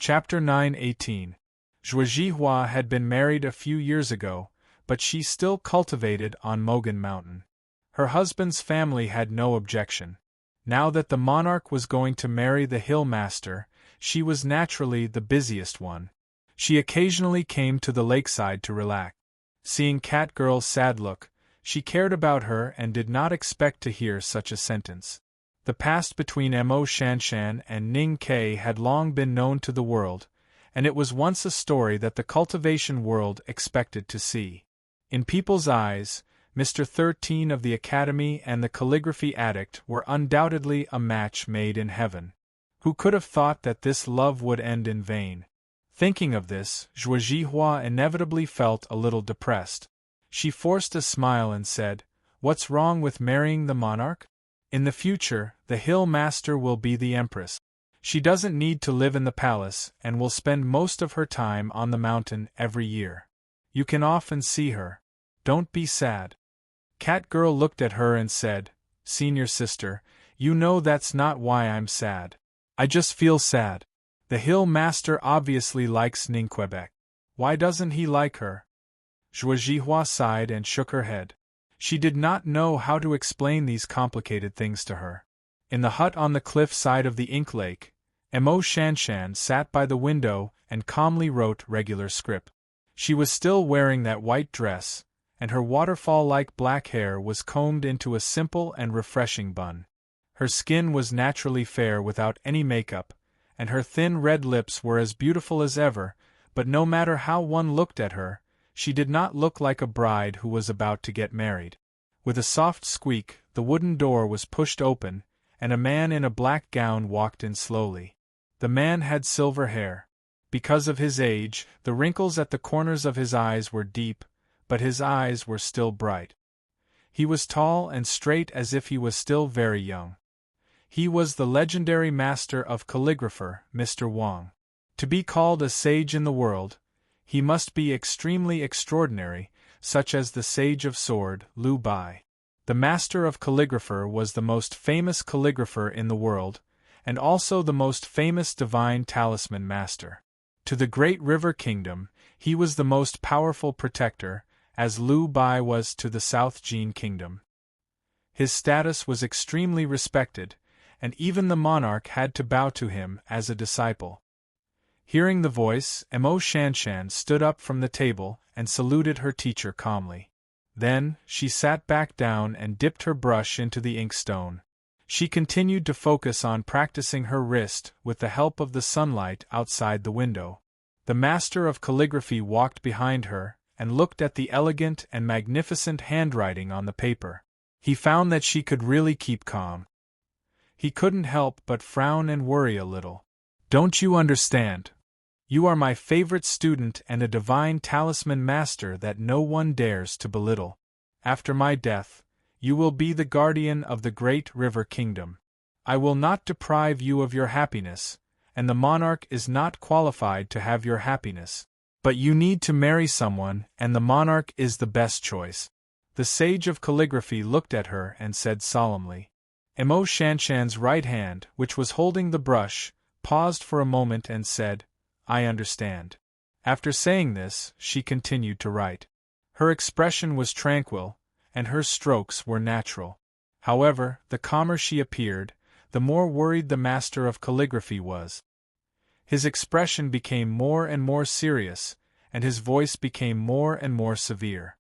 Chapter 9:18. Zhuozhihua had been married a few years ago, but she still cultivated on Mogan Mountain. Her husband's family had no objection. Now that the monarch was going to marry the hill master, she was naturally the busiest one. She occasionally came to the lakeside to relax. Seeing Cat Girl's sad look, she cared about her and did not expect to hear such a sentence. The past between Mo Shanshan and Ning Ke had long been known to the world, and it was once a story that the cultivation world expected to see. In people's eyes, Mr. 13 of the Academy and the calligraphy addict were undoubtedly a match made in heaven. Who could have thought that this love would end in vain? Thinking of this, Zhuozhihua inevitably felt a little depressed. She forced a smile and said, "What's wrong with marrying the monarch? In the future, the hill master will be the empress. She doesn't need to live in the palace and will spend most of her time on the mountain every year. You can often see her. Don't be sad." Cat Girl looked at her and said, "Senior sister, you know that's not why I'm sad. I just feel sad. The hill master obviously likes Ningquebec. Why doesn't he like her?" Zhuozhihua sighed and shook her head. She did not know how to explain these complicated things to her. In the hut on the cliff side of the Ink Lake, Mo Shanshan sat by the window and calmly wrote regular script. She was still wearing that white dress, and her waterfall-like black hair was combed into a simple and refreshing bun. Her skin was naturally fair without any makeup, and her thin red lips were as beautiful as ever, but no matter how one looked at her, she did not look like a bride who was about to get married. With a soft squeak, the wooden door was pushed open, and a man in a black gown walked in slowly. The man had silver hair. Because of his age, the wrinkles at the corners of his eyes were deep, but his eyes were still bright. He was tall and straight as if he was still very young. He was the legendary master of calligrapher, Mr. Wang. To be called a sage in the world, he must be extremely extraordinary, such as the Sage of Sword, Liu Bai. The master of calligrapher was the most famous calligrapher in the world, and also the most famous divine talisman master. To the Great River Kingdom, he was the most powerful protector, as Liu Bai was to the South Jin Kingdom. His status was extremely respected, and even the monarch had to bow to him as a disciple. Hearing the voice, Mo Shanshan stood up from the table and saluted her teacher calmly. Then, she sat back down and dipped her brush into the inkstone. She continued to focus on practicing her wrist with the help of the sunlight outside the window. The master of calligraphy walked behind her and looked at the elegant and magnificent handwriting on the paper. He found that she could really keep calm. He couldn't help but frown and worry a little. "Don't you understand? You are my favorite student and a divine talisman master that no one dares to belittle. After my death, you will be the guardian of the Great River Kingdom. I will not deprive you of your happiness, and the monarch is not qualified to have your happiness. But you need to marry someone, and the monarch is the best choice." The sage of calligraphy looked at her and said solemnly. Mo Shanshan's right hand, which was holding the brush, paused for a moment and said, "I understand." After saying this, she continued to write. Her expression was tranquil, and her strokes were natural. However, the calmer she appeared, the more worried the master of calligraphy was. His expression became more and more serious, and his voice became more and more severe.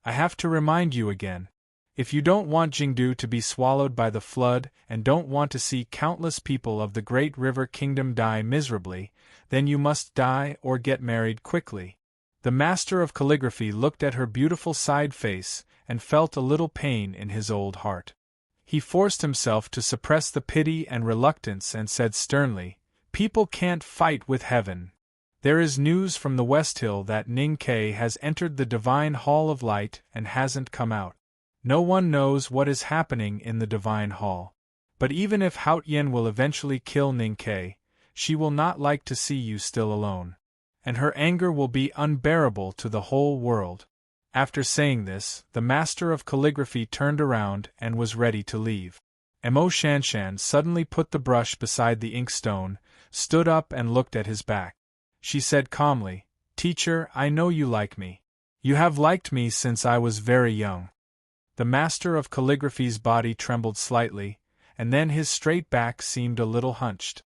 "I have to remind you again. If you don't want Jingdu to be swallowed by the flood and don't want to see countless people of the Great River Kingdom die miserably, then you must die or get married quickly." The master of calligraphy looked at her beautiful side face and felt a little pain in his old heart. He forced himself to suppress the pity and reluctance and said sternly, "People can't fight with heaven. There is news from the West Hill that Ning Ke has entered the Divine Hall of Light and hasn't come out. No one knows what is happening in the Divine Hall. But even if Haotian will eventually kill Ning Ke, she will not like to see you still alone. And her anger will be unbearable to the whole world." After saying this, the master of calligraphy turned around and was ready to leave. Mo Shanshan suddenly put the brush beside the inkstone, stood up and looked at his back. She said calmly, "Teacher, I know you like me. You have liked me since I was very young." The master of calligraphy's body trembled slightly, and then his straight back seemed a little hunched.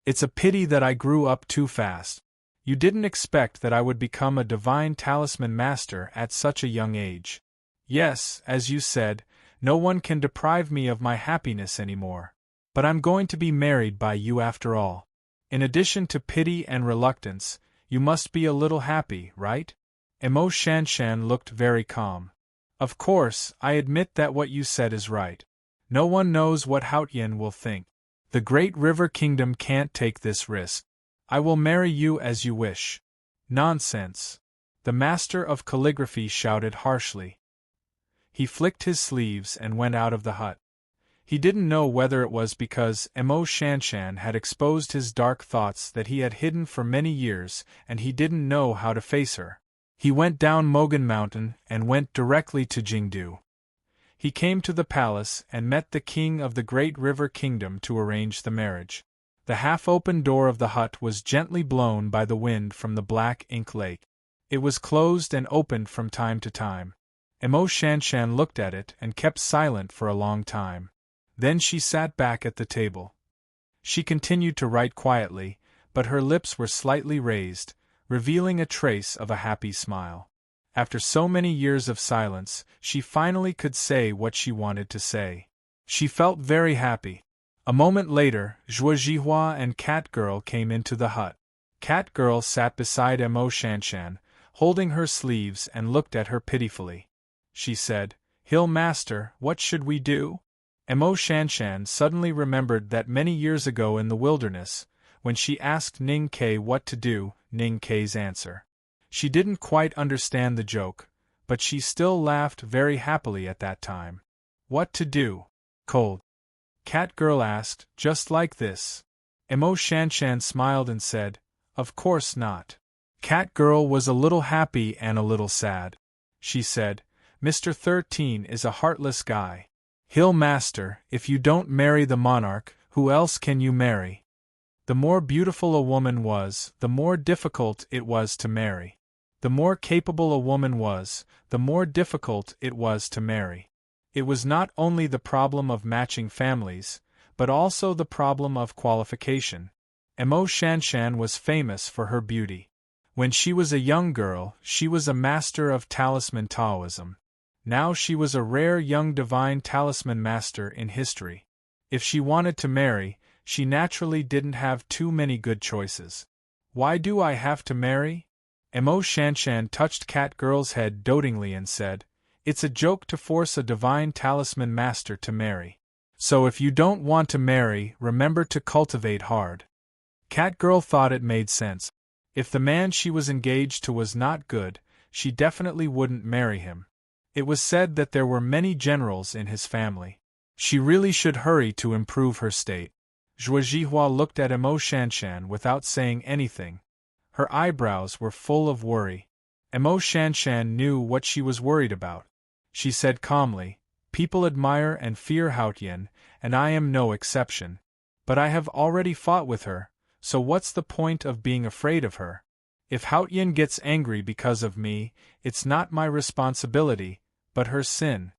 "It's a pity that I grew up too fast. You didn't expect that I would become a divine talisman master at such a young age. Yes, as you said, no one can deprive me of my happiness anymore. But I'm going to be married by you after all. In addition to pity and reluctance, you must be a little happy, right?" Emo Shanshan looked very calm. "Of course, I admit that what you said is right. No one knows what Haotian will think. The Great River Kingdom can't take this risk. I will marry you as you wish." "Nonsense!" the master of calligraphy shouted harshly. He flicked his sleeves and went out of the hut. He didn't know whether it was because Emo Shanshan had exposed his dark thoughts that he had hidden for many years and he didn't know how to face her. He went down Mogan Mountain and went directly to Jingdu. He came to the palace and met the king of the Great River Kingdom to arrange the marriage. The half-open door of the hut was gently blown by the wind from the black ink lake. It was closed and opened from time to time. Emo Shanshan looked at it and kept silent for a long time. Then she sat back at the table. She continued to write quietly, but her lips were slightly raised, revealing a trace of a happy smile. After so many years of silence, she finally could say what she wanted to say. She felt very happy. A moment later, Zhuozhihua and Cat Girl came into the hut. Cat Girl sat beside Emo Shanshan, holding her sleeves and looked at her pitifully. She said, "Hill Master, what should we do?" Emo Shanshan suddenly remembered that many years ago in the wilderness, when she asked Ning Ke what to do, Ning Ke's answer. She didn't quite understand the joke, but she still laughed very happily at that time. "What to do? Cold?" Cat Girl asked, just like this. Emo Shanshan smiled and said, "Of course not." Cat Girl was a little happy and a little sad. She said, "Mr. 13 is a heartless guy. Hill Master, if you don't marry the monarch, who else can you marry?" The more beautiful a woman was, the more difficult it was to marry. The more capable a woman was, the more difficult it was to marry. It was not only the problem of matching families, but also the problem of qualification. Emo Shanshan was famous for her beauty. When she was a young girl, she was a master of talisman Taoism. Now she was a rare young divine talisman master in history. If she wanted to marry, she naturally didn't have too many good choices. "Why do I have to marry?" Emo Shanshan touched Cat Girl's head dotingly and said, "It's a joke to force a divine talisman master to marry. So if you don't want to marry, remember to cultivate hard." Cat Girl thought it made sense. If the man she was engaged to was not good, she definitely wouldn't marry him. It was said that there were many generals in his family. She really should hurry to improve her state. Zhuozhihua looked at Emo Shanshan without saying anything. Her eyebrows were full of worry. Emo Shanshan knew what she was worried about. She said calmly, "People admire and fear Haotian, and I am no exception. But I have already fought with her, so what's the point of being afraid of her? If Haotian gets angry because of me, it's not my responsibility, but her sin."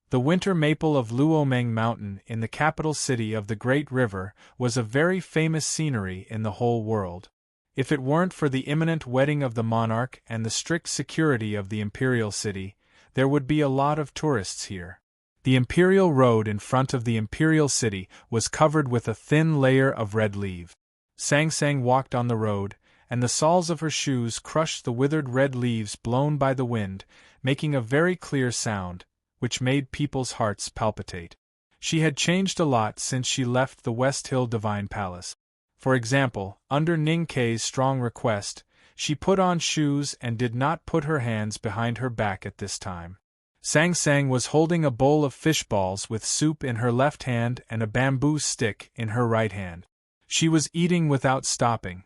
The winter maple of Luomeng Mountain in the capital city of the Great River was a very famous scenery in the whole world. If it weren't for the imminent wedding of the monarch and the strict security of the imperial city, there would be a lot of tourists here. The imperial road in front of the imperial city was covered with a thin layer of red leaf. Sang Sang walked on the road, and the soles of her shoes crushed the withered red leaves blown by the wind, making a very clear sound, which made people's hearts palpitate. She had changed a lot since she left the West Hill Divine Palace. For example, under Ning Ke's strong request, she put on shoes and did not put her hands behind her back at this time. Sang Sang was holding a bowl of fish balls with soup in her left hand and a bamboo stick in her right hand. She was eating without stopping.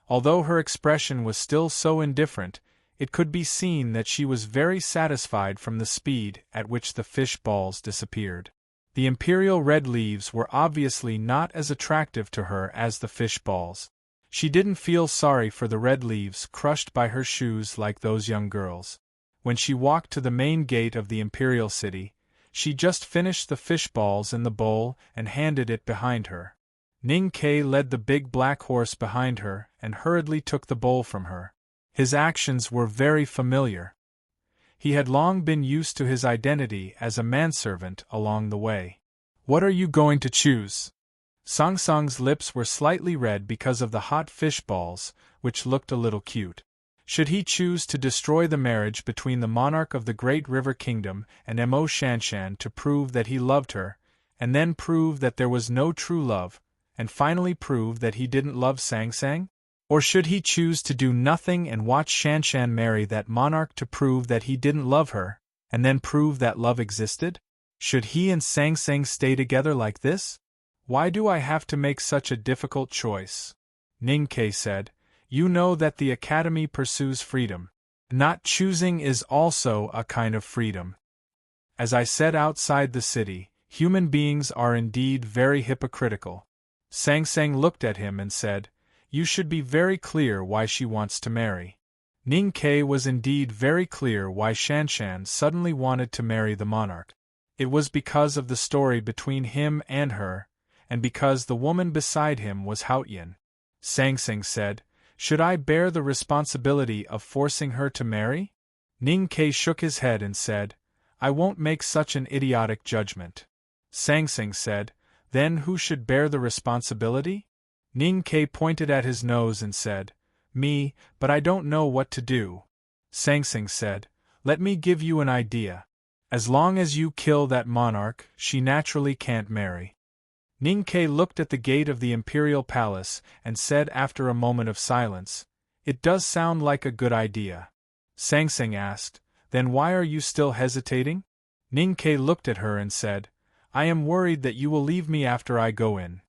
Although her expression was still so indifferent, it could be seen that she was very satisfied from the speed at which the fish balls disappeared. The imperial red leaves were obviously not as attractive to her as the fish balls. She didn't feel sorry for the red leaves crushed by her shoes like those young girls. When she walked to the main gate of the imperial city, she just finished the fish balls in the bowl and handed it behind her. Ning Ke led the big black horse behind her and hurriedly took the bowl from her. His actions were very familiar. He had long been used to his identity as a manservant along the way. What are you going to choose? Song Song's lips were slightly red because of the hot fish balls, which looked a little cute. Should he choose to destroy the marriage between the monarch of the Great River Kingdom and Mo Shanshan to prove that he loved her, and then prove that there was no true love, and finally prove that he didn't love Sang Sang? Or should he choose to do nothing and watch Shanshan marry that monarch to prove that he didn't love her, and then prove that love existed? Should he and Sang Sang stay together like this? Why do I have to make such a difficult choice? Ning Ke said, you know that the Academy pursues freedom. Not choosing is also a kind of freedom. As I said outside the city, human beings are indeed very hypocritical. Sang Sang looked at him and said, you should be very clear why she wants to marry. Ning Ke was indeed very clear why Shanshan suddenly wanted to marry the monarch. It was because of the story between him and her, and because the woman beside him was Haotian. Sang Sang said, should I bear the responsibility of forcing her to marry? Ning Ke shook his head and said, I won't make such an idiotic judgment. Sang Sang said, then who should bear the responsibility? Ning Ke pointed at his nose and said, me, but I don't know what to do. Sang Sang said, let me give you an idea. As long as you kill that monarch, she naturally can't marry. Ning Ke looked at the gate of the imperial palace and said after a moment of silence, it does sound like a good idea. Sang Sang asked, then why are you still hesitating? Ning Ke looked at her and said, I am worried that you will leave me after I go in.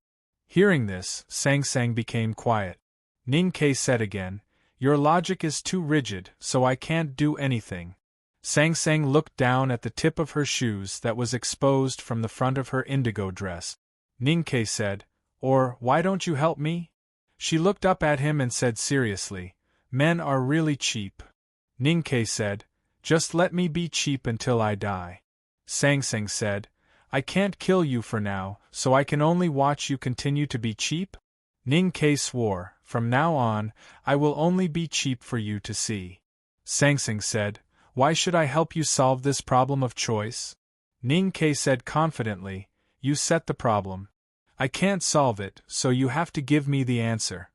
Hearing this, Sang Sang became quiet. Ning Ke said again, your logic is too rigid, so I can't do anything. Sang Sang looked down at the tip of her shoes that was exposed from the front of her indigo dress. Ning Ke said, or why don't you help me? She looked up at him and said seriously, men are really cheap. Ning Ke said, just let me be cheap until I die. Sang Sang said, I can't kill you for now, so I can only watch you continue to be cheap? Ning Ke swore, from now on, I will only be cheap for you to see. Sang Sang said, why should I help you solve this problem of choice? Ning Ke said confidently, you set the problem. I can't solve it, so you have to give me the answer.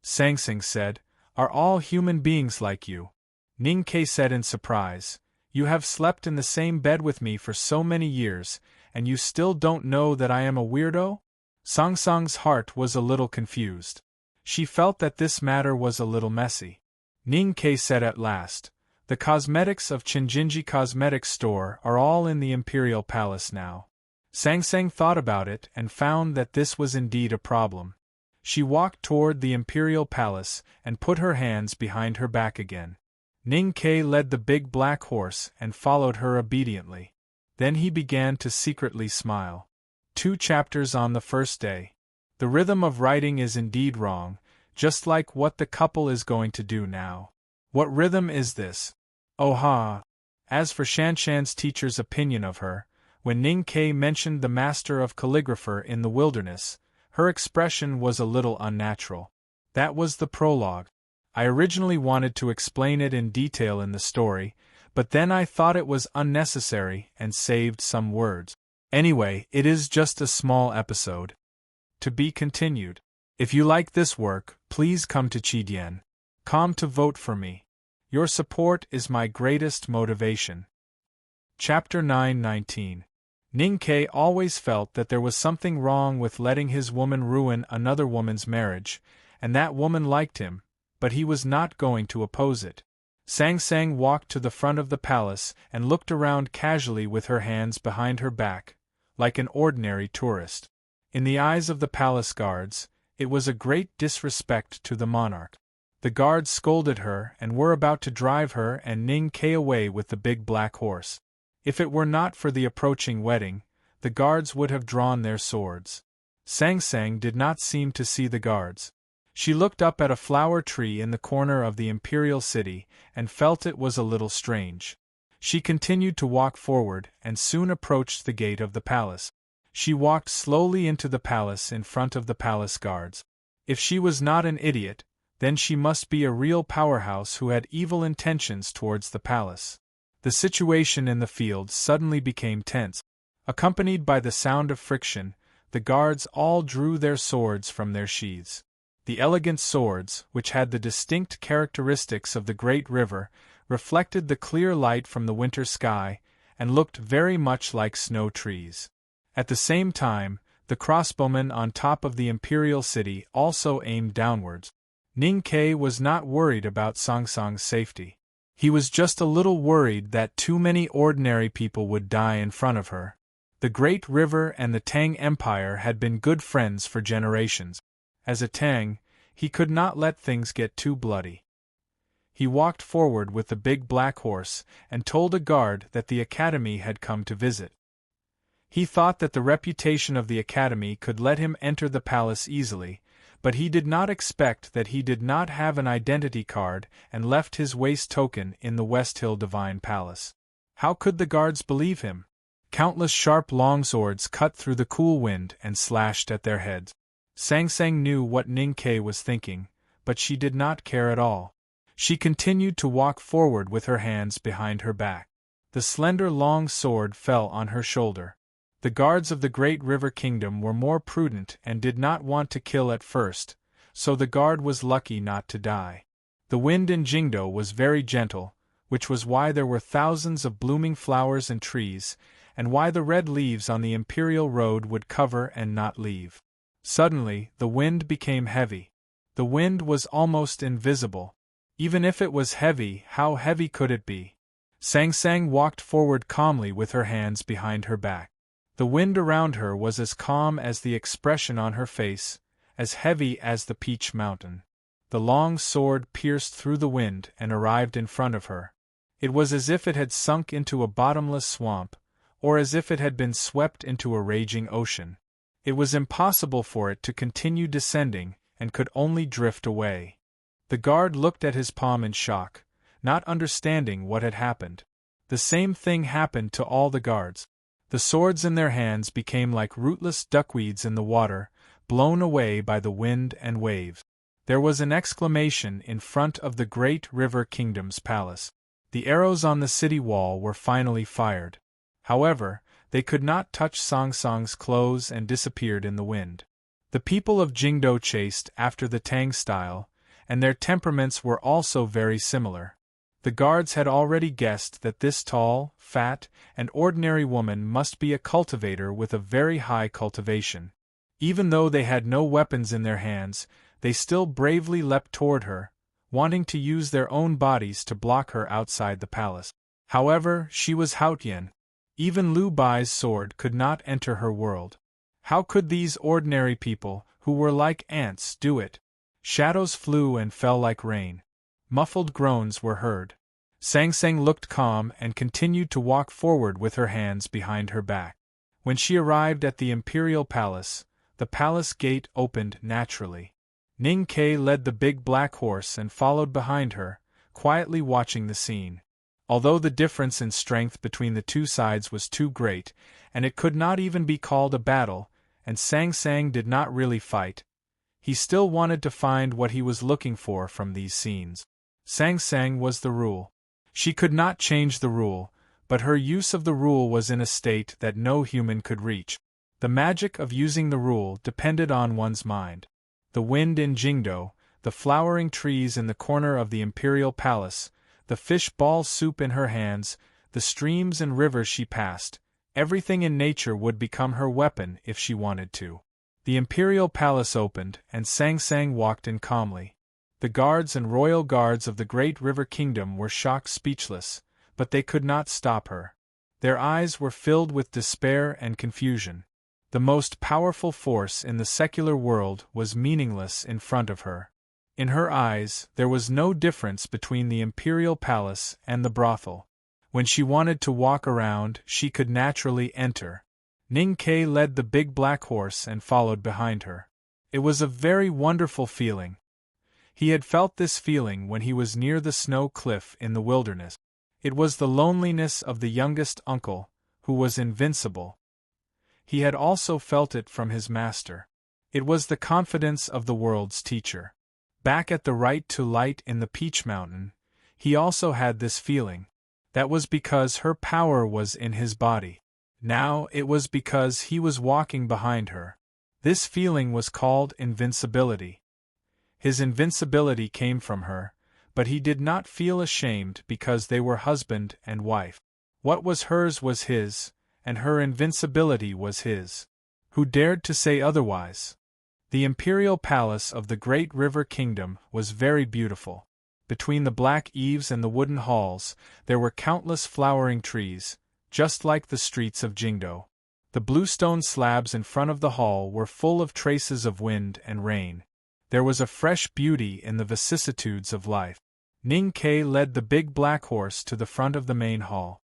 Sang Sang said, are all human beings like you? Ning Ke said in surprise, you have slept in the same bed with me for so many years, and you still don't know that I am a weirdo? Song Song's heart was a little confused. She felt that this matter was a little messy. Ning Ke said at last, the cosmetics of Chinjinji Cosmetics Store are all in the Imperial Palace now. Sang Sang thought about it and found that this was indeed a problem. She walked toward the Imperial Palace and put her hands behind her back again. Ning Ke led the big black horse and followed her obediently. Then he began to secretly smile. 2 chapters on the first day. The rhythm of writing is indeed wrong, just like what the couple is going to do now. What rhythm is this? Oh ha! As for Shanshan's teacher's opinion of her, when Ning Ke mentioned the master of calligrapher in the wilderness, her expression was a little unnatural. That was the prologue. I originally wanted to explain it in detail in the story, but then I thought it was unnecessary and saved some words. Anyway, it is just a small episode. To be continued. If you like this work, please come to Chidian.com to vote for me. Your support is my greatest motivation. Chapter 9:19. Ning Ke always felt that there was something wrong with letting his woman ruin another woman's marriage, and that woman liked him, but he was not going to oppose it. Sang Sang walked to the front of the palace and looked around casually with her hands behind her back, like an ordinary tourist. In the eyes of the palace guards, it was a great disrespect to the monarch. The guards scolded her and were about to drive her and Ning Ke away with the big black horse. If it were not for the approaching wedding, the guards would have drawn their swords. Sang Sang did not seem to see the guards. She looked up at a flower tree in the corner of the imperial city and felt it was a little strange. She continued to walk forward and soon approached the gate of the palace. She walked slowly into the palace in front of the palace guards. If she was not an idiot, then she must be a real powerhouse who had evil intentions towards the palace. The situation in the field suddenly became tense. Accompanied by the sound of friction, the guards all drew their swords from their sheaths. The elegant swords, which had the distinct characteristics of the great river, reflected the clear light from the winter sky, and looked very much like snow trees. At the same time, the crossbowmen on top of the imperial city also aimed downwards. Ning Ke was not worried about Sang Sang's safety. He was just a little worried that too many ordinary people would die in front of her. The Great River and the Tang Empire had been good friends for generations. As a Tang, he could not let things get too bloody. He walked forward with the big black horse and told a guard that the academy had come to visit. He thought that the reputation of the academy could let him enter the palace easily, but he did not expect that he did not have an identity card and left his waist token in the West Hill Divine Palace. How could the guards believe him? Countless sharp long swords cut through the cool wind and slashed at their heads. Sang Sang knew what Ning Ke was thinking, but she did not care at all. She continued to walk forward with her hands behind her back. The slender long sword fell on her shoulder. The guards of the Great River Kingdom were more prudent and did not want to kill at first, so the guard was lucky not to die. The wind in Jingdo was very gentle, which was why there were thousands of blooming flowers and trees, and why the red leaves on the imperial road would cover and not leave. Suddenly, the wind became heavy. The wind was almost invisible. Even if it was heavy, how heavy could it be? Sang Sang walked forward calmly with her hands behind her back. The wind around her was as calm as the expression on her face, as heavy as the Peach Mountain. The long sword pierced through the wind and arrived in front of her. It was as if it had sunk into a bottomless swamp, or as if it had been swept into a raging ocean. It was impossible for it to continue descending, and could only drift away. The guard looked at his palm in shock, not understanding what had happened. The same thing happened to all the guards. The swords in their hands became like rootless duckweeds in the water, blown away by the wind and waves. There was an exclamation in front of the Great River Kingdom's palace. The arrows on the city wall were finally fired. However, they could not touch Sang Sang's clothes and disappeared in the wind. The people of Jingdo chased after the Tang style, and their temperaments were also very similar. The guards had already guessed that this tall, fat, and ordinary woman must be a cultivator with a very high cultivation. Even though they had no weapons in their hands, they still bravely leapt toward her, wanting to use their own bodies to block her outside the palace. However, she was Haotian. Even Lu Bai's sword could not enter her world. How could these ordinary people, who were like ants, do it? Shadows flew and fell like rain. Muffled groans were heard. Sang Sang looked calm and continued to walk forward with her hands behind her back. When she arrived at the imperial palace, the palace gate opened naturally. Ning Ke led the big black horse and followed behind her, quietly watching the scene. Although the difference in strength between the two sides was too great, and it could not even be called a battle, and Sang Sang did not really fight, he still wanted to find what he was looking for from these scenes. Sang Sang was the rule. She could not change the rule, but her use of the rule was in a state that no human could reach. The magic of using the rule depended on one's mind. The wind in Jingdo, the flowering trees in the corner of the imperial palace, the fish ball soup in her hands, the streams and rivers she passed, everything in nature would become her weapon if she wanted to. The imperial palace opened, and Sang Sang walked in calmly. The guards and royal guards of the Great River Kingdom were shocked speechless, but they could not stop her. Their eyes were filled with despair and confusion. The most powerful force in the secular world was meaningless in front of her. In her eyes, there was no difference between the imperial palace and the brothel. When she wanted to walk around, she could naturally enter. Ning Ke led the big black horse and followed behind her. It was a very wonderful feeling. He had felt this feeling when he was near the snow cliff in the wilderness. It was the loneliness of the youngest uncle, who was invincible. He had also felt it from his master. It was the confidence of the world's teacher. Back at the right to light in the Peach Mountain, he also had this feeling. That was because her power was in his body. Now it was because he was walking behind her. This feeling was called invincibility. His invincibility came from her, but he did not feel ashamed because they were husband and wife. What was hers was his, and her invincibility was his. Who dared to say otherwise? The imperial palace of the Great River Kingdom was very beautiful. Between the black eaves and the wooden halls, there were countless flowering trees, just like the streets of Jingdo. The bluestone slabs in front of the hall were full of traces of wind and rain. There was a fresh beauty in the vicissitudes of life. Ning Ke led the big black horse to the front of the main hall.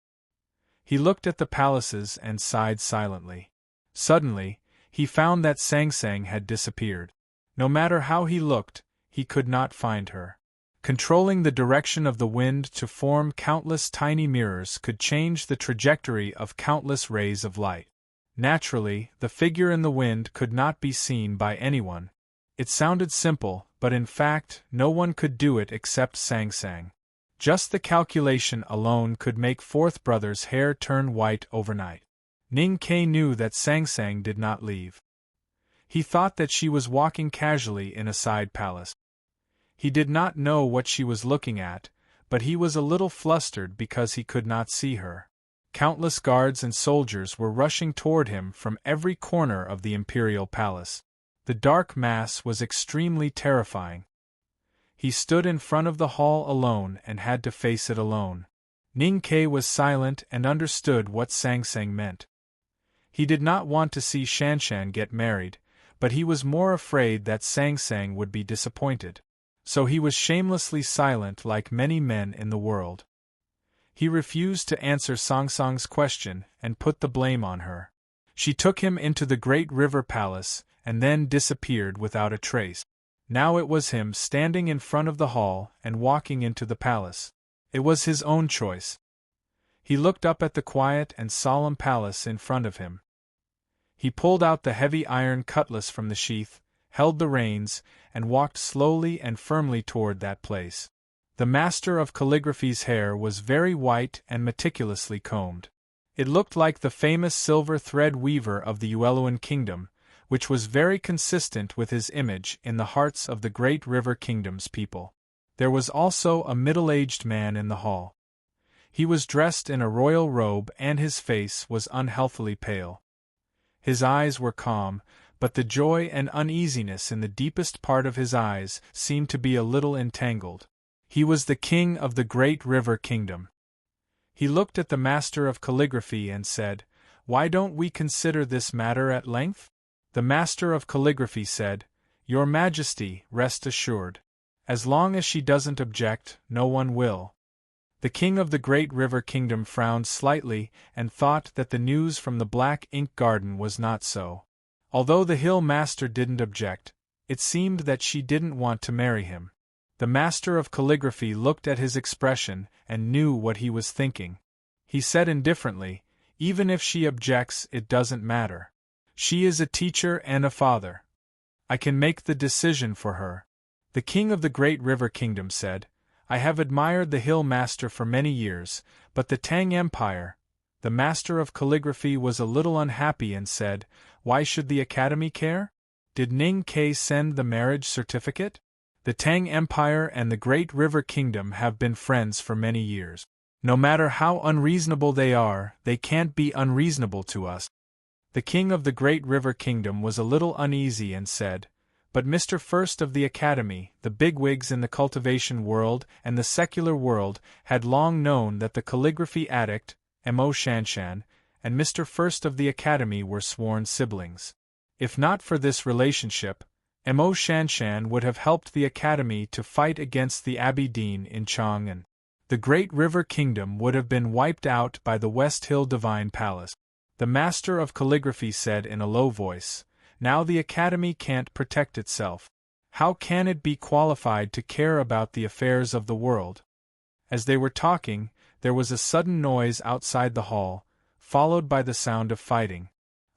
He looked at the palaces and sighed silently. Suddenly, he found that Sang Sang had disappeared. No matter how he looked, he could not find her. Controlling the direction of the wind to form countless tiny mirrors could change the trajectory of countless rays of light. Naturally, the figure in the wind could not be seen by anyone. It sounded simple, but in fact, no one could do it except Sang Sang. Just the calculation alone could make Fourth Brother's hair turn white overnight. Ning Ke knew that Sang Sang did not leave. He thought that she was walking casually in a side palace. He did not know what she was looking at, but he was a little flustered because he could not see her. Countless guards and soldiers were rushing toward him from every corner of the imperial palace. The dark mass was extremely terrifying. He stood in front of the hall alone and had to face it alone. Ning Ke was silent and understood what Sang Sang meant. He did not want to see Shanshan get married, but he was more afraid that Sang Sang would be disappointed. So he was shamelessly silent like many men in the world. He refused to answer Sang Sang's question and put the blame on her. She took him into the Great River Palace and then disappeared without a trace. Now it was him standing in front of the hall and walking into the palace. It was his own choice. He looked up at the quiet and solemn palace in front of him. He pulled out the heavy iron cutlass from the sheath, held the reins, and walked slowly and firmly toward that place. The master of calligraphy's hair was very white and meticulously combed. It looked like the famous silver thread weaver of the Ueluan kingdom, which was very consistent with his image in the hearts of the Great River Kingdom's people. There was also a middle-aged man in the hall. He was dressed in a royal robe and his face was unhealthily pale. His eyes were calm, but the joy and uneasiness in the deepest part of his eyes seemed to be a little entangled. He was the king of the Great River Kingdom. He looked at the master of calligraphy and said, "Why don't we consider this matter at length?" The master of calligraphy said, "Your Majesty, rest assured. As long as she doesn't object, no one will." The king of the Great River Kingdom frowned slightly and thought that the news from the Black Ink Garden was not so. Although the hill master didn't object, it seemed that she didn't want to marry him. The master of calligraphy looked at his expression and knew what he was thinking. He said indifferently, "Even if she objects, it doesn't matter. She is a teacher and a father. I can make the decision for her." The king of the Great River Kingdom said, "I have admired the hill master for many years, but the Tang Empire—" The master of calligraphy was a little unhappy and said, "Why should the Academy care? Did Ning Ke send the marriage certificate? The Tang Empire and the Great River Kingdom have been friends for many years. No matter how unreasonable they are, they can't be unreasonable to us." The king of the Great River Kingdom was a little uneasy and said, "But Mr. First of the Academy, the bigwigs in the cultivation world and the secular world had long known that the calligraphy addict, Mo Shanshan, and Mr. First of the Academy were sworn siblings. If not for this relationship, Mo Shanshan would have helped the Academy to fight against the Abidine in Chang'an. The Great River Kingdom would have been wiped out by the West Hill Divine Palace. The Master of Calligraphy said in a low voice, "Now the Academy can't protect itself. How can it be qualified to care about the affairs of the world?" As they were talking, there was a sudden noise outside the hall, followed by the sound of fighting.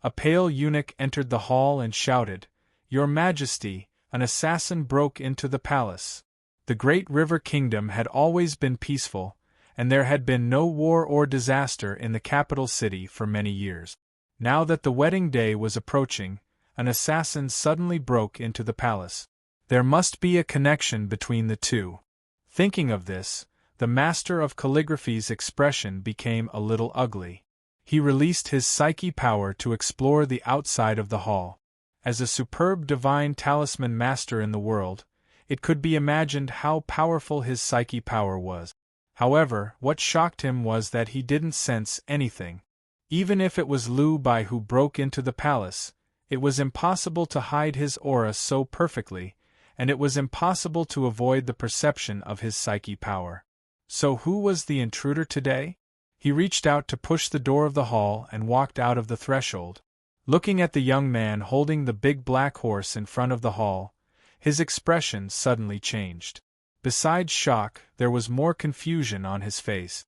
A pale eunuch entered the hall and shouted, "Your Majesty, an assassin broke into the palace." The great river kingdom had always been peaceful, and there had been no war or disaster in the capital city for many years. Now that the wedding day was approaching, an assassin suddenly broke into the palace. There must be a connection between the two. Thinking of this, the Master of Calligraphy's expression became a little ugly. He released his psyche power to explore the outside of the hall. As a superb divine talisman master in the world, it could be imagined how powerful his psyche power was. However, what shocked him was that he didn't sense anything. Even if it was Liu Bai who broke into the palace, it was impossible to hide his aura so perfectly, and it was impossible to avoid the perception of his psyche power. So who was the intruder today? He reached out to push the door of the hall and walked out of the threshold. Looking at the young man holding the big black horse in front of the hall, his expression suddenly changed. Besides shock, there was more confusion on his face.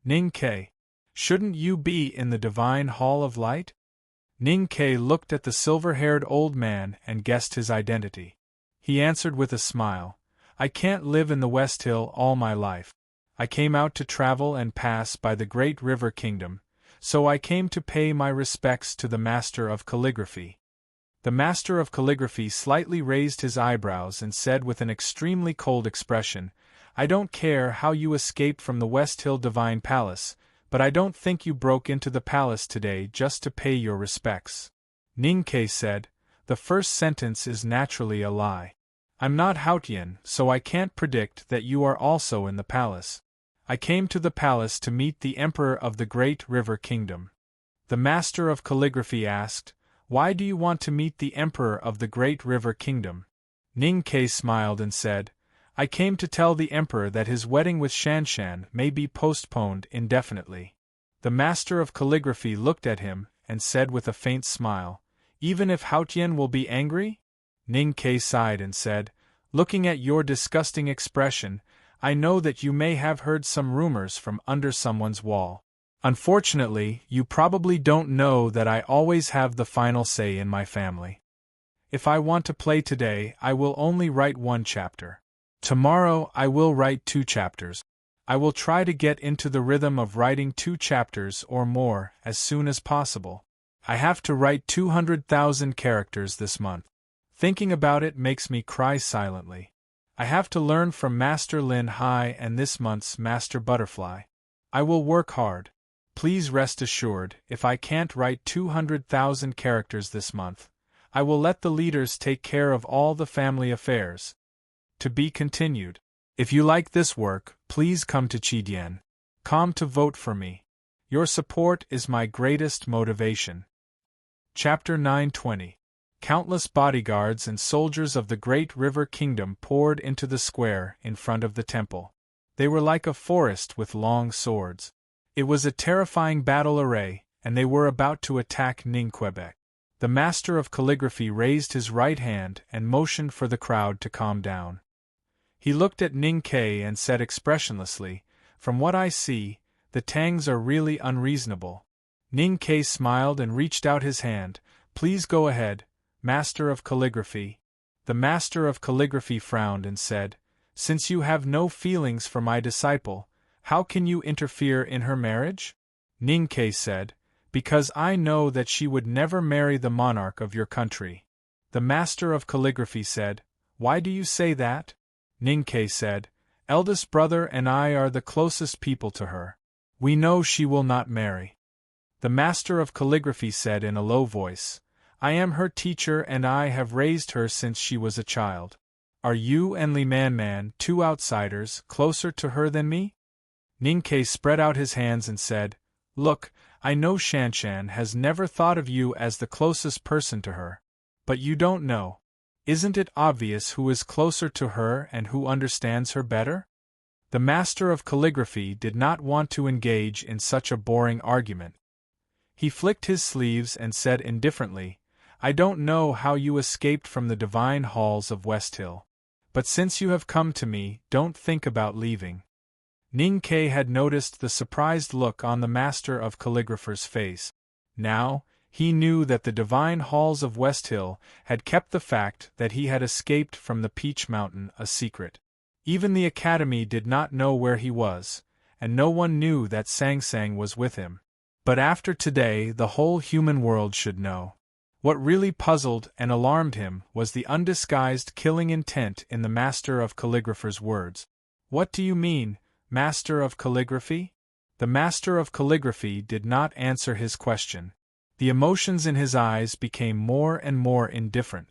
"Ning Ke, shouldn't you be in the divine hall of light?" Ning Ke looked at the silver-haired old man and guessed his identity. He answered with a smile, "I can't live in the West Hill all my life. I came out to travel and pass by the great river kingdom, so I came to pay my respects to the Master of Calligraphy." The Master of Calligraphy slightly raised his eyebrows and said with an extremely cold expression, "I don't care how you escaped from the West Hill Divine Palace, but I don't think you broke into the palace today just to pay your respects." Ning Ke said, "The first sentence is naturally a lie. I'm not Haotian, so I can't predict that you are also in the palace. I came to the palace to meet the Emperor of the Great River Kingdom." The Master of Calligraphy asked, "Why do you want to meet the Emperor of the Great River Kingdom?" Ning Ke smiled and said, "I came to tell the Emperor that his wedding with Shanshan may be postponed indefinitely." The Master of Calligraphy looked at him and said with a faint smile, "Even if Haotian will be angry?" Ning Ke sighed and said, "Looking at your disgusting expression, I know that you may have heard some rumors from under someone's wall. Unfortunately, you probably don't know that I always have the final say in my family. If I want to play today, I will only write 1 chapter. Tomorrow, I will write 2 chapters. I will try to get into the rhythm of writing 2 chapters or more as soon as possible. I have to write 200,000 characters this month. Thinking about it makes me cry silently. I have to learn from Master Lin Hai and this month's Master Butterfly. I will work hard. Please rest assured, if I can't write 200,000 characters this month, I will let the leaders take care of all the family affairs." To be continued. If you like this work, please come to Chidian.com to vote for me. Your support is my greatest motivation. Chapter 920. Countless bodyguards and soldiers of the Great River Kingdom poured into the square in front of the temple. They were like a forest with long swords. It was a terrifying battle array, and they were about to attack Ning Quebec. The Master of Calligraphy raised his right hand and motioned for the crowd to calm down. He looked at Ning Ke and said expressionlessly, "From what I see, the Tangs are really unreasonable." Ning Ke smiled and reached out his hand. "Please go ahead, Master of Calligraphy." The Master of Calligraphy frowned and said, "Since you have no feelings for my disciple, how can you interfere in her marriage?" Ning Ke said, "Because I know that she would never marry the monarch of your country." The Master of Calligraphy said, "Why do you say that?" Ning Ke said, "Eldest brother and I are the closest people to her. We know she will not marry." The Master of Calligraphy said in a low voice, "I am her teacher and I have raised her since she was a child. Are you and Li Man, 2 outsiders, closer to her than me?" Ning Ke spread out his hands and said, "Look, I know Shanshan has never thought of you as the closest person to her. But you don't know. Isn't it obvious who is closer to her and who understands her better?" The Master of Calligraphy did not want to engage in such a boring argument. He flicked his sleeves and said indifferently, "I don't know how you escaped from the divine halls of Westhill. But since you have come to me, don't think about leaving." Ning Ke had noticed the surprised look on the master of calligrapher's face. Now, he knew that the divine halls of Westhill had kept the fact that he had escaped from the Peach Mountain a secret. Even the academy did not know where he was, and no one knew that Sang Sang was with him. But after today the whole human world should know. What really puzzled and alarmed him was the undisguised killing intent in the master of calligrapher's words. "What do you mean, master of calligraphy?" The master of calligraphy did not answer his question. The emotions in his eyes became more and more indifferent.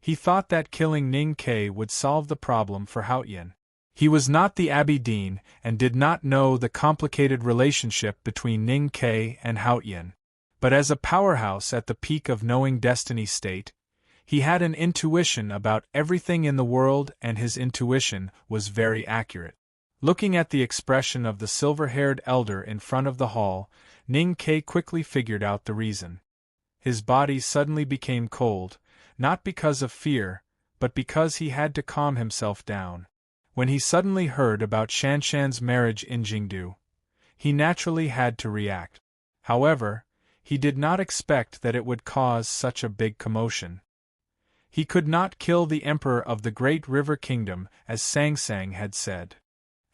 He thought that killing Ning Ke would solve the problem for Haotian. He was not the Abbey Dean and did not know the complicated relationship between Ning Ke and Haotian. But as a powerhouse at the peak of knowing destiny state, he had an intuition about everything in the world, and his intuition was very accurate. Looking at the expression of the silver-haired elder in front of the hall, Ning Ke quickly figured out the reason. His body suddenly became cold, not because of fear, but because he had to calm himself down. When he suddenly heard about Shanshan's marriage in Jingdu, he naturally had to react. However, he did not expect that it would cause such a big commotion. He could not kill the emperor of the Great River Kingdom, as Sang Sang had said.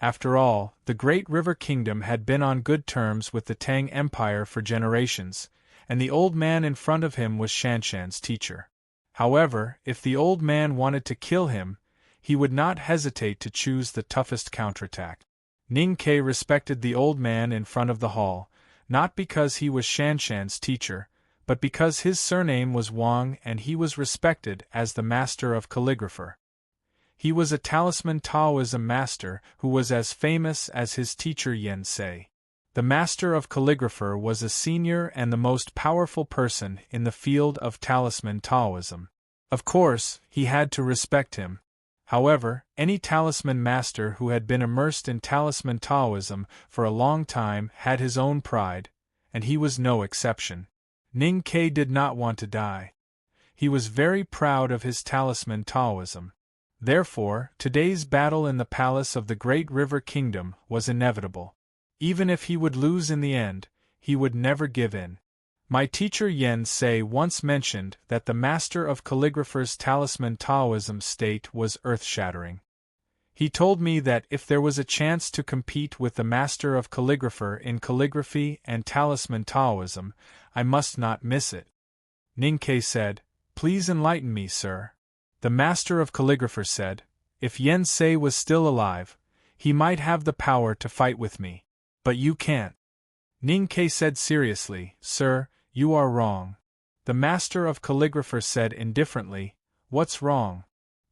After all, the Great River Kingdom had been on good terms with the Tang Empire for generations, and the old man in front of him was Shanshan's teacher. However, if the old man wanted to kill him, he would not hesitate to choose the toughest counterattack. Ning Ke respected the old man in front of the hall, not because he was Shanshan's teacher, but because his surname was Wang and he was respected as the master of calligrapher. He was a talisman Taoism master who was as famous as his teacher Yen Sei. The master of calligrapher was a senior and the most powerful person in the field of talisman Taoism. Of course, he had to respect him. However, any talisman master who had been immersed in talisman Taoism for a long time had his own pride, and he was no exception. Ning Ke did not want to die. He was very proud of his talisman Taoism. Therefore, today's battle in the palace of the Great River Kingdom was inevitable. Even if he would lose in the end, he would never give in. My teacher Yen Sei once mentioned that the master of calligrapher's talisman Taoism state was earth-shattering. He told me that if there was a chance to compete with the master of calligrapher in calligraphy and talisman Taoism, I must not miss it. Ning Ke said, "Please enlighten me, sir." The master of calligrapher said, "If Yen Sei was still alive, he might have the power to fight with me. But you can't." Ning Ke said seriously, "Sir, you are wrong." The master of calligrapher said indifferently, "What's wrong?"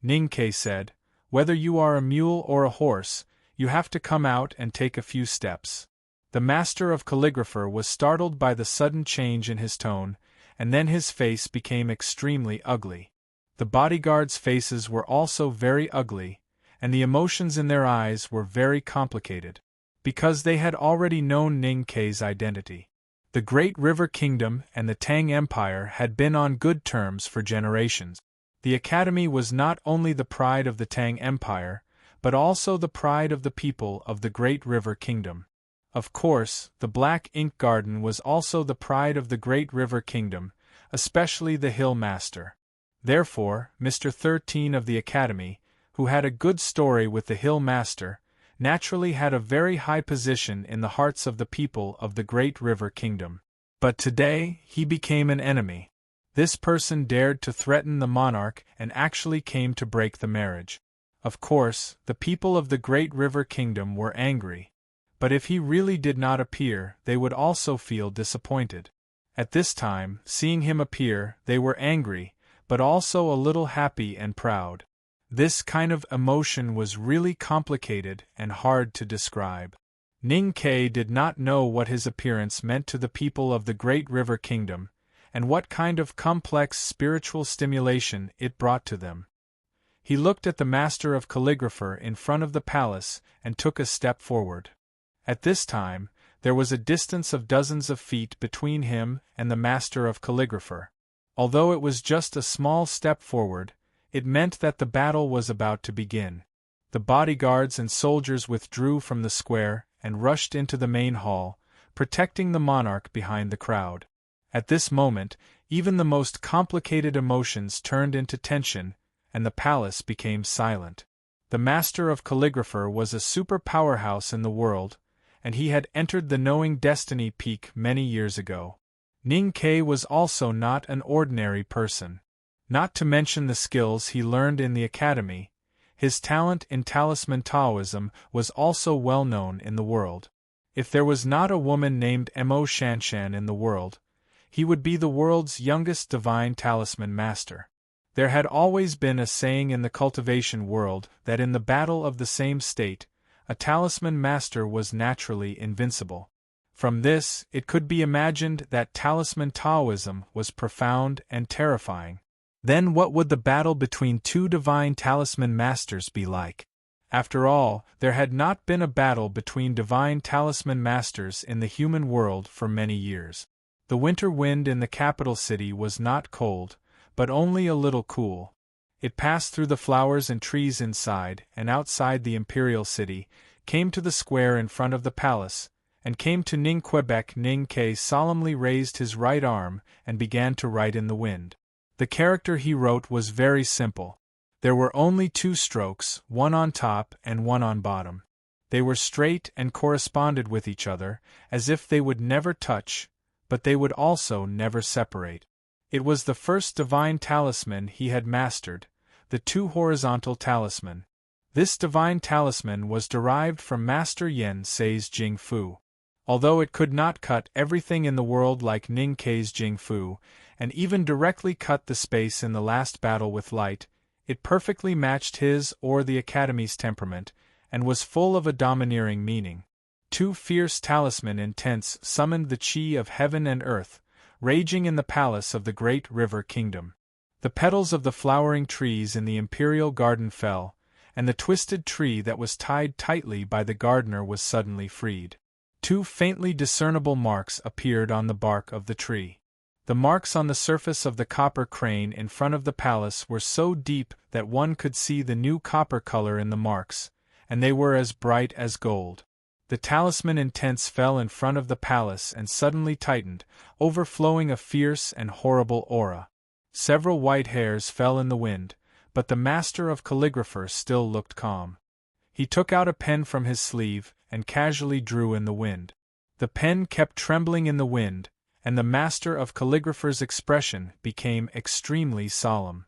Ning Ke said, "Whether you are a mule or a horse, you have to come out and take a few steps." The master of calligrapher was startled by the sudden change in his tone, and then his face became extremely ugly. The bodyguards' faces were also very ugly, and the emotions in their eyes were very complicated, because they had already known Ning Ke's identity. The Great River Kingdom and the Tang Empire had been on good terms for generations. The Academy was not only the pride of the Tang Empire, but also the pride of the people of the Great River Kingdom. Of course, the Black Ink Garden was also the pride of the Great River Kingdom, especially the Hill Master. Therefore, Mr. 13 of the Academy, who had a good story with the Hill Master, naturally had a very high position in the hearts of the people of the Great River Kingdom. But today, he became an enemy. This person dared to threaten the monarch and actually came to break the marriage. Of course, the people of the Great River Kingdom were angry. But if he really did not appear, they would also feel disappointed. At this time, seeing him appear, they were angry, but also a little happy and proud. This kind of emotion was really complicated and hard to describe. Ning Ke did not know what his appearance meant to the people of the Great River Kingdom, and what kind of complex spiritual stimulation it brought to them. He looked at the master of calligrapher in front of the palace and took a step forward. At this time, there was a distance of dozens of feet between him and the master of calligrapher. Although it was just a small step forward, it meant that the battle was about to begin. The bodyguards and soldiers withdrew from the square and rushed into the main hall, protecting the monarch behind the crowd. At this moment, even the most complicated emotions turned into tension, and the palace became silent. The master of calligrapher was a super powerhouse in the world, and he had entered the knowing destiny peak many years ago. Ning Ke was also not an ordinary person. Not to mention the skills he learned in the academy, his talent in talisman Taoism was also well known in the world. If there was not a woman named Mo Shanshan in the world, he would be the world's youngest divine talisman master. There had always been a saying in the cultivation world that in the battle of the same state, a talisman master was naturally invincible. From this, it could be imagined that talisman Taoism was profound and terrifying. Then what would the battle between two divine talisman masters be like? After all, there had not been a battle between divine talisman masters in the human world for many years. The winter wind in the capital city was not cold, but only a little cool. It passed through the flowers and trees inside and outside the imperial city, came to the square in front of the palace, and came to Ning Quebec. Ning Ke solemnly raised his right arm and began to write in the wind. The character he wrote was very simple. There were only 2 strokes, one on top and one on bottom. They were straight and corresponded with each other, as if they would never touch, but they would also never separate. It was the first divine talisman he had mastered, the 2 horizontal talisman. This divine talisman was derived from Master Yen Sei's Jing Fu. Although it could not cut everything in the world like Ning Ke's Jing Fu, and even directly cut the space in the last battle with light, it perfectly matched his or the Academy's temperament, and was full of a domineering meaning. 2 fierce talisman intents summoned the chi of heaven and earth, raging in the palace of the great river kingdom. The petals of the flowering trees in the imperial garden fell, and the twisted tree that was tied tightly by the gardener was suddenly freed. 2 faintly discernible marks appeared on the bark of the tree. The marks on the surface of the copper crane in front of the palace were so deep that one could see the new copper color in the marks, and they were as bright as gold. The talisman intents fell in front of the palace and suddenly tightened, overflowing a fierce and horrible aura. Several white hairs fell in the wind, but the master of calligrapher still looked calm. He took out a pen from his sleeve and casually drew in the wind. The pen kept trembling in the wind, and the master of calligrapher's expression became extremely solemn.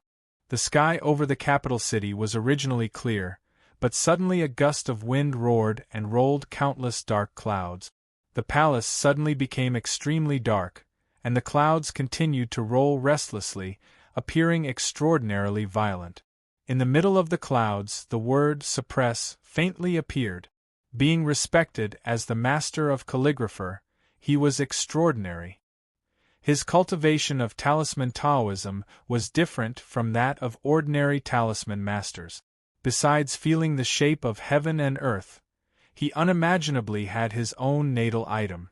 The sky over the capital city was originally clear, but suddenly a gust of wind roared and rolled countless dark clouds. The palace suddenly became extremely dark, and the clouds continued to roll restlessly, appearing extraordinarily violent. In the middle of the clouds the word suppress faintly appeared. Being respected as the master of calligrapher, he was extraordinary. His cultivation of talisman Taoism was different from that of ordinary talisman masters. Besides feeling the shape of heaven and earth, he unimaginably had his own natal item.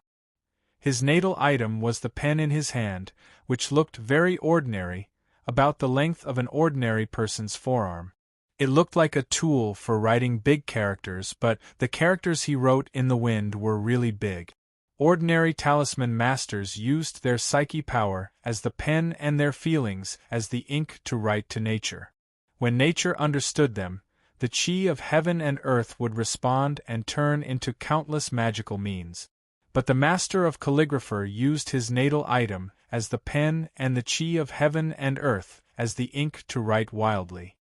His natal item was the pen in his hand, which looked very ordinary, about the length of an ordinary person's forearm. It looked like a tool for writing big characters, but the characters he wrote in the wind were really big. Ordinary talisman masters used their psyche power as the pen and their feelings as the ink to write to nature. When nature understood them, the chi of heaven and earth would respond and turn into countless magical means. But the master of calligrapher used his natal item as the pen and the chi of heaven and earth as the ink to write wildly.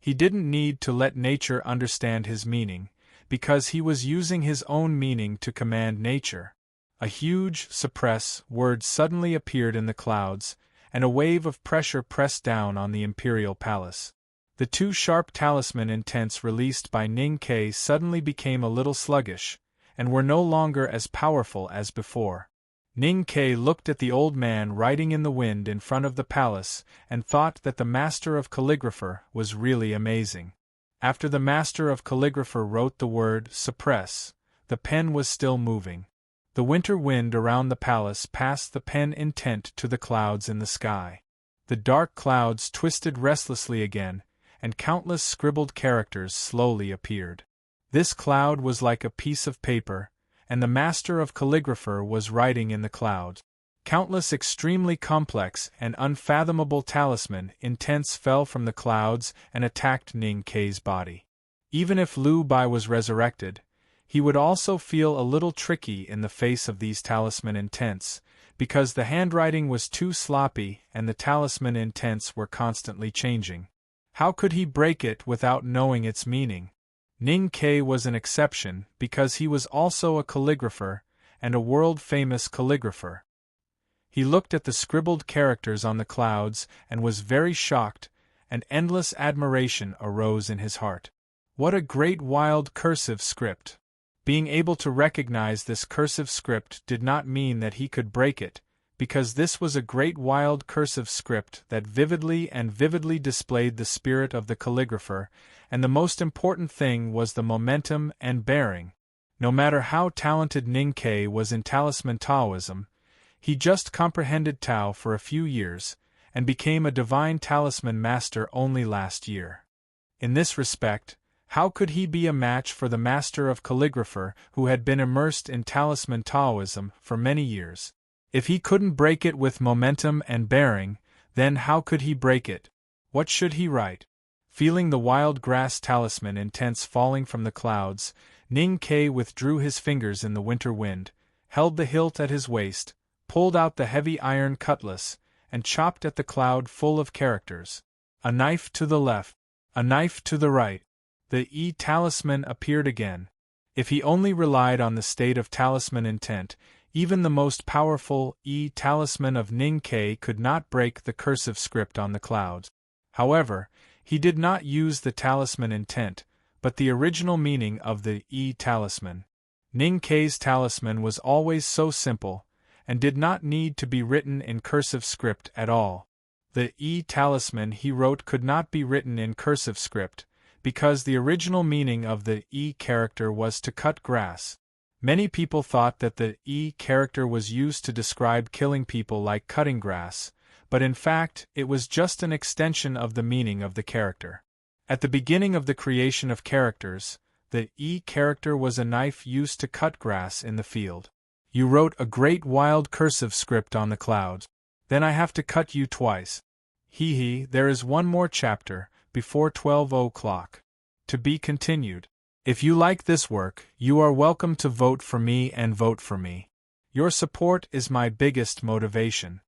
He didn't need to let nature understand his meaning, because he was using his own meaning to command nature. A huge suppress word suddenly appeared in the clouds, and a wave of pressure pressed down on the imperial palace. The 2 sharp talisman intents released by Ning Ke suddenly became a little sluggish, and were no longer as powerful as before. Ning Ke looked at the old man writing in the wind in front of the palace and thought that the master of calligrapher was really amazing. After the master of calligrapher wrote the word suppress, the pen was still moving. The winter wind around the palace passed the pen intent to the clouds in the sky. The dark clouds twisted restlessly again, and countless scribbled characters slowly appeared. This cloud was like a piece of paper, and the master of calligrapher was writing in the clouds. Countless extremely complex and unfathomable talisman intents fell from the clouds and attacked Ning Kei's body. Even if Liu Bai was resurrected, he would also feel a little tricky in the face of these talisman intents, because the handwriting was too sloppy and the talisman intents were constantly changing. How could he break it without knowing its meaning? Ning Kei was an exception because he was also a calligrapher, and a world-famous calligrapher. He looked at the scribbled characters on the clouds and was very shocked, and endless admiration arose in his heart. What a great wild cursive script! Being able to recognize this cursive script did not mean that he could break it, because this was a great wild cursive script that vividly displayed the spirit of the calligrapher, and the most important thing was the momentum and bearing. No matter how talented Ning Kei was in talisman Taoism, he just comprehended Tao for a few years, and became a divine talisman master only last year. In this respect, how could he be a match for the master of calligrapher who had been immersed in talisman Taoism for many years? If he couldn't break it with momentum and bearing, then how could he break it? What should he write? Feeling the wild grass talisman intents falling from the clouds, Ning Kei withdrew his fingers in the winter wind, held the hilt at his waist, pulled out the heavy iron cutlass, and chopped at the cloud full of characters. A knife to the left, a knife to the right. The talisman appeared again. If he only relied on the state of talisman intent, even the most powerful talisman of Ning Kei could not break the cursive script on the clouds. However, he did not use the talisman intent, but the original meaning of the talisman. Ning Kei's talisman was always so simple, and did not need to be written in cursive script at all. The talisman he wrote could not be written in cursive script, because the original meaning of the character was to cut grass. Many people thought that the character was used to describe killing people like cutting grass, but in fact it was just an extension of the meaning of the character. At the beginning of the creation of characters, the character was a knife used to cut grass in the field. You wrote a great wild cursive script on the clouds. Then I have to cut you twice. There is one more chapter, before 12 o'clock. To be continued. If you like this work, you are welcome to vote for me and vote for me. Your support is my biggest motivation.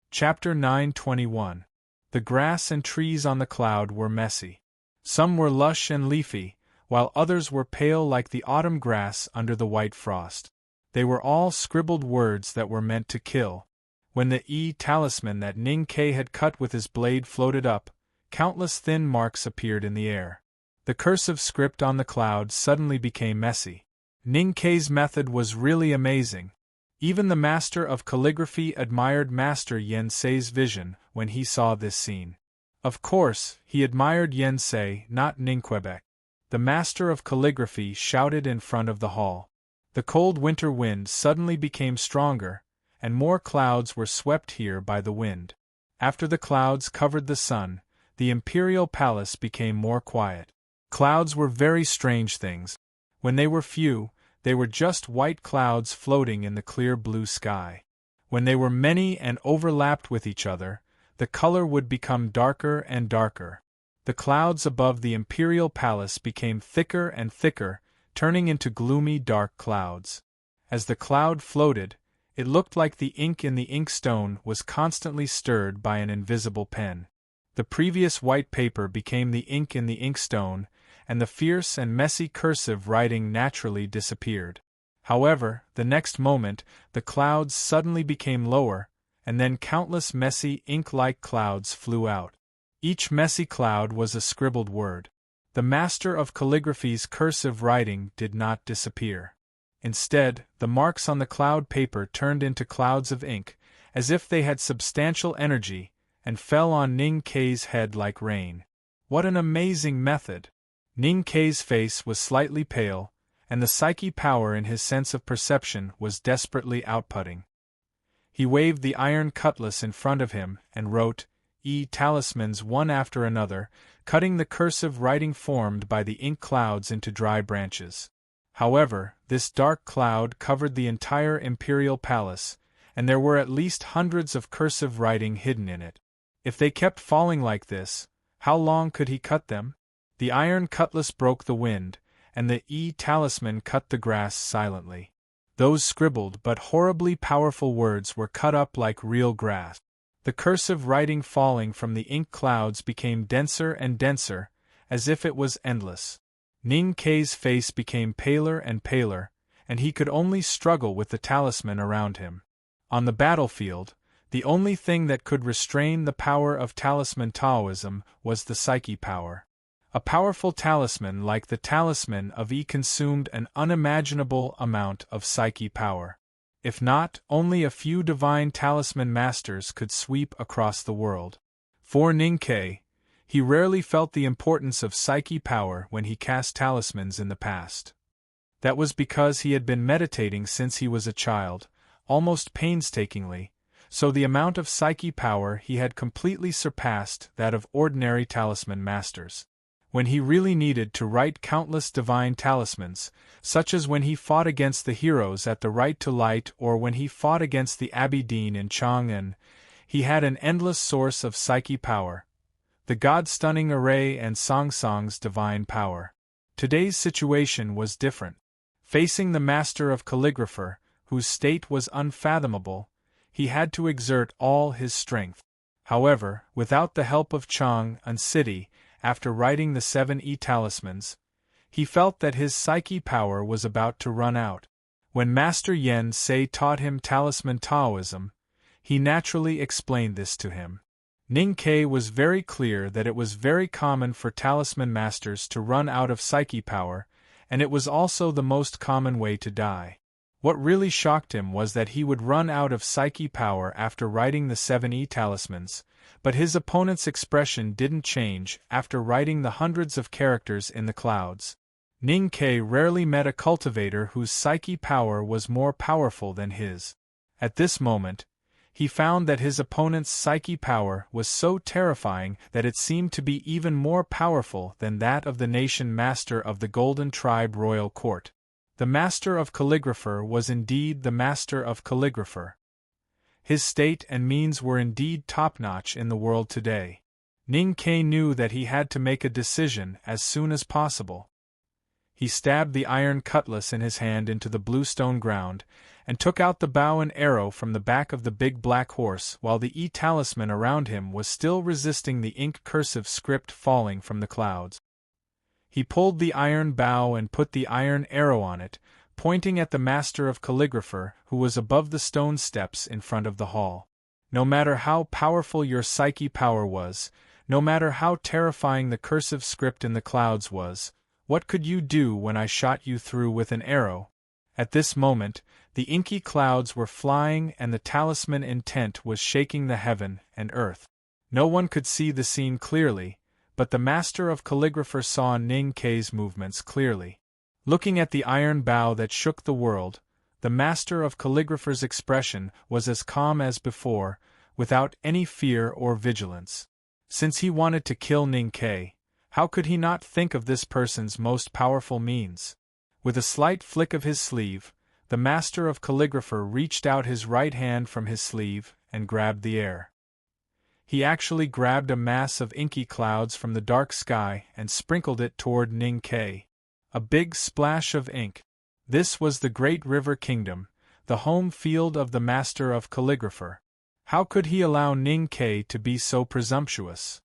Chapter 9:21. The grass and trees on the cloud were messy. Some were lush and leafy, while others were pale like the autumn grass under the white frost. They were all scribbled words that were meant to kill. When the talisman that Ning Kei had cut with his blade floated up, countless thin marks appeared in the air. The cursive script on the cloud suddenly became messy. Ning Kei's method was really amazing. Even the master of calligraphy admired Master Yen Sei's vision when he saw this scene. Of course, he admired Yen Sei, not Ning Quebec. The master of calligraphy shouted in front of the hall. The cold winter wind suddenly became stronger, and more clouds were swept here by the wind. After the clouds covered the sun, the imperial palace became more quiet. Clouds were very strange things. When they were few, they were just white clouds floating in the clear blue sky. When they were many and overlapped with each other, the color would become darker and darker. The clouds above the imperial palace became thicker and thicker, turning into gloomy dark clouds. As the cloud floated, it looked like the ink in the inkstone was constantly stirred by an invisible pen. The previous white paper became the ink in the inkstone, and the fierce and messy cursive writing naturally disappeared. However, the next moment, the clouds suddenly became lower, and then countless messy ink-like clouds flew out. Each messy cloud was a scribbled word. The master of calligraphy's cursive writing did not disappear. Instead, the marks on the cloud paper turned into clouds of ink, as if they had substantial energy, and fell on Ning Kei's head like rain. What an amazing method! Ning Kei's face was slightly pale, and the psyche power in his sense of perception was desperately outputting. He waved the iron cutlass in front of him and wrote talismans one after another, cutting the cursive writing formed by the ink clouds into dry branches. However, this dark cloud covered the entire imperial palace, and there were at least hundreds of cursive writing hidden in it. If they kept falling like this, how long could he cut them? The iron cutlass broke the wind, and the talisman cut the grass silently. Those scribbled but horribly powerful words were cut up like real grass. The cursive writing falling from the ink clouds became denser and denser, as if it was endless. Ning Kei's face became paler and paler, and he could only struggle with the talisman around him. On the battlefield, the only thing that could restrain the power of talisman Taoism was the psyche power. A powerful talisman like the talisman of consumed an unimaginable amount of psyche power. If not, only a few divine talisman masters could sweep across the world. For Ning Kei, he rarely felt the importance of psyche power when he cast talismans in the past. That was because he had been meditating since he was a child, almost painstakingly, so the amount of psyche power he had completely surpassed that of ordinary talisman masters. When he really needed to write countless divine talismans, such as when he fought against the heroes at the Right to Light or when he fought against the Abbey Dean in Chang'an, he had an endless source of psyche power, the god-stunning array and Song Song's divine power. Today's situation was different. Facing the master of calligrapher, whose state was unfathomable, he had to exert all his strength. However, without the help of Chang'an City, after writing the 7 talismans, he felt that his psyche power was about to run out. When Master Yen Sei taught him talisman Taoism, he naturally explained this to him. Ning Kei was very clear that it was very common for talisman masters to run out of psyche power, and it was also the most common way to die. What really shocked him was that he would run out of psyche power after writing the 7 talismans, but his opponent's expression didn't change after writing the hundreds of characters in the clouds. Ning Kei rarely met a cultivator whose psyche power was more powerful than his. At this moment, he found that his opponent's psyche power was so terrifying that it seemed to be even more powerful than that of the nation master of the Golden Tribe Royal Court. The master of calligrapher was indeed the master of calligrapher. His state and means were indeed top-notch in the world today. Ning Kei knew that he had to make a decision as soon as possible. He stabbed the iron cutlass in his hand into the bluestone ground, and took out the bow and arrow from the back of the big black horse while the talisman around him was still resisting the ink cursive script falling from the clouds. He pulled the iron bow and put the iron arrow on it, pointing at the master of calligrapher who was above the stone steps in front of the hall. No matter how powerful your psyche power was, no matter how terrifying the cursive script in the clouds was, what could you do when I shot you through with an arrow? At this moment, the inky clouds were flying and the talisman intent was shaking the heaven and earth. No one could see the scene clearly, but the master of calligrapher saw Ning Kei's movements clearly. Looking at the iron bow that shook the world, the master of calligrapher's expression was as calm as before, without any fear or vigilance. Since he wanted to kill Ning Kei, how could he not think of this person's most powerful means? With a slight flick of his sleeve, the master of calligrapher reached out his right hand from his sleeve and grabbed the air. He actually grabbed a mass of inky clouds from the dark sky and sprinkled it toward Ning Kei. A big splash of ink. This was the great river kingdom, the home field of the master of calligrapher. How could he allow Ning Kei to be so presumptuous?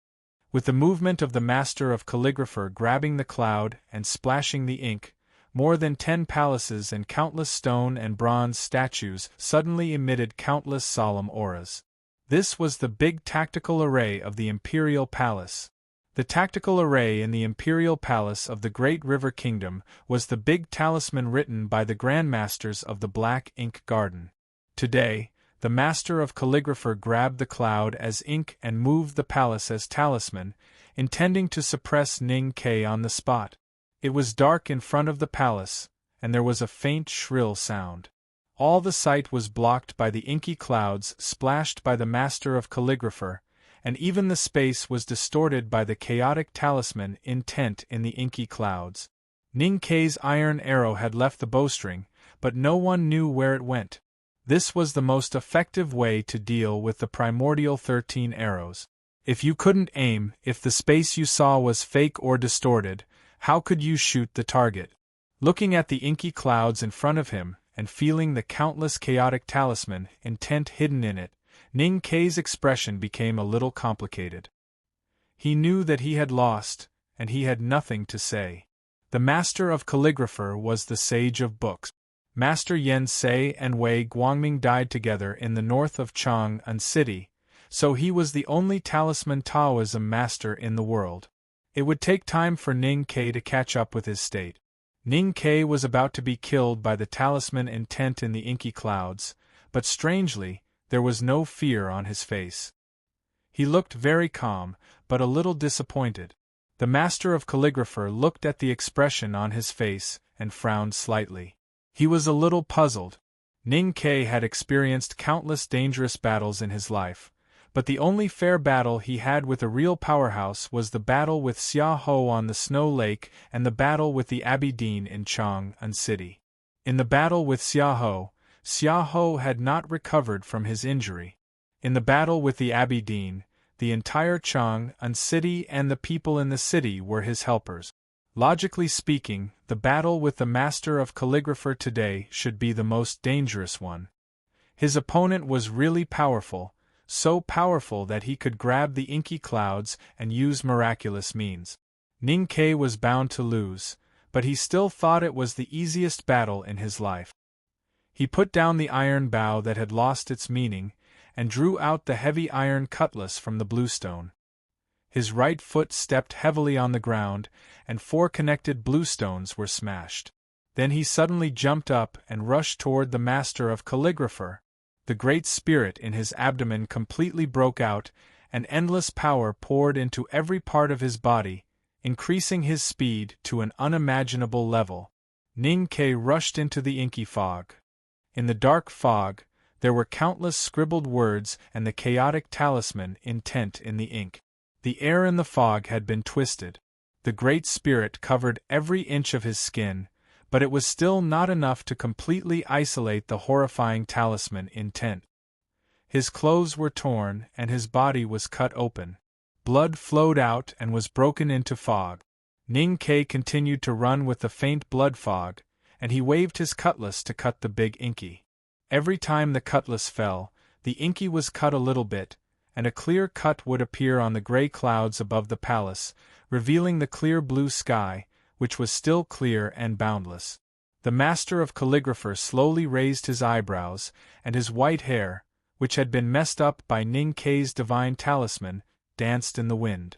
With the movement of the master of calligrapher grabbing the cloud and splashing the ink, more than 10 palaces and countless stone and bronze statues suddenly emitted countless solemn auras. This was the big tactical array of the imperial palace. The tactical array in the imperial palace of the Great River Kingdom was the big talisman written by the grandmasters of the Black Ink Garden. Today, the master of calligrapher grabbed the cloud as ink and moved the palace as talisman, intending to suppress Ning Kei on the spot. It was dark in front of the palace, and there was a faint shrill sound. All the sight was blocked by the inky clouds splashed by the master of calligrapher, and even the space was distorted by the chaotic talisman intent in the inky clouds. Ning Kei's iron arrow had left the bowstring, but no one knew where it went. This was the most effective way to deal with the primordial 13 arrows. If you couldn't aim, if the space you saw was fake or distorted, how could you shoot the target? Looking at the inky clouds in front of him, and feeling the countless chaotic talisman intent hidden in it, Ning Kei's expression became a little complicated. He knew that he had lost, and he had nothing to say. The master of calligrapher was the sage of books. Master Yen Sei and Wei Guangming died together in the north of Chang'an City, so he was the only talisman Taoism master in the world. It would take time for Ning Kei to catch up with his state. Ning Kei was about to be killed by the talisman intent in the inky clouds, but strangely, there was no fear on his face. He looked very calm, but a little disappointed. The master of calligrapher looked at the expression on his face and frowned slightly. He was a little puzzled. Ning Kei had experienced countless dangerous battles in his life, but the only fair battle he had with a real powerhouse was the battle with Xia Ho on the Snow Lake and the battle with the Abbey Dean in Chang'an City. In the battle with Xia Ho had not recovered from his injury. In the battle with the Abbey Dean, the entire Chang'an City and the people in the city were his helpers. Logically speaking, the battle with the master of calligrapher today should be the most dangerous one. His opponent was really powerful, so powerful that he could grab the inky clouds and use miraculous means. Ning Kei was bound to lose, but he still thought it was the easiest battle in his life. He put down the iron bow that had lost its meaning, and drew out the heavy iron cutlass from the bluestone. His right foot stepped heavily on the ground, and 4 connected bluestones were smashed. Then he suddenly jumped up and rushed toward the master of calligrapher. The great spirit in his abdomen completely broke out, and endless power poured into every part of his body, increasing his speed to an unimaginable level. Ning Kei rushed into the inky fog. In the dark fog, there were countless scribbled words and the chaotic talisman intent in the ink. The air in the fog had been twisted. The great spirit covered every inch of his skin, but it was still not enough to completely isolate the horrifying talisman intent. His clothes were torn and his body was cut open. Blood flowed out and was broken into fog. Ning Kei continued to run with the faint blood fog, and he waved his cutlass to cut the big inky. Every time the cutlass fell, the inky was cut a little bit, and a clear cut would appear on the gray clouds above the palace, revealing the clear blue sky, which was still clear and boundless. The master of calligrapher slowly raised his eyebrows, and his white hair, which had been messed up by Ning Kei's divine talisman, danced in the wind.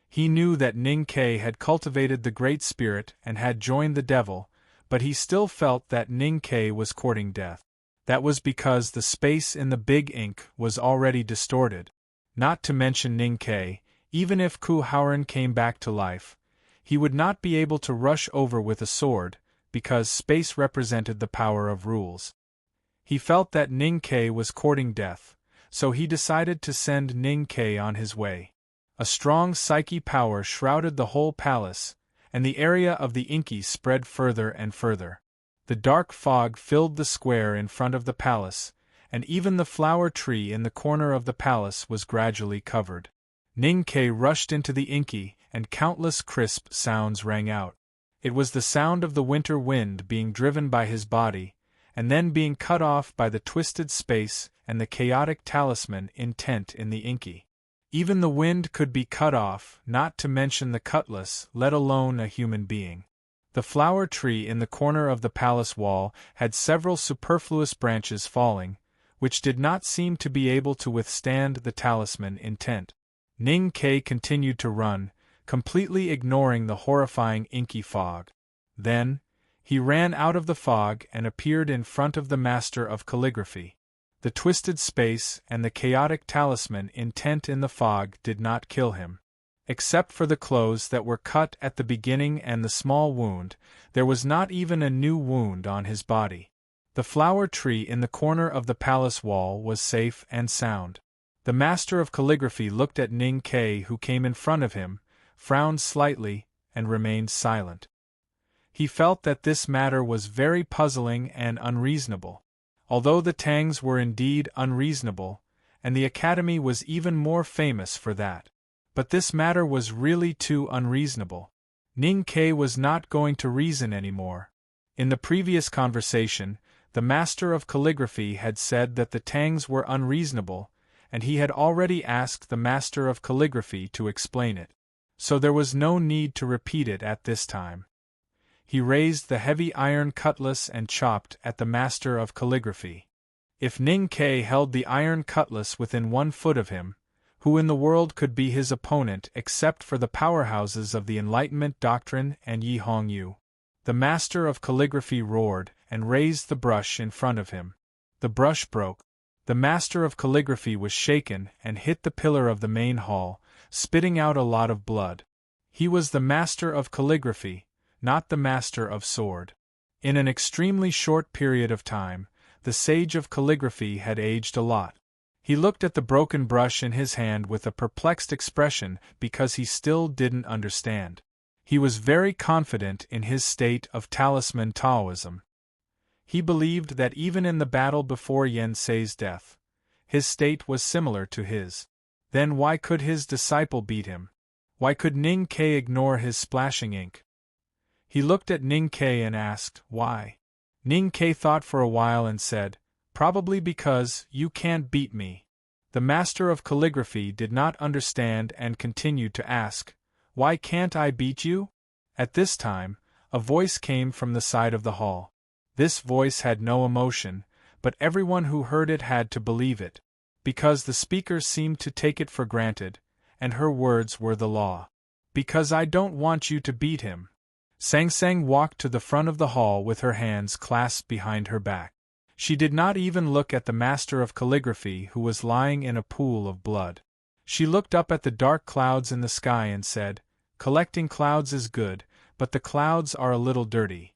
He knew that Ning Kei had cultivated the great spirit and had joined the devil, but he still felt that Ning Kei was courting death. That was because the space in the big ink was already distorted. Not to mention Ning Kei, even if Ku Haoren came back to life, he would not be able to rush over with a sword, because space represented the power of rules. He felt that Ning Kei was courting death, so he decided to send Ning Kei on his way. A strong psyche power shrouded the whole palace, and the area of the inky spread further and further. The dark fog filled the square in front of the palace, and even the flower tree in the corner of the palace was gradually covered. Ning Kei rushed into the inky, and countless crisp sounds rang out. It was the sound of the winter wind being driven by his body, and then being cut off by the twisted space and the chaotic talisman intent in the inky. Even the wind could be cut off, not to mention the cutlass, let alone a human being. The flower tree in the corner of the palace wall had several superfluous branches falling, which did not seem to be able to withstand the talisman intent. Ning Kei continued to run, completely ignoring the horrifying inky fog. Then, he ran out of the fog and appeared in front of the master of calligraphy. The twisted space and the chaotic talisman intent in the fog did not kill him. Except for the clothes that were cut at the beginning and the small wound, there was not even a new wound on his body. The flower tree in the corner of the palace wall was safe and sound. The master of calligraphy looked at Ning Ke, who came in front of him, frowned slightly, and remained silent. He felt that this matter was very puzzling and unreasonable. Although the Tangs were indeed unreasonable, and the Academy was even more famous for that. But this matter was really too unreasonable. Ning Ke was not going to reason anymore. In the previous conversation, the master of calligraphy had said that the Tangs were unreasonable, and he had already asked the master of calligraphy to explain it. So there was no need to repeat it at this time. He raised the heavy iron cutlass and chopped at the master of calligraphy. If Ning Ke held the iron cutlass within 1 foot of him, who in the world could be his opponent except for the powerhouses of the Enlightenment doctrine and Yi Hong Yu? The master of calligraphy roared and raised the brush in front of him. The brush broke. The master of calligraphy was shaken and hit the pillar of the main hall, spitting out a lot of blood. He was the master of calligraphy, not the master of sword. In an extremely short period of time, the sage of calligraphy had aged a lot. He looked at the broken brush in his hand with a perplexed expression because he still didn't understand. He was very confident in his state of talisman Taoism. He believed that even in the battle before Yen Sei's death, his state was similar to his. Then why could his disciple beat him? Why could Ning Ke ignore his splashing ink? He looked at Ning Ke and asked, why? Ning Ke thought for a while and said, probably because you can't beat me. The master of calligraphy did not understand and continued to ask, why can't I beat you? At this time, a voice came from the side of the hall. This voice had no emotion, but everyone who heard it had to believe it, because the speaker seemed to take it for granted, and her words were the law. Because I don't want you to beat him. Sang Sang walked to the front of the hall with her hands clasped behind her back. She did not even look at the master of calligraphy who was lying in a pool of blood. She looked up at the dark clouds in the sky and said, collecting clouds is good, but the clouds are a little dirty.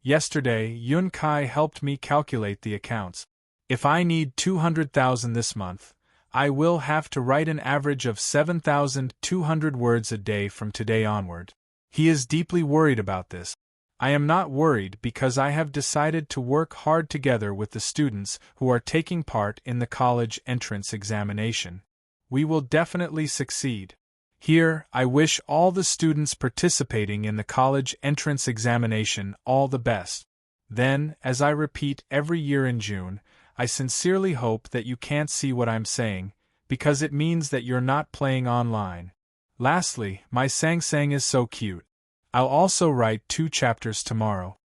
Yesterday, Yun Kai helped me calculate the accounts. If I need 200,000 this month, I will have to write an average of 7,200 words a day from today onward. He is deeply worried about this. I am not worried because I have decided to work hard together with the students who are taking part in the college entrance examination. We will definitely succeed. Here, I wish all the students participating in the college entrance examination all the best. Then, as I repeat every year in June, I sincerely hope that you can't see what I'm saying, because it means that you're not playing online. Lastly, my Sang Sang is so cute. I'll also write 2 chapters tomorrow.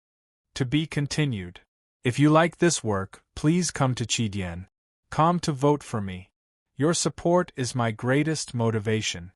To be continued. If you like this work, please come to Chidian.com to vote for me. Your support is my greatest motivation.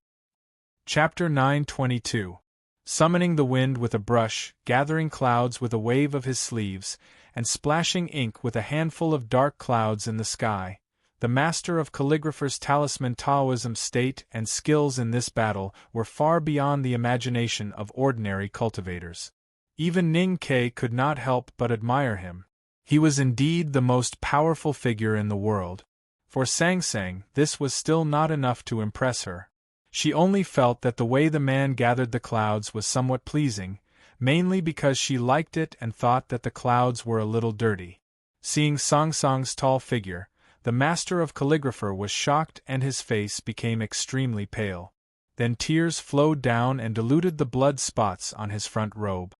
Chapter 922. Summoning the wind with a brush, gathering clouds with a wave of his sleeves, and splashing ink with a handful of dark clouds in the sky. The master of calligrapher's talisman Taoism state and skills in this battle were far beyond the imagination of ordinary cultivators. Even Ning Ke could not help but admire him. He was indeed the most powerful figure in the world. For Sang Sang, this was still not enough to impress her. She only felt that the way the man gathered the clouds was somewhat pleasing, mainly because she liked it and thought that the clouds were a little dirty. Seeing Sang Sang's tall figure, the master of calligrapher was shocked and his face became extremely pale. Then tears flowed down and diluted the blood spots on his front robe.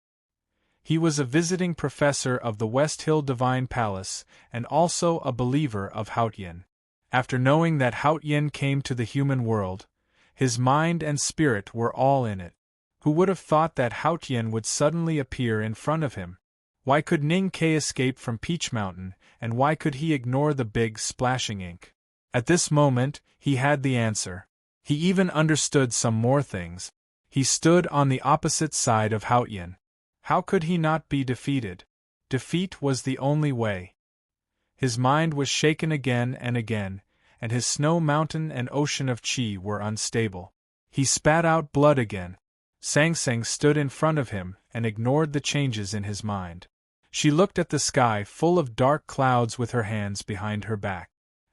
He was a visiting professor of the West Hill Divine Palace and also a believer of Haotian. After knowing that Haotian came to the human world, his mind and spirit were all in it. Who would have thought that Haotian would suddenly appear in front of him? Why could Ning Ke escape from Peach Mountain, and why could he ignore the big splashing ink? At this moment, he had the answer. He even understood some more things. He stood on the opposite side of Haotian. How could he not be defeated? Defeat was the only way. His mind was shaken again and again, and his snow mountain and ocean of chi were unstable. He spat out blood again. Sang Sang stood in front of him and ignored the changes in his mind. She looked at the sky full of dark clouds with her hands behind her back.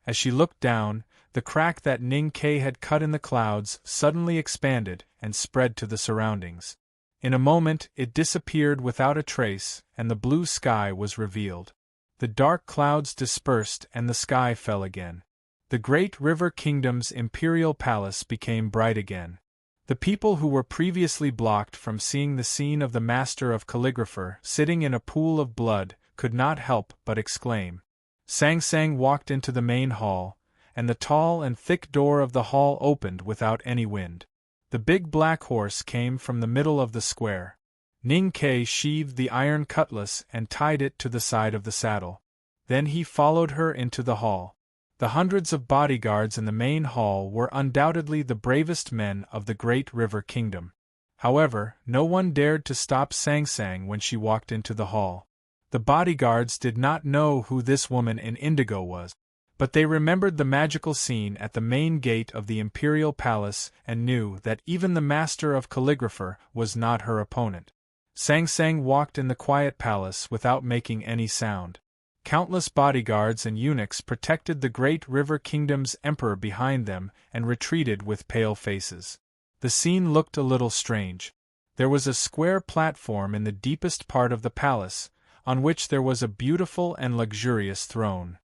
As she looked down, the crack that Ning Ke had cut in the clouds suddenly expanded and spread to the surroundings. In a moment it disappeared without a trace, and the blue sky was revealed. The dark clouds dispersed and the sky fell again. The great river kingdom's imperial palace became bright again. The people who were previously blocked from seeing the scene of the master of calligrapher sitting in a pool of blood could not help but exclaim. Sang Sang walked into the main hall, and the tall and thick door of the hall opened without any wind. The big black horse came from the middle of the square. Ning Ke sheathed the iron cutlass and tied it to the side of the saddle. Then he followed her into the hall. The hundreds of bodyguards in the main hall were undoubtedly the bravest men of the great river kingdom. However, no one dared to stop Sang Sang when she walked into the hall. The bodyguards did not know who this woman in indigo was, but they remembered the magical scene at the main gate of the imperial palace and knew that even the master of calligrapher was not her opponent. Sang Sang walked in the quiet palace without making any sound. Countless bodyguards and eunuchs protected the great river kingdom's emperor behind them and retreated with pale faces. The scene looked a little strange. There was a square platform in the deepest part of the palace, on which there was a beautiful and luxurious throne.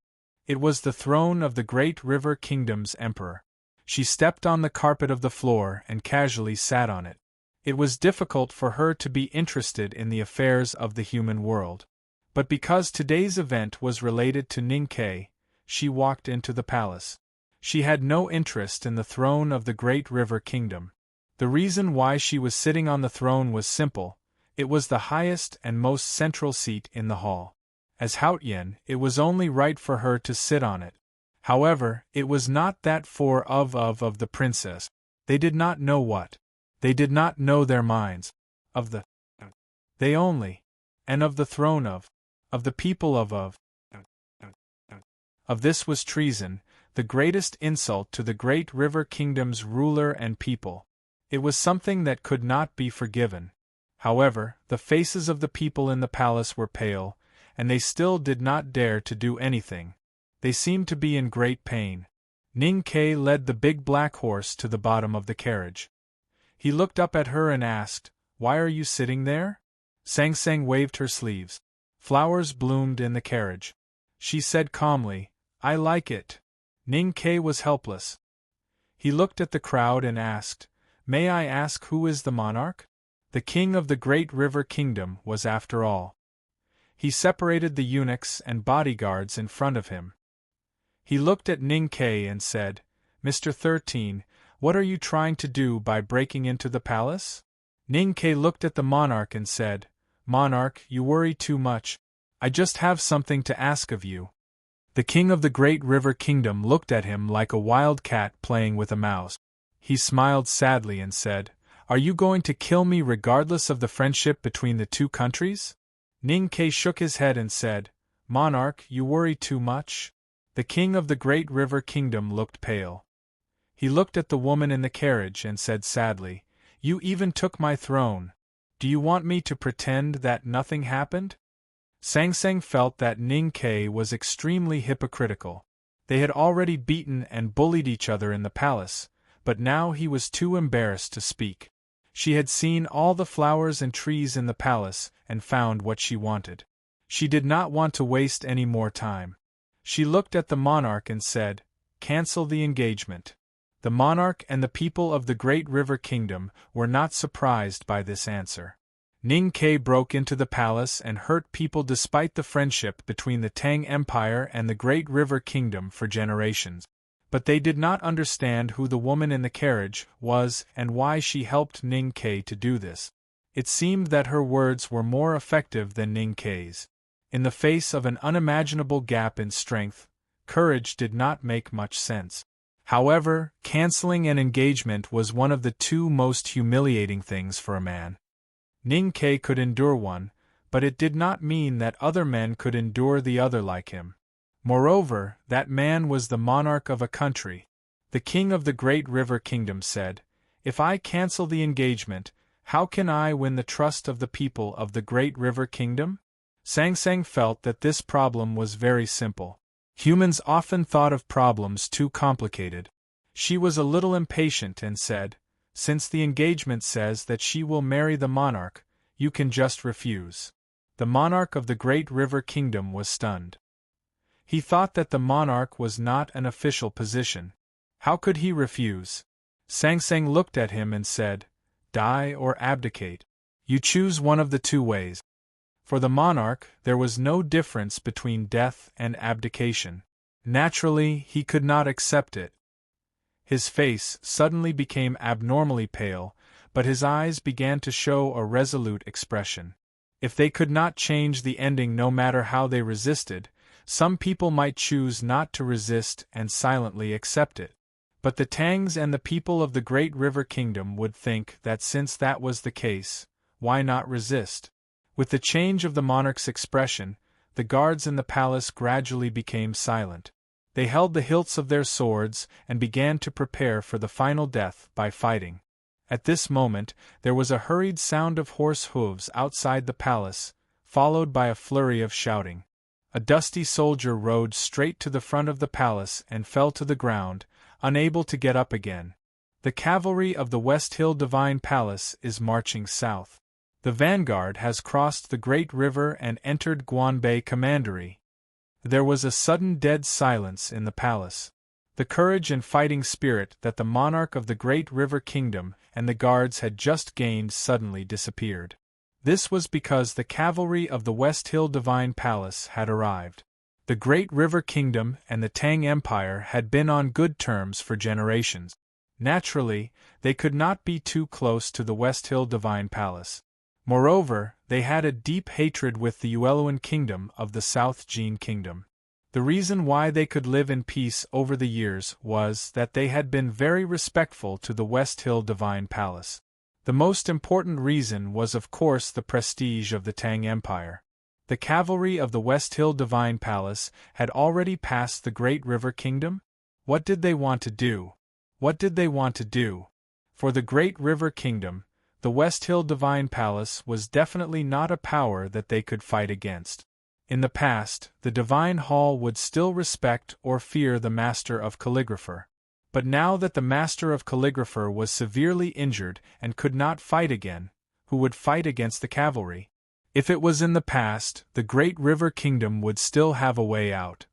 It was the throne of the great river kingdom's emperor. She stepped on the carpet of the floor and casually sat on it. It was difficult for her to be interested in the affairs of the human world. But because today's event was related to Ning Ke, she walked into the palace. She had no interest in the throne of the great river kingdom. The reason why she was sitting on the throne was simple: it was the highest and most central seat in the hall. As Haotian, it was only right for her to sit on it. However, it was not that for of the princess. They did not know what. They did not know their minds. Of the they only. And of the throne of the people of this was treason, the greatest insult to the great river kingdom's ruler and people. It was something that could not be forgiven. However, the faces of the people in the palace were pale, and they still did not dare to do anything. They seemed to be in great pain. Ning Ke led the big black horse to the bottom of the carriage. He looked up at her and asked, "Why are you sitting there?" Sang Sang waved her sleeves. Flowers bloomed in the carriage. She said calmly, "I like it." Ning Ke was helpless. He looked at the crowd and asked, "May I ask who is the monarch?" The king of the great river kingdom was after all. He separated the eunuchs and bodyguards in front of him. He looked at Ning Ke and said, "Mr. 13, what are you trying to do by breaking into the palace?" Ning Ke looked at the monarch and said, "Monarch, you worry too much. I just have something to ask of you." The king of the great river kingdom looked at him like a wild cat playing with a mouse. He smiled sadly and said, "Are you going to kill me regardless of the friendship between the two countries?" Ning Ke shook his head and said, "Monarch, you worry too much." The king of the great river kingdom looked pale. He looked at the woman in the carriage and said sadly, "You even took my throne. Do you want me to pretend that nothing happened?" Sang Sang felt that Ning Ke was extremely hypocritical. They had already beaten and bullied each other in the palace, but now he was too embarrassed to speak. She had seen all the flowers and trees in the palace and found what she wanted. She did not want to waste any more time. She looked at the monarch and said, "Cancel the engagement." The monarch and the people of the great river kingdom were not surprised by this answer. Ning Ke broke into the palace and hurt people despite the friendship between the Tang Empire and the great river kingdom for generations. But they did not understand who the woman in the carriage was and why she helped Ning Ke to do this. It seemed that her words were more effective than Ning Ke's. In the face of an unimaginable gap in strength, courage did not make much sense. However, canceling an engagement was one of the two most humiliating things for a man. Ning Ke could endure one, but it did not mean that other men could endure the other like him. Moreover, that man was the monarch of a country. The king of the great river kingdom said, If I cancel the engagement, how can I win the trust of the people of the Great River Kingdom? Sang Sang felt that this problem was very simple. Humans often thought of problems too complicated. She was a little impatient and said, "Since the engagement says that she will marry the monarch, you can just refuse." The monarch of the Great River Kingdom was stunned. He thought that the monarch was not an official position. How could he refuse? Sang Sang looked at him and said, "Die or abdicate. You choose one of the two ways." For the monarch, there was no difference between death and abdication. Naturally, he could not accept it. His face suddenly became abnormally pale, but his eyes began to show a resolute expression. If they could not change the ending no matter how they resisted, some people might choose not to resist and silently accept it. But the Tangs and the people of the Great River Kingdom would think that since that was the case, why not resist? With the change of the monarch's expression, the guards in the palace gradually became silent. They held the hilts of their swords and began to prepare for the final death by fighting. At this moment, there was a hurried sound of horse hooves outside the palace, followed by a flurry of shouting. A dusty soldier rode straight to the front of the palace and fell to the ground, unable to get up again. The cavalry of the West Hill Divine Palace is marching south. The vanguard has crossed the Great River and entered Guanbei Commandery. There was a sudden dead silence in the palace. The courage and fighting spirit that the monarch of the Great River Kingdom and the guards had just gained suddenly disappeared. This was because the cavalry of the West Hill Divine Palace had arrived. The Great River Kingdom and the Tang Empire had been on good terms for generations. Naturally, they could not be too close to the West Hill Divine Palace. Moreover, they had a deep hatred with the Yueluan Kingdom of the South Jin Kingdom. The reason why they could live in peace over the years was that they had been very respectful to the West Hill Divine Palace. The most important reason was of course the prestige of the Tang Empire. The cavalry of the West Hill Divine Palace had already passed the Great River Kingdom. What did they want to do? What did they want to do? For the Great River Kingdom, the West Hill Divine Palace was definitely not a power that they could fight against. In the past, the Divine Hall would still respect or fear the Master of Calligrapher. But now that the Master of Calligrapher was severely injured and could not fight again, who would fight against the cavalry? If it was in the past, the Great River Kingdom would still have a way out.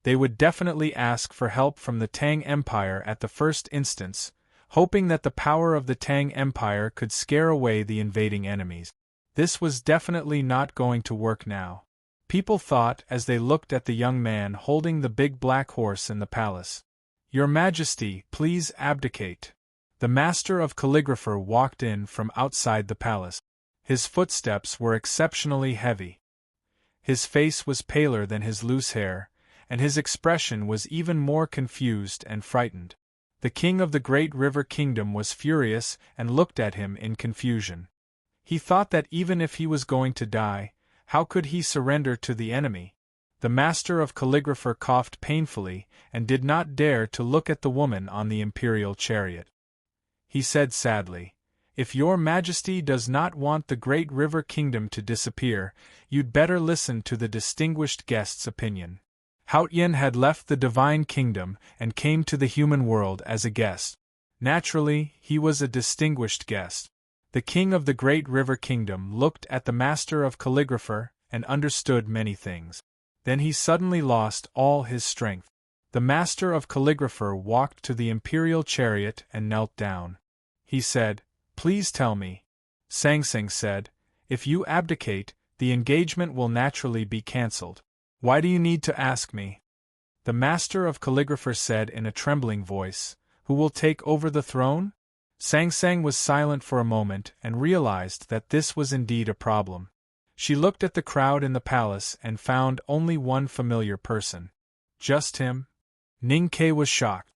They would definitely ask for help from the Tang Empire at the first instance, hoping that the power of the Tang Empire could scare away the invading enemies. This was definitely not going to work now. People thought as they looked at the young man holding the big black horse in the palace. "Your Majesty, please abdicate." The Master of Calligrapher walked in from outside the palace. His footsteps were exceptionally heavy. His face was paler than his loose hair, and his expression was even more confused and frightened. The king of the Great River Kingdom was furious and looked at him in confusion. He thought that even if he was going to die, how could he surrender to the enemy? The Master of Calligrapher coughed painfully and did not dare to look at the woman on the imperial chariot. He said sadly, "If your Majesty does not want the Great River Kingdom to disappear, you'd better listen to the distinguished guest's opinion." Haotian had left the Divine Kingdom and came to the human world as a guest. Naturally, he was a distinguished guest. The king of the Great River Kingdom looked at the Master of Calligrapher and understood many things. Then he suddenly lost all his strength. The Master of Calligrapher walked to the imperial chariot and knelt down. He said, "Please tell me." Sang Sang said, "If you abdicate, the engagement will naturally be cancelled. Why do you need to ask me?" The Master of Calligrapher said in a trembling voice, "Who will take over the throne?" Sang Sang was silent for a moment and realized that this was indeed a problem. She looked at the crowd in the palace and found only one familiar person. Just him? Ning Ke was shocked.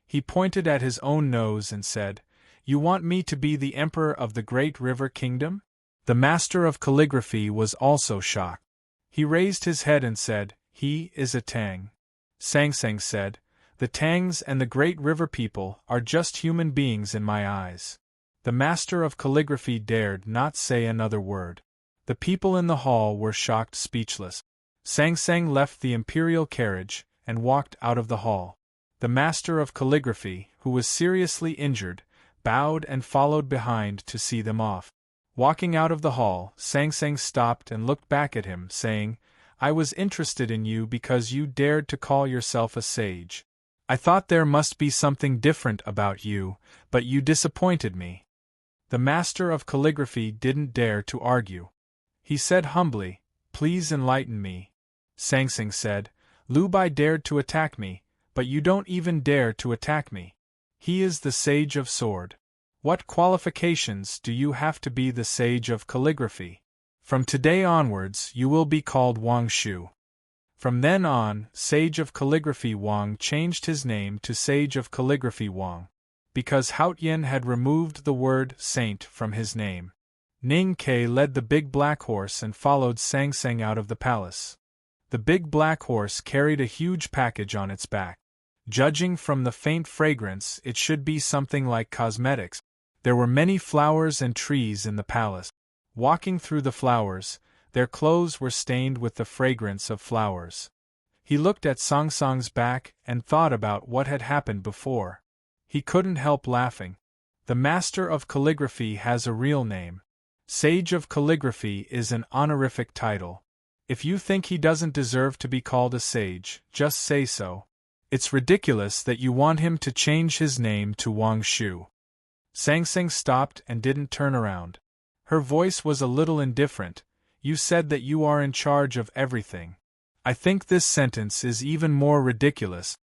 He pointed at his own nose and said, "You want me to be the Emperor of the Great River Kingdom?" The Master of Calligraphy was also shocked. He raised his head and said, "He is a Tang." Sang Sang said, The Tangs and the Great River people are just human beings in my eyes. The master of calligraphy dared not say another word. The people in the hall were shocked speechless. Sang Sang left the imperial carriage and walked out of the hall. The master of calligraphy, who was seriously injured, bowed and followed behind to see them off. Walking out of the hall, Sang Sang stopped and looked back at him, saying, "I was interested in you because you dared to call yourself a sage. I thought there must be something different about you, but you disappointed me." The master of calligraphy didn't dare to argue. He said humbly, "Please enlighten me." Sang Sang said, "Lu Bai dared to attack me, but you don't even dare to attack me. He is the sage of sword. What qualifications do you have to be the sage of calligraphy? From today onwards you will be called Wang Shu." From then on, Sage of Calligraphy Wang changed his name to Sage of Calligraphy Wang, because Haotian had removed the word saint from his name. Ning Ke led the big black horse and followed Sang Sang out of the palace. The big black horse carried a huge package on its back. Judging from the faint fragrance, it should be something like cosmetics. There were many flowers and trees in the palace. Walking through the flowers, their clothes were stained with the fragrance of flowers. He looked at Sang Sang's back and thought about what had happened before. He couldn't help laughing. The master of calligraphy has a real name. Sage of calligraphy is an honorific title. If you think he doesn't deserve to be called a sage, just say so. It's ridiculous that you want him to change his name to Wang Shu. Sang Sang stopped and didn't turn around. Her voice was a little indifferent. "You said that you are in charge of everything. I think this sentence is even more ridiculous."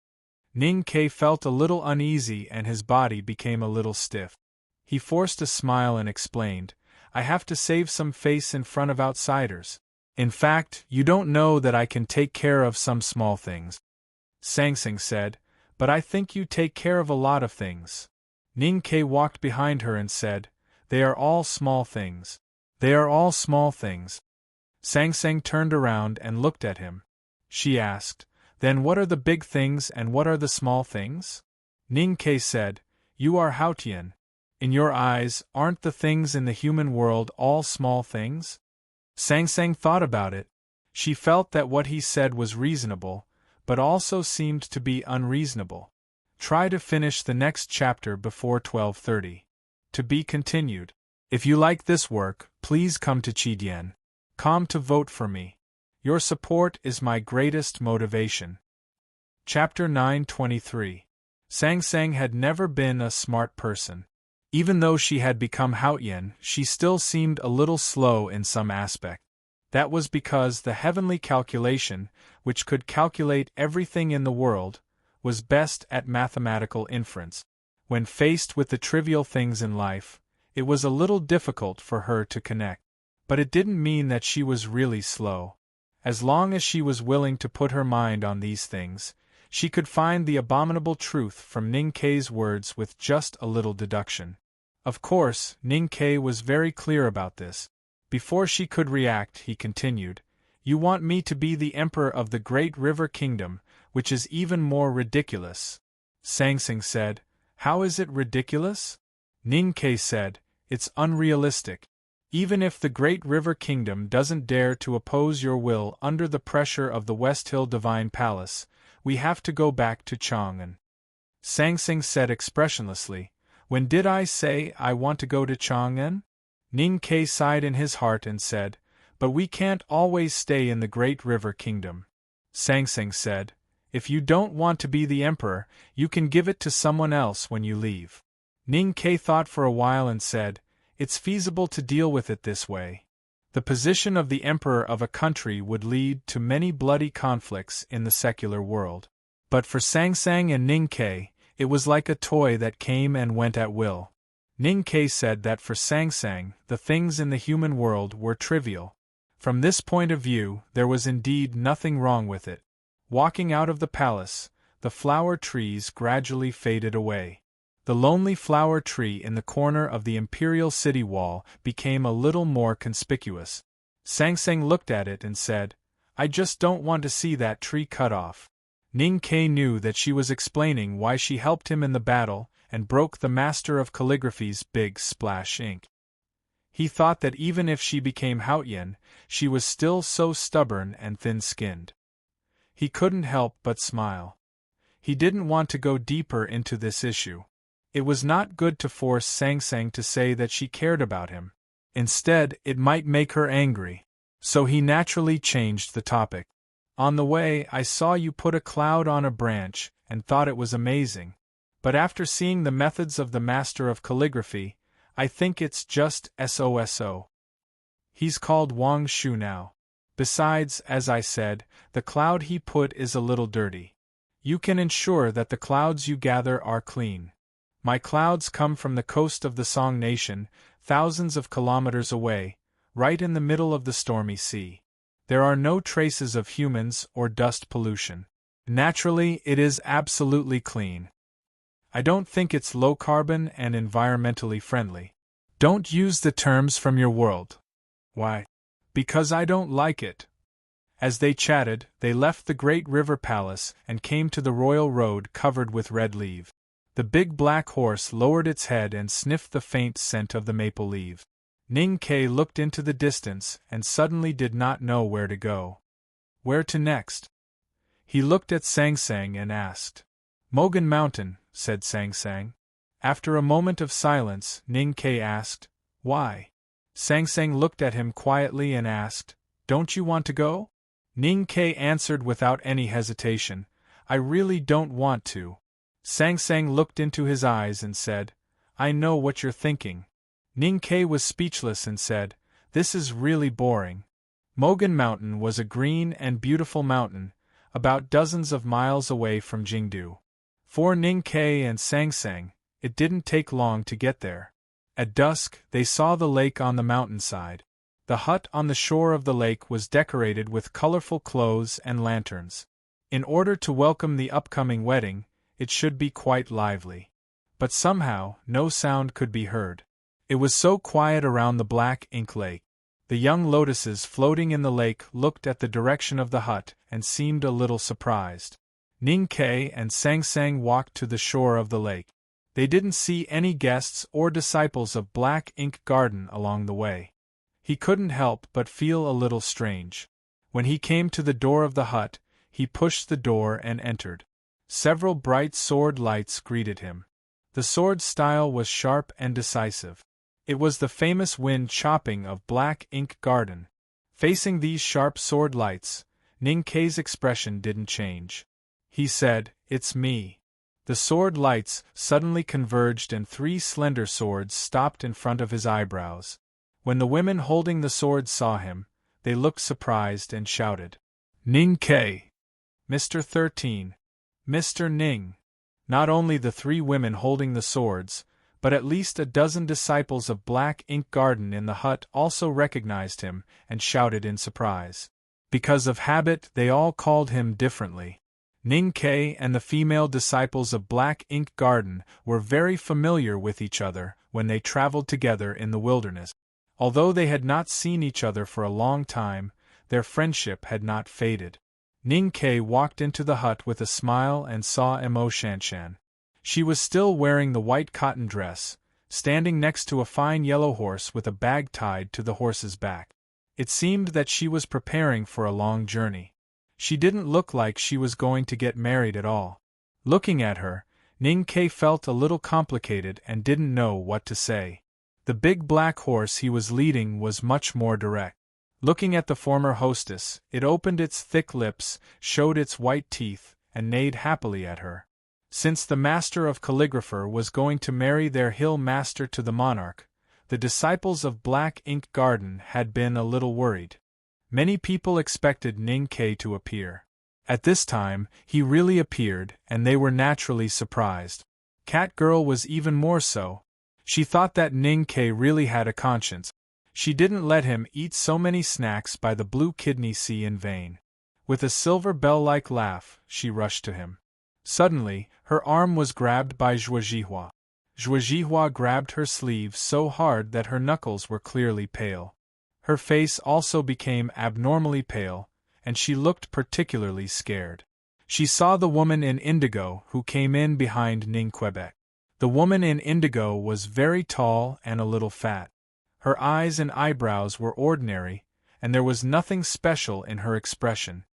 Ning Ke felt a little uneasy and his body became a little stiff. He forced a smile and explained, "I have to save some face in front of outsiders. In fact, you don't know that I can take care of some small things." Sang Sang said, "But I think you take care of a lot of things." Ning Ke walked behind her and said, "They are all small things. They are all small things." Sang Sang turned around and looked at him. She asked, "Then what are the big things and what are the small things?" Ning Ke said, "You are Haotian. In your eyes, aren't the things in the human world all small things?" Sang Sang thought about it. She felt that what he said was reasonable, but also seemed to be unreasonable. Try to finish the next chapter before 12:30. To be continued. If you like this work, please come to Chidian.com to vote for me. Your support is my greatest motivation. Chapter 9:23. Sang Sang had never been a smart person. Even though she had become Haotian, she still seemed a little slow in some aspect. That was because the heavenly calculation, which could calculate everything in the world, was best at mathematical inference. When faced with the trivial things in life, it was a little difficult for her to connect. But it didn't mean that she was really slow. As long as she was willing to put her mind on these things, she could find the abominable truth from Ning Ke's words with just a little deduction. Of course, Ning Ke was very clear about this. Before she could react, he continued, "You want me to be the emperor of the Great River Kingdom, which is even more ridiculous." Sang Sang said, "How is it ridiculous?" Ning Ke said, "It's unrealistic. Even if the Great River Kingdom doesn't dare to oppose your will under the pressure of the West Hill Divine Palace, we have to go back to Chang'an." Sang Sang said expressionlessly, "When did I say I want to go to Chang'an?" Ning Ke sighed in his heart and said, "But we can't always stay in the Great River Kingdom." Sang Sang said, "If you don't want to be the emperor, you can give it to someone else when you leave." Ning Ke thought for a while and said, "It's feasible to deal with it this way. The position of the emperor of a country would lead to many bloody conflicts in the secular world. But for Sang Sang and Ning Ke, it was like a toy that came and went at will. Ning Ke said that for Sang Sang, the things in the human world were trivial. From this point of view, there was indeed nothing wrong with it. Walking out of the palace, the flower trees gradually faded away. The lonely flower tree in the corner of the imperial city wall became a little more conspicuous. Sang Sang looked at it and said, "I just don't want to see that tree cut off." Ning Ke knew that she was explaining why she helped him in the battle and broke the Master of Calligraphy's big splash ink. He thought that even if she became Haotian, she was still so stubborn and thin-skinned. He couldn't help but smile. He didn't want to go deeper into this issue. It was not good to force Sang Sang to say that she cared about him. Instead, it might make her angry. So he naturally changed the topic. On the way, I saw you put a cloud on a branch and thought it was amazing. But after seeing the methods of the Master of Calligraphy, I think it's just SOSO. He's called Wang Shu now. Besides, as I said, the cloud he put is a little dirty. You can ensure that the clouds you gather are clean. My clouds come from the coast of the Song Nation, thousands of kilometers away, right in the middle of the stormy sea. There are no traces of humans or dust pollution. Naturally, it is absolutely clean. I don't think it's low carbon and environmentally friendly. Don't use the terms from your world. Why? Because I don't like it. As they chatted, they left the great river palace and came to the royal road covered with red leaf. The big black horse lowered its head and sniffed the faint scent of the maple leaves. Ning Ke looked into the distance and suddenly did not know where to go. Where to next? He looked at Sang Sang and asked. Mogan Mountain, said Sang Sang. After a moment of silence, Ning Ke asked, Why? Sang Sang looked at him quietly and asked, Don't you want to go? Ning Ke answered without any hesitation, I really don't want to. Sang Sang looked into his eyes and said, I know what you're thinking. Ning Ke was speechless and said, This is really boring. Mogan Mountain was a green and beautiful mountain, about dozens of miles away from Jingdu. For Ning Ke and Sang Sang, it didn't take long to get there. At dusk, they saw the lake on the mountainside. The hut on the shore of the lake was decorated with colorful clothes and lanterns. In order to welcome the upcoming wedding, it should be quite lively. But somehow, no sound could be heard. It was so quiet around the black ink lake. The young lotuses floating in the lake looked at the direction of the hut and seemed a little surprised. Ning Ke and Sang Sang walked to the shore of the lake. They didn't see any guests or disciples of Black Ink Garden along the way. He couldn't help but feel a little strange. When he came to the door of the hut, he pushed the door and entered. Several bright sword lights greeted him. The sword style was sharp and decisive. It was the famous wind chopping of Black Ink Garden. Facing these sharp sword lights, Ning Ke's expression didn't change. He said, It's me. The sword lights suddenly converged and 3 slender swords stopped in front of his eyebrows. When the women holding the swords saw him, they looked surprised and shouted, Ning Ke! Mr. 13! Mr. Ning! Not only the 3 women holding the swords, but at least a dozen disciples of Black Ink Garden in the hut also recognized him and shouted in surprise. Because of habit, they all called him differently. Ning Ke and the female disciples of Black Ink Garden were very familiar with each other when they traveled together in the wilderness. Although they had not seen each other for a long time, their friendship had not faded. Ning Ke walked into the hut with a smile and saw Mo Shanshan. She was still wearing the white cotton dress, standing next to a fine yellow horse with a bag tied to the horse's back. It seemed that she was preparing for a long journey. She didn't look like she was going to get married at all. Looking at her, Ning Ke felt a little complicated and didn't know what to say. The big black horse he was leading was much more direct. Looking at the former hostess, it opened its thick lips, showed its white teeth, and neighed happily at her. Since the master of calligrapher was going to marry their hill master to the monarch, the disciples of Black Ink Garden had been a little worried. Many people expected Ning Ke to appear. At this time, he really appeared, and they were naturally surprised. Cat Girl was even more so. She thought that Ning Ke really had a conscience. She didn't let him eat so many snacks by the Blue Kidney Sea in vain. With a silver bell-like laugh, she rushed to him. Suddenly, her arm was grabbed by Zhuozhihua. Zhuozhihua grabbed her sleeve so hard that her knuckles were clearly pale. Her face also became abnormally pale, and she looked particularly scared. She saw the woman in indigo who came in behind Ning Quebec. The woman in indigo was very tall and a little fat. Her eyes and eyebrows were ordinary, and there was nothing special in her expression.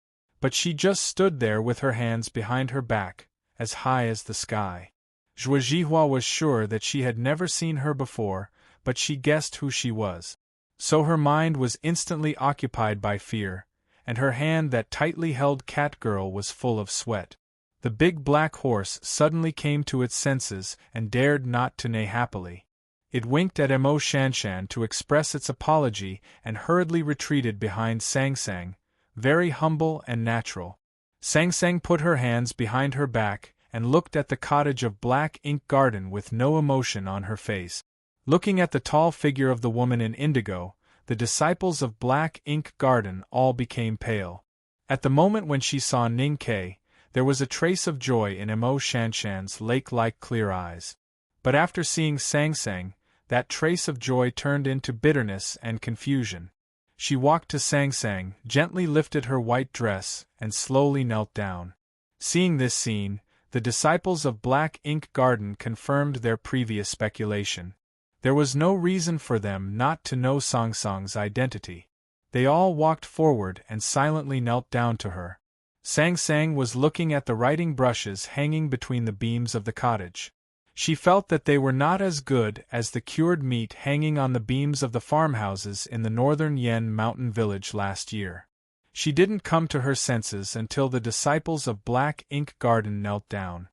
But she just stood there with her hands behind her back, as high as the sky. Zhuozhihua was sure that she had never seen her before, but she guessed who she was. So her mind was instantly occupied by fear, and her hand that tightly held Catgirl was full of sweat. The big black horse suddenly came to its senses and dared not to neigh happily. It winked at Emo Shanshan to express its apology and hurriedly retreated behind Sang Sang, very humble and natural. Sang Sang put her hands behind her back and looked at the cottage of black ink garden with no emotion on her face. Looking at the tall figure of the woman in indigo, the disciples of Black Ink Garden all became pale. At the moment when she saw Ning Ke, there was a trace of joy in Emo Shanshan's lake-like clear eyes. But after seeing Sang Sang, that trace of joy turned into bitterness and confusion. She walked to Sang Sang, gently lifted her white dress, and slowly knelt down. Seeing this scene, the disciples of Black Ink Garden confirmed their previous speculation. There was no reason for them not to know Sang Sang's identity. They all walked forward and silently knelt down to her. Sang Sang was looking at the writing brushes hanging between the beams of the cottage. She felt that they were not as good as the cured meat hanging on the beams of the farmhouses in the northern Yen mountain village last year. She didn't come to her senses until the disciples of Black Ink Garden knelt down.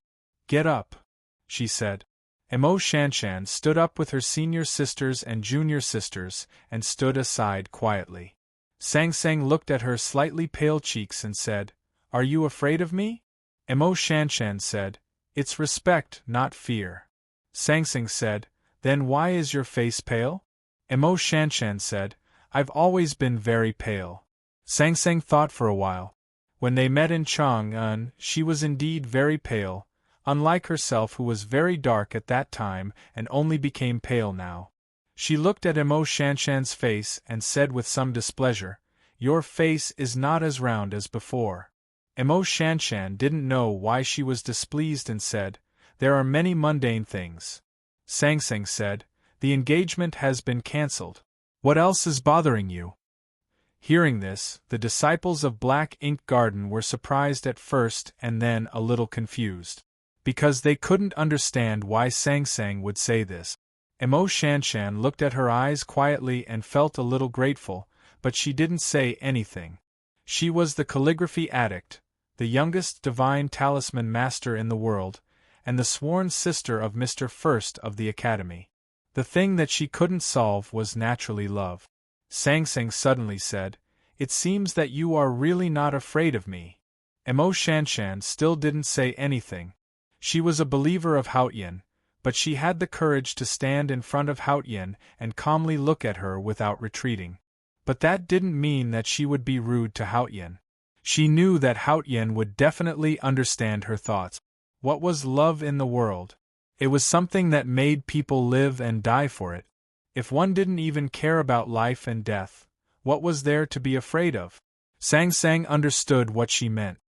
"Get up," she said. Emo Shanshan stood up with her senior sisters and junior sisters and stood aside quietly. Sang Sang looked at her slightly pale cheeks and said, "Are you afraid of me?" Emo Shanshan said, "It's respect, not fear." Sang Sang said, "Then why is your face pale?" Emo Shanshan said, "I've always been very pale." Sang Sang thought for a while. When they met in Chang'an, she was indeed very pale, unlike herself who was very dark at that time and only became pale now. She looked at Emo Shanshan's face and said with some displeasure, "Your face is not as round as before." Emo Shanshan didn't know why she was displeased and said, "There are many mundane things." Sang Sang said, "The engagement has been cancelled. What else is bothering you?" Hearing this, the disciples of Black Ink Garden were surprised at first and then a little confused, because they couldn't understand why Sang Sang would say this. Emo Shanshan looked at her eyes quietly and felt a little grateful, but she didn't say anything. She was the calligraphy addict, the youngest divine talisman master in the world, and the sworn sister of Mr. First of the Academy. The thing that she couldn't solve was naturally love. Sang Sang suddenly said, "It seems that you are really not afraid of me." Emo Shanshan still didn't say anything. She was a believer of Haotian, but she had the courage to stand in front of Haotian and calmly look at her without retreating. But that didn't mean that she would be rude to Haotian. She knew that Haotian would definitely understand her thoughts. What was love in the world? It was something that made people live and die for it. If one didn't even care about life and death, what was there to be afraid of? Sang Sang understood what she meant.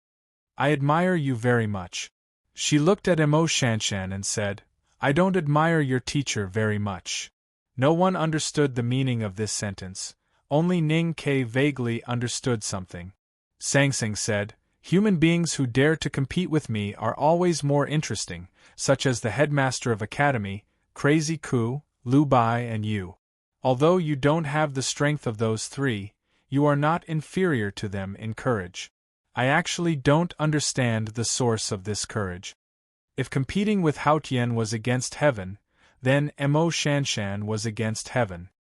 "I admire you very much." She looked at Emo Shanshan and said, "I don't admire your teacher very much." No one understood the meaning of this sentence, only Ning Ke vaguely understood something. Sang Sang said, "Human beings who dare to compete with me are always more interesting, such as the headmaster of Academy, Crazy Ku, Lu Bai and you. Although you don't have the strength of those three, you are not inferior to them in courage. I actually don't understand the source of this courage. If competing with Haotian was against heaven, then Emo Shanshan was against heaven.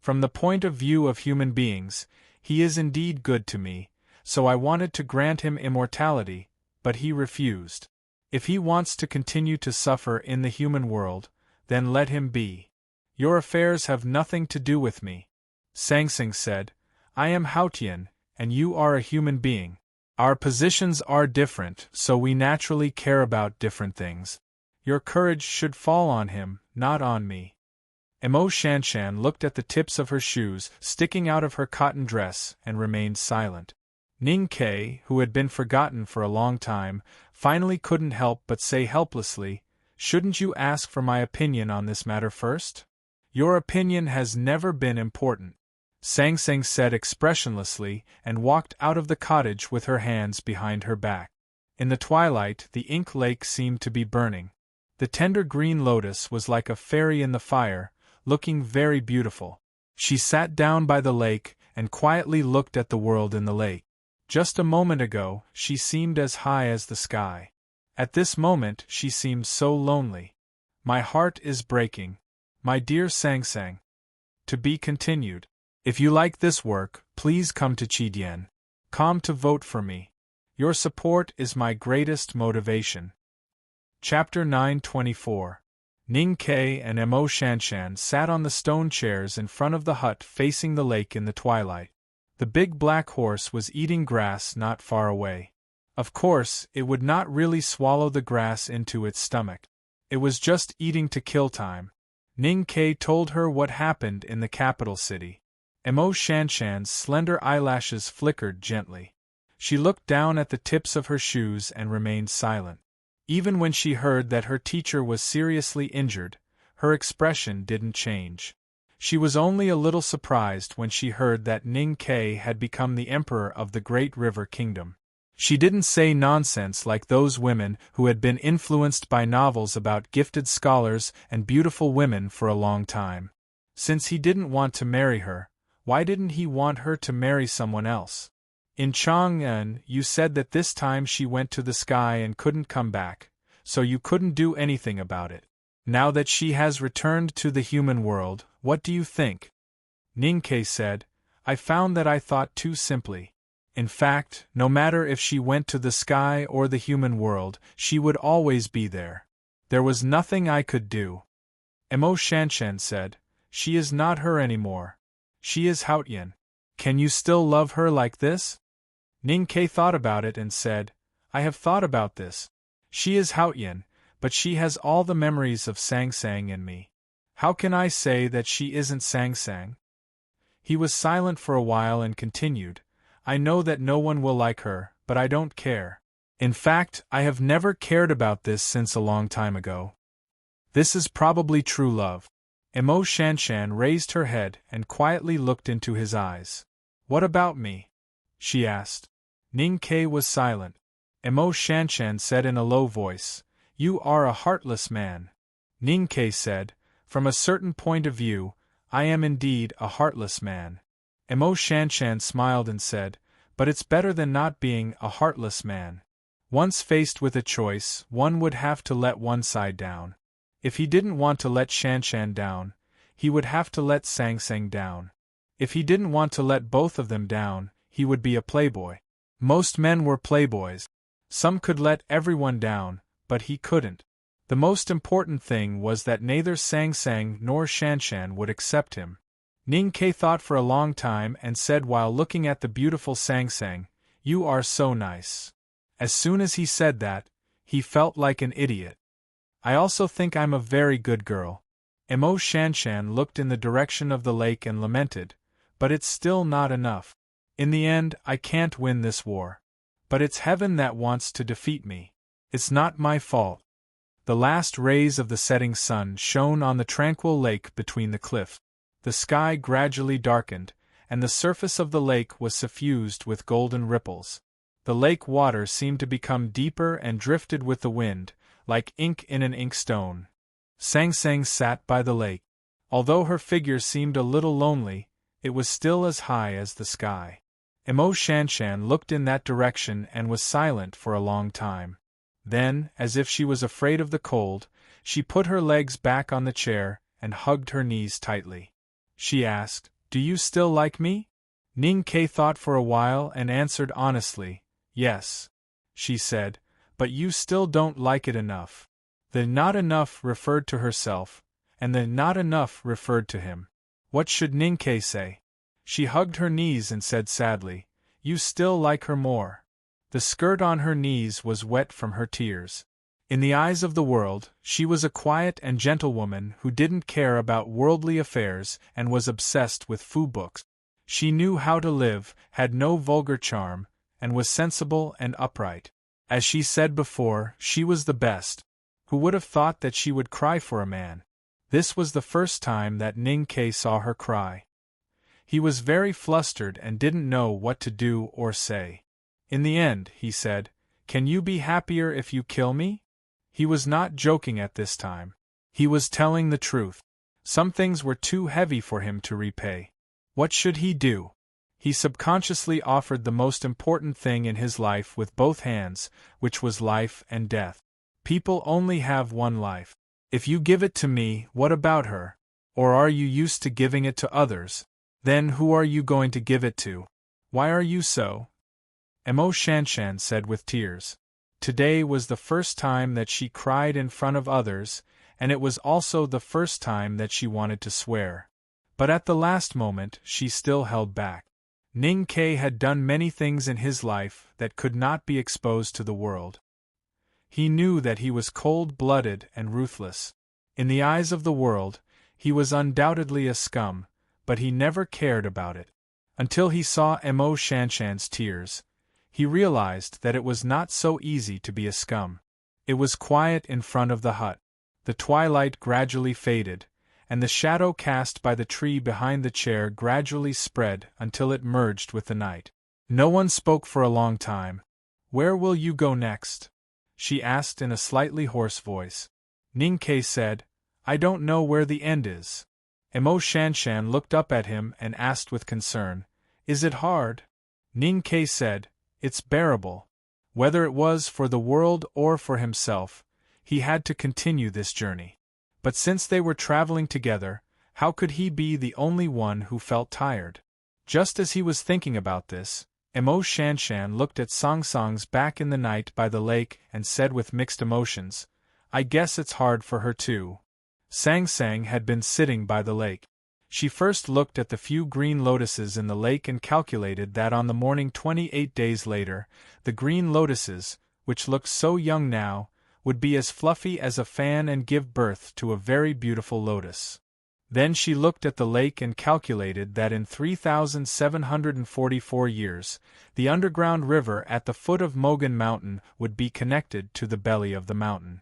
From the point of view of human beings, he is indeed good to me, so I wanted to grant him immortality, but he refused. If he wants to continue to suffer in the human world, then let him be. Your affairs have nothing to do with me." Sang Sang said, "I am Haotian, and you are a human being. Our positions are different, so we naturally care about different things. Your courage should fall on him, not on me." Emo Shanshan looked at the tips of her shoes sticking out of her cotton dress and remained silent. Ning Ke, who had been forgotten for a long time, finally couldn't help but say helplessly, "Shouldn't you ask for my opinion on this matter first? Your opinion has never been important," Sang Sang said expressionlessly, and walked out of the cottage with her hands behind her back. In the twilight, the ink lake seemed to be burning. The tender green lotus was like a fairy in the fire, looking very beautiful. She sat down by the lake and quietly looked at the world in the lake. Just a moment ago, she seemed as high as the sky. At this moment, she seems so lonely. My heart is breaking. My dear Sang Sang. To be continued. If you like this work, please come to Chidien.com to vote for me. Your support is my greatest motivation. Chapter 924. Ning Ke and Mo Shanshan sat on the stone chairs in front of the hut facing the lake in the twilight. The big black horse was eating grass not far away. Of course, it would not really swallow the grass into its stomach. It was just eating to kill time. Ning Ke told her what happened in the capital city. Mo Shanshan's slender eyelashes flickered gently. She looked down at the tips of her shoes and remained silent. Even when she heard that her teacher was seriously injured, her expression didn't change. She was only a little surprised when she heard that Ning Ke had become the emperor of the Great River Kingdom. She didn't say nonsense like those women who had been influenced by novels about gifted scholars and beautiful women for a long time. Since he didn't want to marry her, why didn't he want her to marry someone else? In Chang'an, you said that this time she went to the sky and couldn't come back, so you couldn't do anything about it. Now that she has returned to the human world, what do you think? Ning Ke said, I found that I thought too simply. In fact, no matter if she went to the sky or the human world, she would always be there. There was nothing I could do. Mo Shanshan said, she is not her anymore. She is Haotian. Can you still love her like this? Ning Ke thought about it and said, I have thought about this. She is Haotian, but she has all the memories of Sang Sang in me. How can I say that she isn't Sang Sang? He was silent for a while and continued, I know that no one will like her, but I don't care. In fact, I have never cared about this since a long time ago. This is probably true love. Mo Shanshan raised her head and quietly looked into his eyes. What about me? She asked. Ning Ke was silent. Mo Shanshan said in a low voice, You are a heartless man. Ning Ke said, From a certain point of view, I am indeed a heartless man. Mo Shanshan smiled and said, But it's better than not being a heartless man. Once faced with a choice, one would have to let one side down. If he didn't want to let Shanshan down, he would have to let Sang Sang down. If he didn't want to let both of them down, he would be a playboy. Most men were playboys. Some could let everyone down, but he couldn't. The most important thing was that neither Sang Sang nor Shanshan would accept him. Ning Ke thought for a long time and said while looking at the beautiful Sang Sang, You are so nice. As soon as he said that, he felt like an idiot. I also think I'm a very good girl. Mo Shanshan looked in the direction of the lake and lamented, but it's still not enough. In the end, I can't win this war. But it's heaven that wants to defeat me. It's not my fault. The last rays of the setting sun shone on the tranquil lake between the cliffs. The sky gradually darkened, and the surface of the lake was suffused with golden ripples. The lake water seemed to become deeper and drifted with the wind, like ink in an inkstone. Sang Sang sat by the lake. Although her figure seemed a little lonely, it was still as high as the sky. Mo Shanshan looked in that direction and was silent for a long time. Then, as if she was afraid of the cold, she put her legs back on the chair and hugged her knees tightly. She asked, Do you still like me? Ning Ke thought for a while and answered honestly, Yes. She said, But you still don't like it enough. The not enough referred to herself, and the not enough referred to him. What should Ning Ke say? She hugged her knees and said sadly, You still like her more. The skirt on her knees was wet from her tears. In the eyes of the world, she was a quiet and gentle woman who didn't care about worldly affairs and was obsessed with food books. She knew how to live, had no vulgar charm, and was sensible and upright. As she said before, she was the best. Who would have thought that she would cry for a man? This was the first time that Ning Ke saw her cry. He was very flustered and didn't know what to do or say. In the end, he said, "Can you be happier if you kill me?" He was not joking at this time. He was telling the truth. Some things were too heavy for him to repay. What should he do? He subconsciously offered the most important thing in his life with both hands, which was life and death. People only have one life. If you give it to me, what about her? Or are you used to giving it to others? Then who are you going to give it to? Why are you so? Mo Shanshan said with tears. Today was the first time that she cried in front of others, and it was also the first time that she wanted to swear. But at the last moment she still held back. Ning Ke had done many things in his life that could not be exposed to the world. He knew that he was cold-blooded and ruthless. In the eyes of the world, he was undoubtedly a scum, but he never cared about it. Until he saw Mo Shanshan's tears, he realized that it was not so easy to be a scum. It was quiet in front of the hut. The twilight gradually faded, and the shadow cast by the tree behind the chair gradually spread until it merged with the night. No one spoke for a long time. "Where will you go next?" she asked in a slightly hoarse voice. Ning Ke said, "I don't know where the end is." Mo Shanshan looked up at him and asked with concern, "Is it hard?" Ning Ke said, "It's bearable." Whether it was for the world or for himself, he had to continue this journey. But since they were traveling together, how could he be the only one who felt tired? Just as he was thinking about this, Mo Shanshan looked at Song Song's back in the night by the lake and said with mixed emotions, "I guess it's hard for her too." Sang Sang had been sitting by the lake. She first looked at the few green lotuses in the lake and calculated that on the morning 28 days later, the green lotuses, which looked so young now, would be as fluffy as a fan and give birth to a very beautiful lotus. Then she looked at the lake and calculated that in 3,744 years, the underground river at the foot of Mogan Mountain would be connected to the belly of the mountain.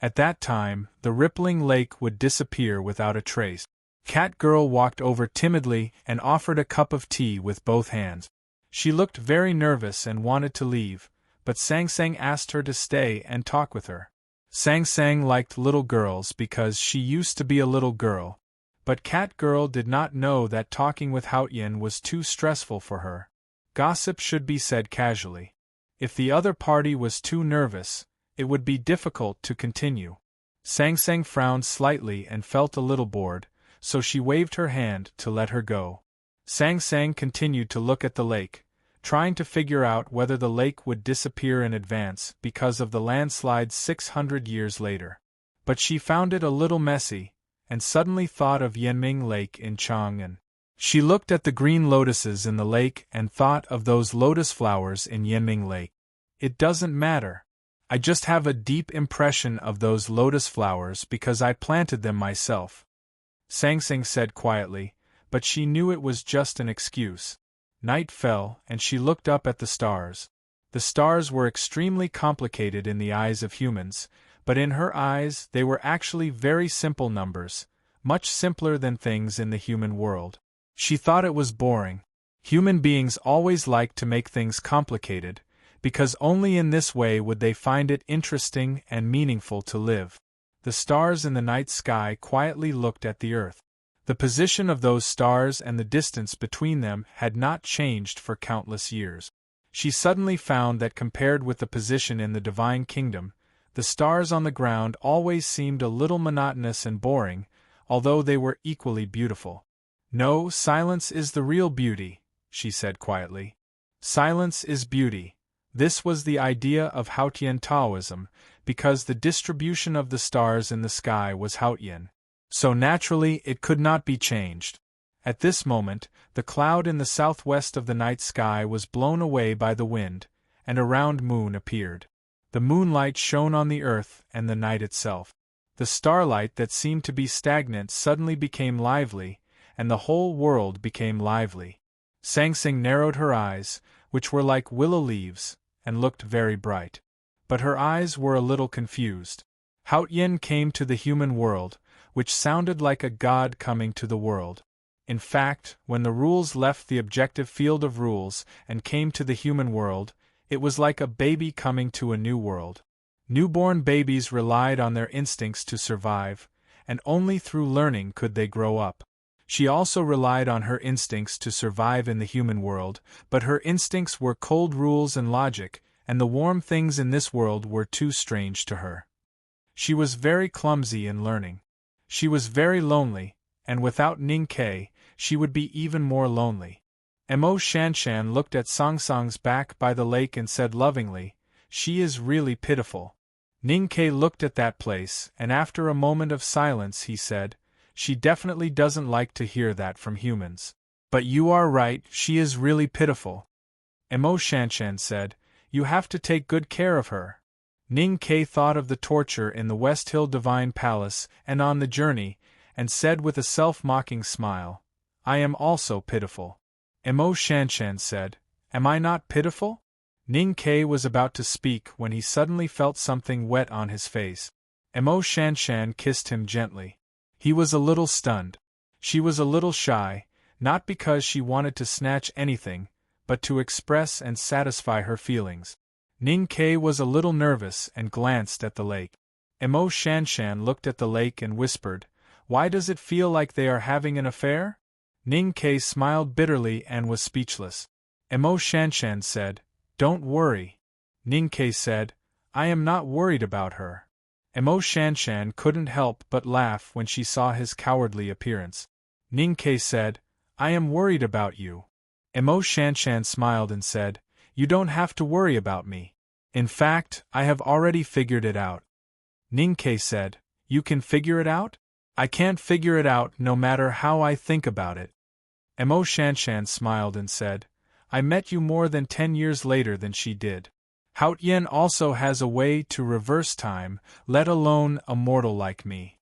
At that time, the rippling lake would disappear without a trace. Cat Girl walked over timidly and offered a cup of tea with both hands. She looked very nervous and wanted to leave, but Sang Sang asked her to stay and talk with her. Sang Sang liked little girls because she used to be a little girl, but Cat Girl did not know that talking with Haotian was too stressful for her. Gossip should be said casually. If the other party was too nervous, it would be difficult to continue. Sang Sang frowned slightly and felt a little bored, so she waved her hand to let her go. Sang Sang continued to look at the lake, trying to figure out whether the lake would disappear in advance because of the landslide 600 years later. But she found it a little messy, and suddenly thought of Yanming Lake in Chang'an. She looked at the green lotuses in the lake and thought of those lotus flowers in Yanming Lake. It doesn't matter. I just have a deep impression of those lotus flowers because I planted them myself. Sang Sang said quietly, but she knew it was just an excuse. Night fell, and she looked up at the stars. The stars were extremely complicated in the eyes of humans, but in her eyes they were actually very simple numbers, much simpler than things in the human world. She thought it was boring. Human beings always like to make things complicated, because only in this way would they find it interesting and meaningful to live. The stars in the night sky quietly looked at the earth. The position of those stars and the distance between them had not changed for countless years. She suddenly found that compared with the position in the divine kingdom, the stars on the ground always seemed a little monotonous and boring, although they were equally beautiful. "No, silence is the real beauty," she said quietly. "Silence is beauty." This was the idea of Haotian Taoism, because the distribution of the stars in the sky was Haotian. So naturally it could not be changed. At this moment, the cloud in the southwest of the night sky was blown away by the wind, and a round moon appeared. The moonlight shone on the earth and the night itself. The starlight that seemed to be stagnant suddenly became lively, and the whole world became lively. Sang Sang narrowed her eyes, which were like willow leaves, and looked very bright. But her eyes were a little confused. Haotian came to the human world, which sounded like a god coming to the world. In fact, when the rules left the objective field of rules and came to the human world, it was like a baby coming to a new world. Newborn babies relied on their instincts to survive, and only through learning could they grow up. She also relied on her instincts to survive in the human world, but her instincts were cold rules and logic, and the warm things in this world were too strange to her. She was very clumsy in learning. She was very lonely, and without Ning Ke, she would be even more lonely. Mo Shanshan looked at Song Song's back by the lake and said lovingly, "She is really pitiful." Ning Ke looked at that place, and after a moment of silence he said, "She definitely doesn't like to hear that from humans. But you are right, she is really pitiful." Mo Shanshan said, "You have to take good care of her." Ning Ke thought of the torture in the West Hill Divine Palace and on the journey, and said with a self-mocking smile, "I am also pitiful." Mo Shanshan said, "Am I not pitiful?" Ning Ke was about to speak when he suddenly felt something wet on his face. Mo Shanshan kissed him gently. He was a little stunned. She was a little shy, not because she wanted to snatch anything, but to express and satisfy her feelings. Ning Ke was a little nervous and glanced at the lake. Mo Shanshan looked at the lake and whispered, "Why does it feel like they are having an affair?" Ning Ke smiled bitterly and was speechless. Mo Shanshan said, "Don't worry." Ning Ke said, "I am not worried about her." Mo Shanshan couldn't help but laugh when she saw his cowardly appearance. Ning Ke said, "I am worried about you." Mo Shanshan smiled and said, "You don't have to worry about me. In fact, I have already figured it out." Ning Ke said, "You can figure it out?" "I can't figure it out no matter how I think about it." Mo Shanshan smiled and said, "I met you more than 10 years later than she did. Haotian also has a way to reverse time, let alone a mortal like me.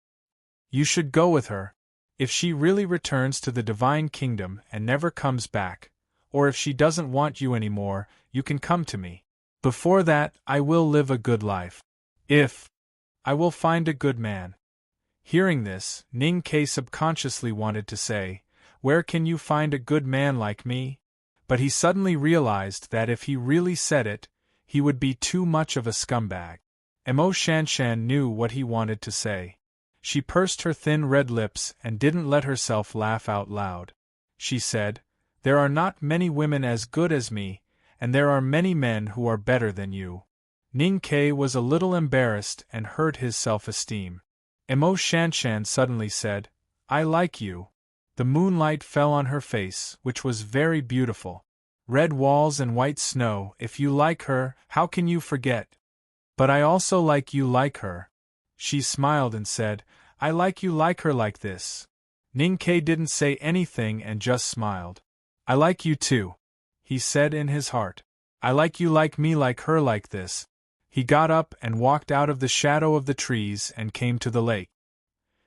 You should go with her. If she really returns to the Divine Kingdom and never comes back, or if she doesn't want you anymore, you can come to me. Before that, I will live a good life. I will find a good man." Hearing this, Ning Ke subconsciously wanted to say, "Where can you find a good man like me?" But he suddenly realized that if he really said it, he would be too much of a scumbag. Mo Shanshan knew what he wanted to say. She pursed her thin red lips and didn't let herself laugh out loud. She said, "There are not many women as good as me, and there are many men who are better than you." Ning Ke was a little embarrassed and hurt his self-esteem. Mo Shanshan suddenly said, "I like you." The moonlight fell on her face, which was very beautiful. Red walls and white snow, if you like her, how can you forget? But I also like you like her. She smiled and said, "I like you like her like this." Ning Ke didn't say anything and just smiled. "I like you too," he said in his heart. "I like you like me like her like this." He got up and walked out of the shadow of the trees and came to the lake.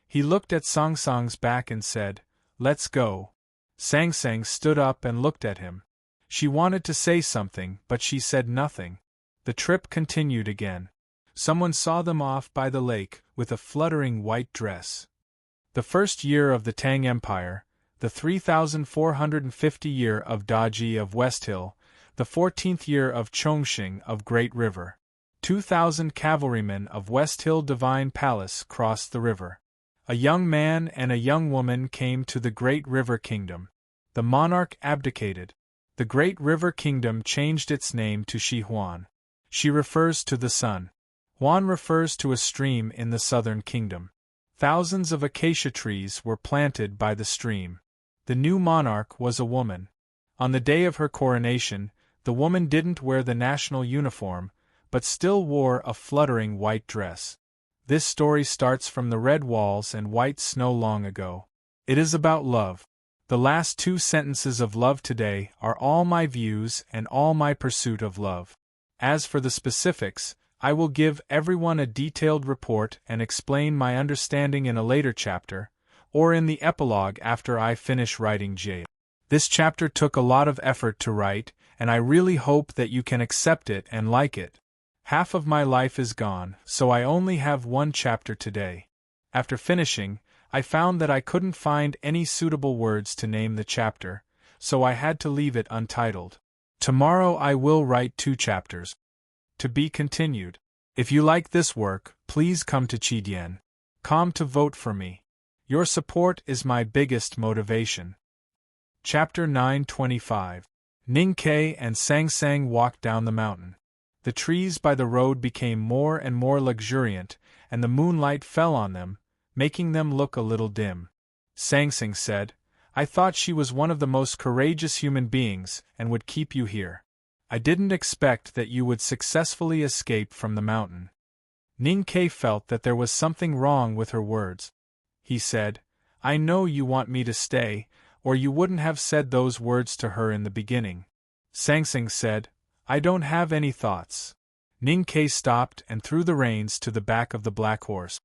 He looked at Song Song's back and said, "Let's go." Sang Sang stood up and looked at him. She wanted to say something, but she said nothing. The trip continued again. Someone saw them off by the lake, with a fluttering white dress. The first year of the Tang Empire, the 3450 year of Daji of West Hill, the 14th year of Chongqing of Great River. 2,000 cavalrymen of West Hill Divine Palace crossed the river. A young man and a young woman came to the Great River Kingdom. The monarch abdicated. The Great River Kingdom changed its name to Shi Huan. Shi refers to the sun. Huan refers to a stream in the southern kingdom. Thousands of acacia trees were planted by the stream. The new monarch was a woman. On the day of her coronation, the woman didn't wear the national uniform, but still wore a fluttering white dress. This story starts from the red walls and white snow long ago. It is about love. The last 2 sentences of love today are all my views and all my pursuit of love. As for the specifics, I will give everyone a detailed report and explain my understanding in a later chapter, or in the epilogue after I finish writing J. This chapter took a lot of effort to write, and I really hope that you can accept it and like it. Half of my life is gone, so I only have one chapter today. After finishing, I found that I couldn't find any suitable words to name the chapter, so I had to leave it untitled. Tomorrow I will write 2 chapters. To be continued. If you like this work, please come to Chidien.com to vote for me. Your support is my biggest motivation. Chapter 925. Ning-Ke and Sang-Sang walked down the mountain. The trees by the road became more and more luxuriant, and the moonlight fell on them, making them look a little dim. Sang-Sang said, I thought she was one of the most courageous human beings and would keep you here. I didn't expect that you would successfully escape from the mountain. Ning-Ke felt that there was something wrong with her words. He said, I know you want me to stay, or you wouldn't have said those words to her in the beginning. Sang-Sang said, I don't have any thoughts. Ning-Ke stopped and threw the reins to the back of the black horse.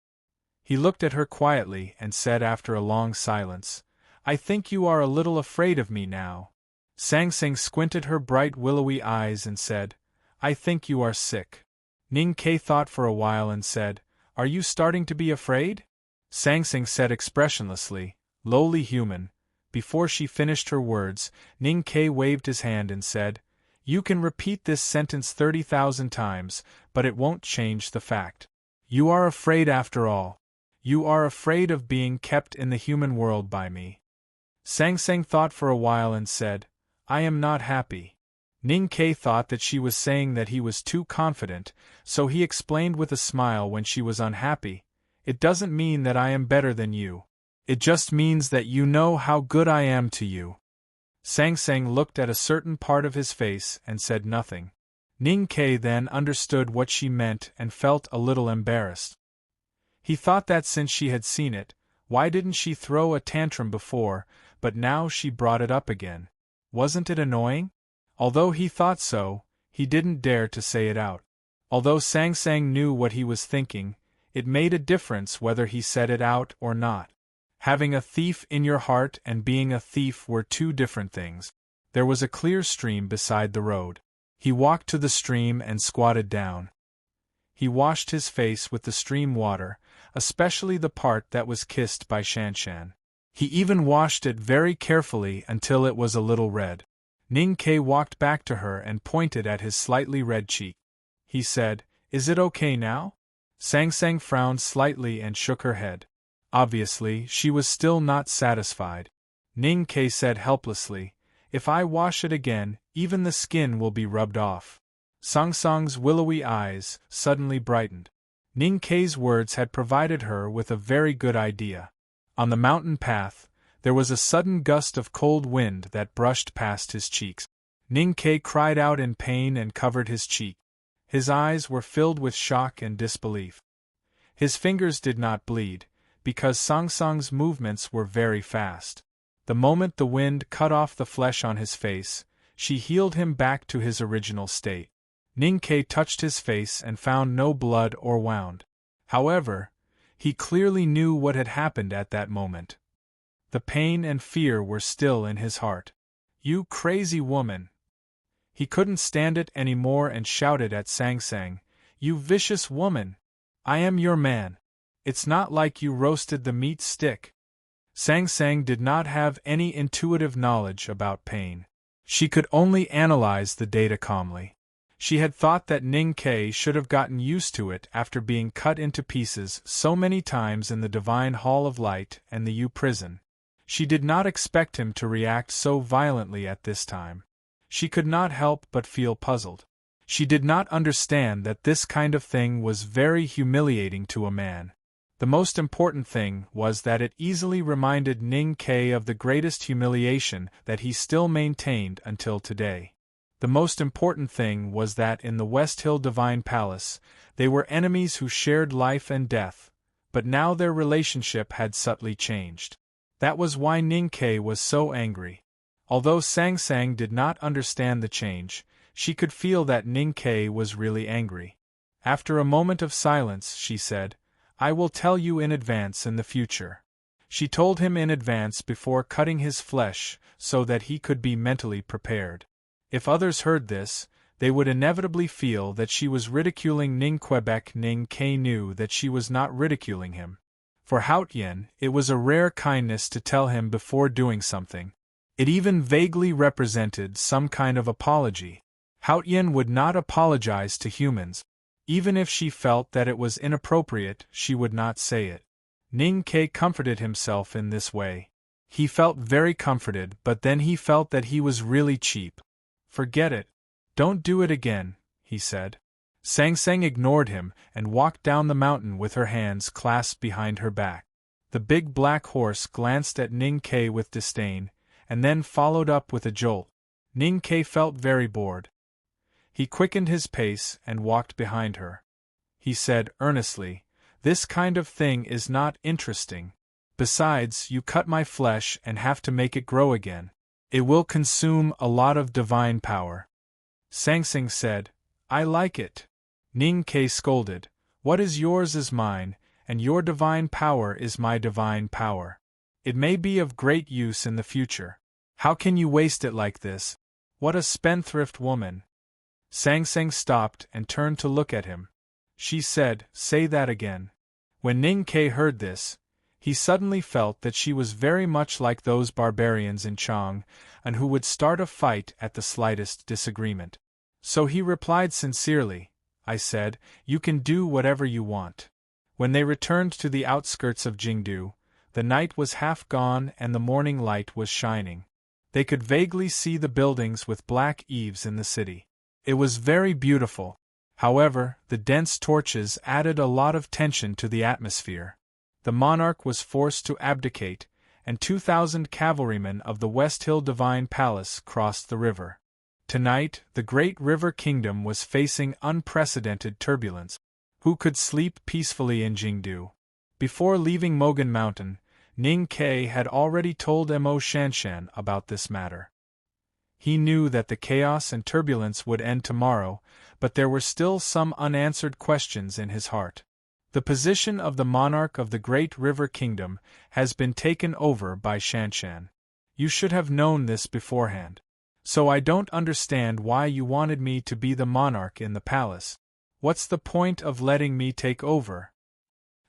He looked at her quietly and said after a long silence, I think you are a little afraid of me now. Sang-Sang squinted her bright willowy eyes and said, I think you are sick. Ning-Ke thought for a while and said, Are you starting to be afraid? Sang-Sang said expressionlessly, Lowly human. Before she finished her words, Ning-Ke waved his hand and said, You can repeat this sentence 30,000 times, but it won't change the fact. You are afraid after all. You are afraid of being kept in the human world by me. Sang-Sang thought for a while and said, I am not happy. Ning-Ke thought that she was saying that he was too confident, so he explained with a smile when she was unhappy, It doesn't mean that I am better than you. It just means that you know how good I am to you. Sang-Sang looked at a certain part of his face and said nothing. Ning-Ke then understood what she meant and felt a little embarrassed. He thought that since she had seen it, why didn't she throw a tantrum before, but now she brought it up again. Wasn't it annoying? Although he thought so, he didn't dare to say it out. Although Sang-Sang knew what he was thinking, it made a difference whether he said it out or not. Having a thief in your heart and being a thief were 2 different things. There was a clear stream beside the road. He walked to the stream and squatted down. He washed his face with the stream water, especially the part that was kissed by Shan-Shan. He even washed it very carefully until it was a little red. Ning-Ke walked back to her and pointed at his slightly red cheek. He said, Is it okay now? Sang-Sang frowned slightly and shook her head. Obviously, she was still not satisfied. Ning-Ke said helplessly, If I wash it again, even the skin will be rubbed off. Sang-Sang's willowy eyes suddenly brightened. Ning-Ke's words had provided her with a very good idea. On the mountain path, there was a sudden gust of cold wind that brushed past his cheeks. Ning-Ke cried out in pain and covered his cheek. His eyes were filled with shock and disbelief. His fingers did not bleed, because Sang-Sang's movements were very fast. The moment the wind cut off the flesh on his face, she healed him back to his original state. Ning-Ke touched his face and found no blood or wound. However, he clearly knew what had happened at that moment. The pain and fear were still in his heart. You crazy woman! He couldn't stand it anymore and shouted at Sang-Sang, You vicious woman! I am your man. It's not like you roasted the meat stick. Sang-Sang did not have any intuitive knowledge about pain. She could only analyze the data calmly. She had thought that Ning-Ke should have gotten used to it after being cut into pieces so many times in the Divine Hall of Light and the U prison. She did not expect him to react so violently at this time. She could not help but feel puzzled. She did not understand that this kind of thing was very humiliating to a man. The most important thing was that it easily reminded Ning-Ke of the greatest humiliation that he still maintained until today. The most important thing was that in the West Hill Divine Palace, they were enemies who shared life and death, but now their relationship had subtly changed. That was why Ning-Ke was so angry. Although Sang-Sang did not understand the change, she could feel that Ning-Ke was really angry. After a moment of silence, she said, I will tell you in advance in the future. She told him in advance before cutting his flesh so that he could be mentally prepared. If others heard this, they would inevitably feel that she was ridiculing Ning Quebec. Ning Ke knew that she was not ridiculing him. For Haotian, it was a rare kindness to tell him before doing something. It even vaguely represented some kind of apology. Haotian would not apologize to humans. Even if she felt that it was inappropriate, she would not say it. Ning Ke comforted himself in this way. He felt very comforted, but then he felt that he was really cheap. Forget it. Don't do it again, he said. Sang Sang ignored him and walked down the mountain with her hands clasped behind her back. The big black horse glanced at Ning Ke with disdain, and then followed up with a jolt. Ning Ke felt very bored. He quickened his pace and walked behind her. He said earnestly, "This kind of thing is not interesting. Besides, you cut my flesh and have to make it grow again. It will consume a lot of divine power." Sang Sang said, "I like it." Ning Ke scolded, "What is yours is mine, and your divine power is my divine power. It may be of great use in the future. How can you waste it like this? What a spendthrift woman." Sang Sang stopped and turned to look at him. She said, "Say that again." When Ning Ke heard this, he suddenly felt that she was very much like those barbarians in Chang, and who would start a fight at the slightest disagreement. So he replied sincerely, "I said, you can do whatever you want." When they returned to the outskirts of Jingdu, the night was half gone and the morning light was shining. They could vaguely see the buildings with black eaves in the city. It was very beautiful. However, the dense torches added a lot of tension to the atmosphere. The monarch was forced to abdicate, and 2,000 cavalrymen of the West Hill Divine Palace crossed the river. Tonight, the great river kingdom was facing unprecedented turbulence. Who could sleep peacefully in Jingdu? Before leaving Mogan Mountain, Ning Ke had already told Mo Shanshan about this matter. He knew that the chaos and turbulence would end tomorrow, but there were still some unanswered questions in his heart. The position of the monarch of the Great River Kingdom has been taken over by Shanshan. You should have known this beforehand. So I don't understand why you wanted me to be the monarch in the palace. What's the point of letting me take over?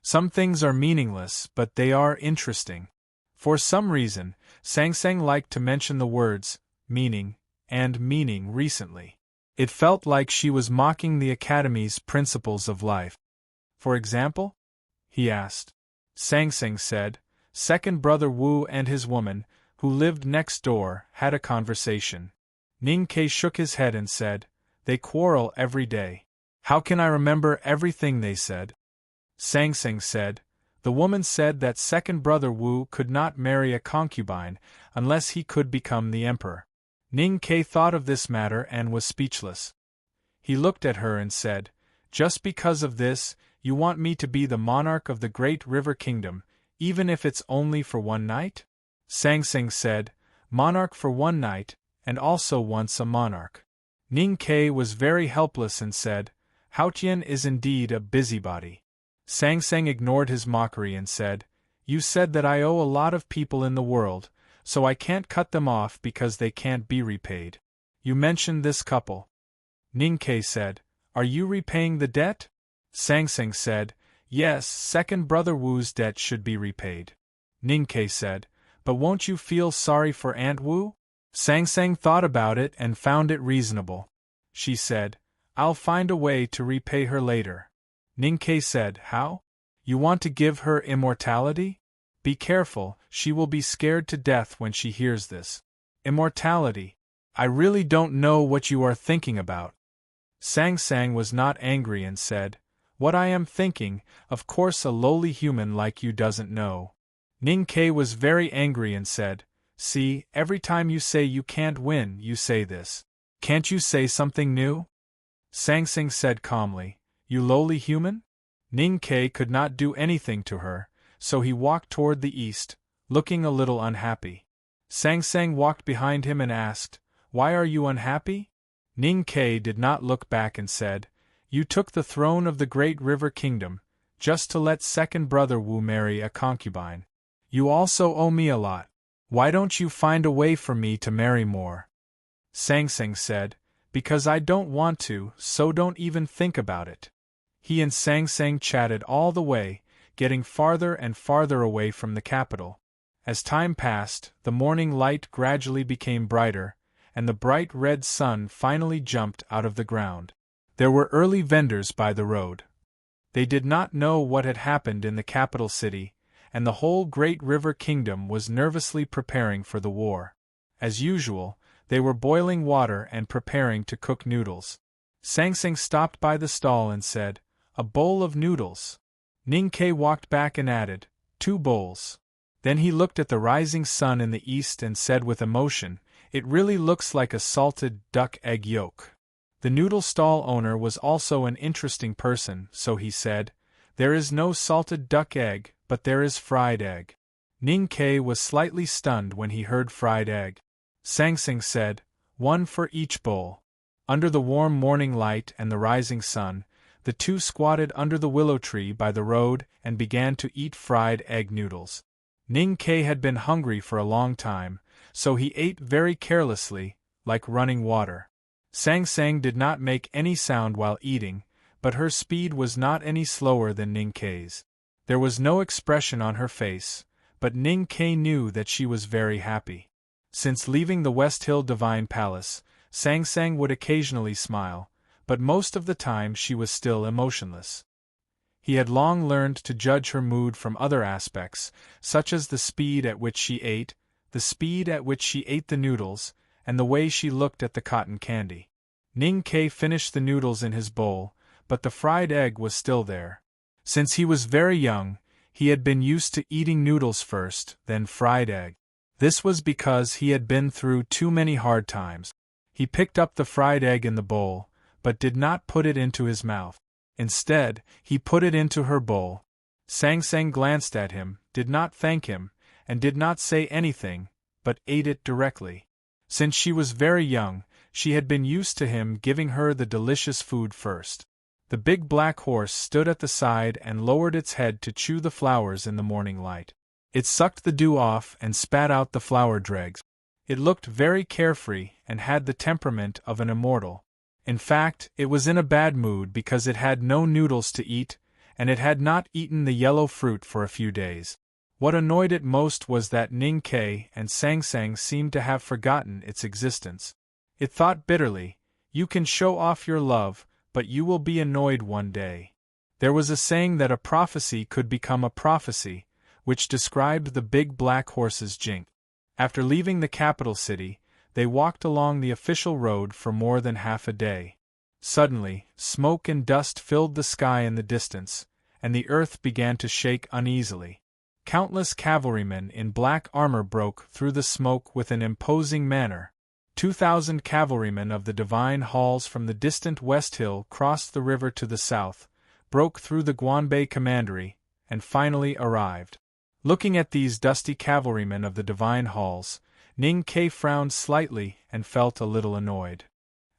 Some things are meaningless, but they are interesting. For some reason, Sang Sang liked to mention the words meaning and meaning recently. It felt like she was mocking the Academy's principles of life. For example? He asked. Sang Sang said, "Second brother Wu and his woman, who lived next door, had a conversation." Ning Ke shook his head and said, "They quarrel every day. How can I remember everything they said?" Sang Sang said, "The woman said that second brother Wu could not marry a concubine unless he could become the emperor." Ning Ke thought of this matter and was speechless. He looked at her and said, "Just because of this, you want me to be the monarch of the Great River Kingdom, even if it's only for one night?" Sang Sang said, "Monarch for one night, and also once a monarch." Ning Ke was very helpless and said, "Haotian is indeed a busybody." Sang Sang ignored his mockery and said, "You said that I owe a lot of people in the world, so I can't cut them off because they can't be repaid. You mentioned this couple." Ning Ke said, "Are you repaying the debt?" Sang Sang said, "Yes, second brother Wu's debt should be repaid." Ning Ke said, "But won't you feel sorry for Aunt Wu?" Sang Sang thought about it and found it reasonable. She said, "I'll find a way to repay her later." Ning Ke said, "How? You want to give her immortality? Be careful, she will be scared to death when she hears this." "Immortality? I really don't know what you are thinking about." Sang Sang was not angry and said, "What I am thinking, of course a lowly human like you doesn't know." Ning Ke was very angry and said, "See, every time you say you can't win, you say this. Can't you say something new?" Sang Sang said calmly, "You lowly human?" Ning Ke could not do anything to her, so he walked toward the east, looking a little unhappy. Sang Sang walked behind him and asked, "Why are you unhappy?" Ning Ke did not look back and said, "You took the throne of the Great River Kingdom, just to let second brother Wu marry a concubine. You also owe me a lot. Why don't you find a way for me to marry more?" Sang Sang said, "Because I don't want to, so don't even think about it." He and Sang Sang chatted all the way, getting farther and farther away from the capital. As time passed, the morning light gradually became brighter, and the bright red sun finally jumped out of the ground. There were early vendors by the road. They did not know what had happened in the capital city, and the whole great river kingdom was nervously preparing for the war. As usual, they were boiling water and preparing to cook noodles. Sang Sang stopped by the stall and said, "A bowl of noodles." Ning Ke walked back and added, "2 bowls." Then he looked at the rising sun in the east and said with emotion, "It really looks like a salted duck egg yolk." The noodle stall owner was also an interesting person, so he said, "There is no salted duck egg, but there is fried egg." Ning Ke was slightly stunned when he heard fried egg. Sang Sang said, "1 for each bowl." Under the warm morning light and the rising sun, the two squatted under the willow tree by the road and began to eat fried egg noodles. Ning Ke had been hungry for a long time, so he ate very carelessly, like running water. Sang Sang did not make any sound while eating, but her speed was not any slower than Ning Ke's. There was no expression on her face, but Ning Ke knew that she was very happy. Since leaving the West Hill Divine Palace, Sang Sang would occasionally smile, but most of the time she was still emotionless. He had long learned to judge her mood from other aspects, such as the speed at which she ate, the speed at which she ate the noodles, and the way she looked at the cotton candy. Ning Ke finished the noodles in his bowl, but the fried egg was still there. Since he was very young, he had been used to eating noodles first, then fried egg. This was because he had been through too many hard times. He picked up the fried egg in the bowl, but did not put it into his mouth. Instead, he put it into her bowl. Sang Sang glanced at him, did not thank him, and did not say anything, but ate it directly. Since she was very young, she had been used to him giving her the delicious food first. The big black horse stood at the side and lowered its head to chew the flowers in the morning light. It sucked the dew off and spat out the flower dregs. It looked very carefree and had the temperament of an immortal. In fact, it was in a bad mood because it had no noodles to eat, and it had not eaten the yellow fruit for a few days. What annoyed it most was that Ning Ke and Sang Sang seemed to have forgotten its existence. It thought bitterly, "You can show off your love, but you will be annoyed one day." There was a saying that a prophecy could become a prophecy, which described the big black horse's jinx. After leaving the capital city, they walked along the official road for more than half a day. Suddenly, smoke and dust filled the sky in the distance, and the earth began to shake uneasily. Countless cavalrymen in black armor broke through the smoke with an imposing manner. 2,000 cavalrymen of the Divine Halls from the distant West Hill crossed the river to the south, broke through the Guanbei Commandery, and finally arrived. Looking at these dusty cavalrymen of the Divine Halls, Ning Ke frowned slightly and felt a little annoyed.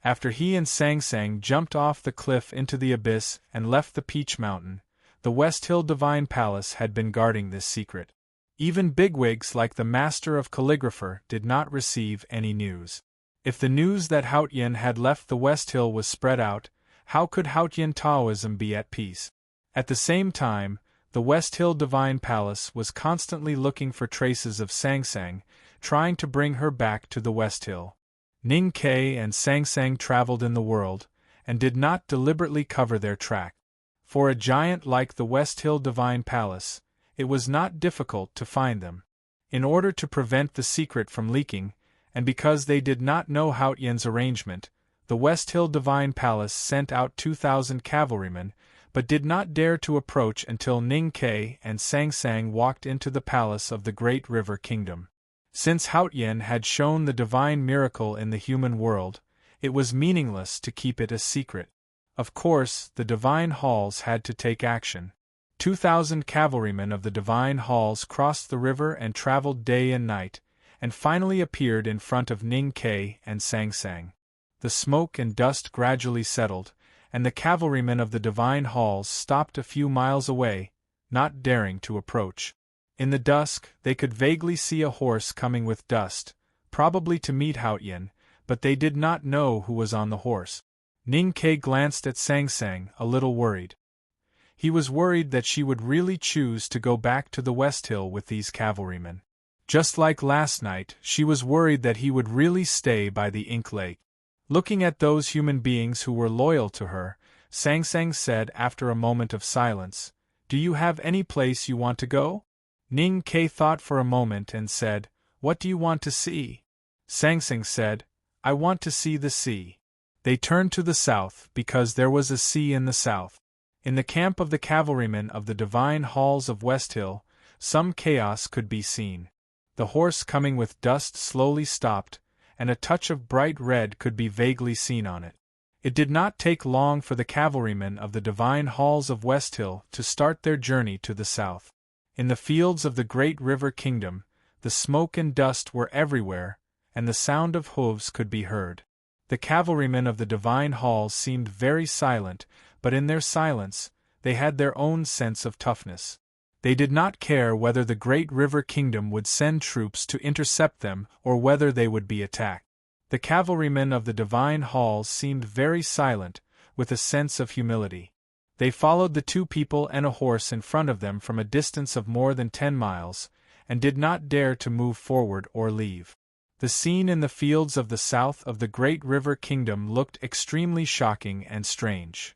After he and Sang Sang jumped off the cliff into the abyss and left the Peach Mountain, the West Hill Divine Palace had been guarding this secret. Even bigwigs like the Master of Calligrapher did not receive any news. If the news that Haotian had left the West Hill was spread out, how could Haotian Taoism be at peace? At the same time, the West Hill Divine Palace was constantly looking for traces of Sang Sang, trying to bring her back to the West Hill. Ning Ke and Sang Sang traveled in the world, and did not deliberately cover their track. For a giant like the West Hill Divine Palace, it was not difficult to find them. In order to prevent the secret from leaking, and because they did not know Haotian's arrangement, the West Hill Divine Palace sent out 2,000 cavalrymen, but did not dare to approach until Ning Ke and Sang Sang walked into the palace of the Great River Kingdom. Since Haotian had shown the divine miracle in the human world, it was meaningless to keep it a secret. Of course, the Divine Halls had to take action. 2,000 cavalrymen of the Divine Halls crossed the river and traveled day and night, and finally appeared in front of Ning Ke and Sang Sang. The smoke and dust gradually settled, and the cavalrymen of the Divine Halls stopped a few miles away, not daring to approach. In the dusk, they could vaguely see a horse coming with dust, probably to meet Haotian, but they did not know who was on the horse. Ning Ke glanced at Sang Sang, a little worried. He was worried that she would really choose to go back to the West Hill with these cavalrymen. Just like last night, she was worried that he would really stay by the Ink Lake. Looking at those human beings who were loyal to her, Sang Sang said after a moment of silence, "Do you have any place you want to go?" Ning Ke thought for a moment and said, "What do you want to see?" Sang Sang said, "I want to see the sea." They turned to the south because there was a sea in the south. In the camp of the cavalrymen of the divine halls of West Hill, some chaos could be seen. The horse coming with dust slowly stopped, and a touch of bright red could be vaguely seen on it. It did not take long for the cavalrymen of the divine halls of West Hill to start their journey to the south. In the fields of the great river kingdom, the smoke and dust were everywhere, and the sound of hooves could be heard. The cavalrymen of the divine halls seemed very silent, but in their silence, they had their own sense of toughness. They did not care whether the great river kingdom would send troops to intercept them or whether they would be attacked. The cavalrymen of the divine halls seemed very silent, with a sense of humility. They followed the two people and a horse in front of them from a distance of more than 10 miles, and did not dare to move forward or leave. The scene in the fields of the south of the great river kingdom looked extremely shocking and strange.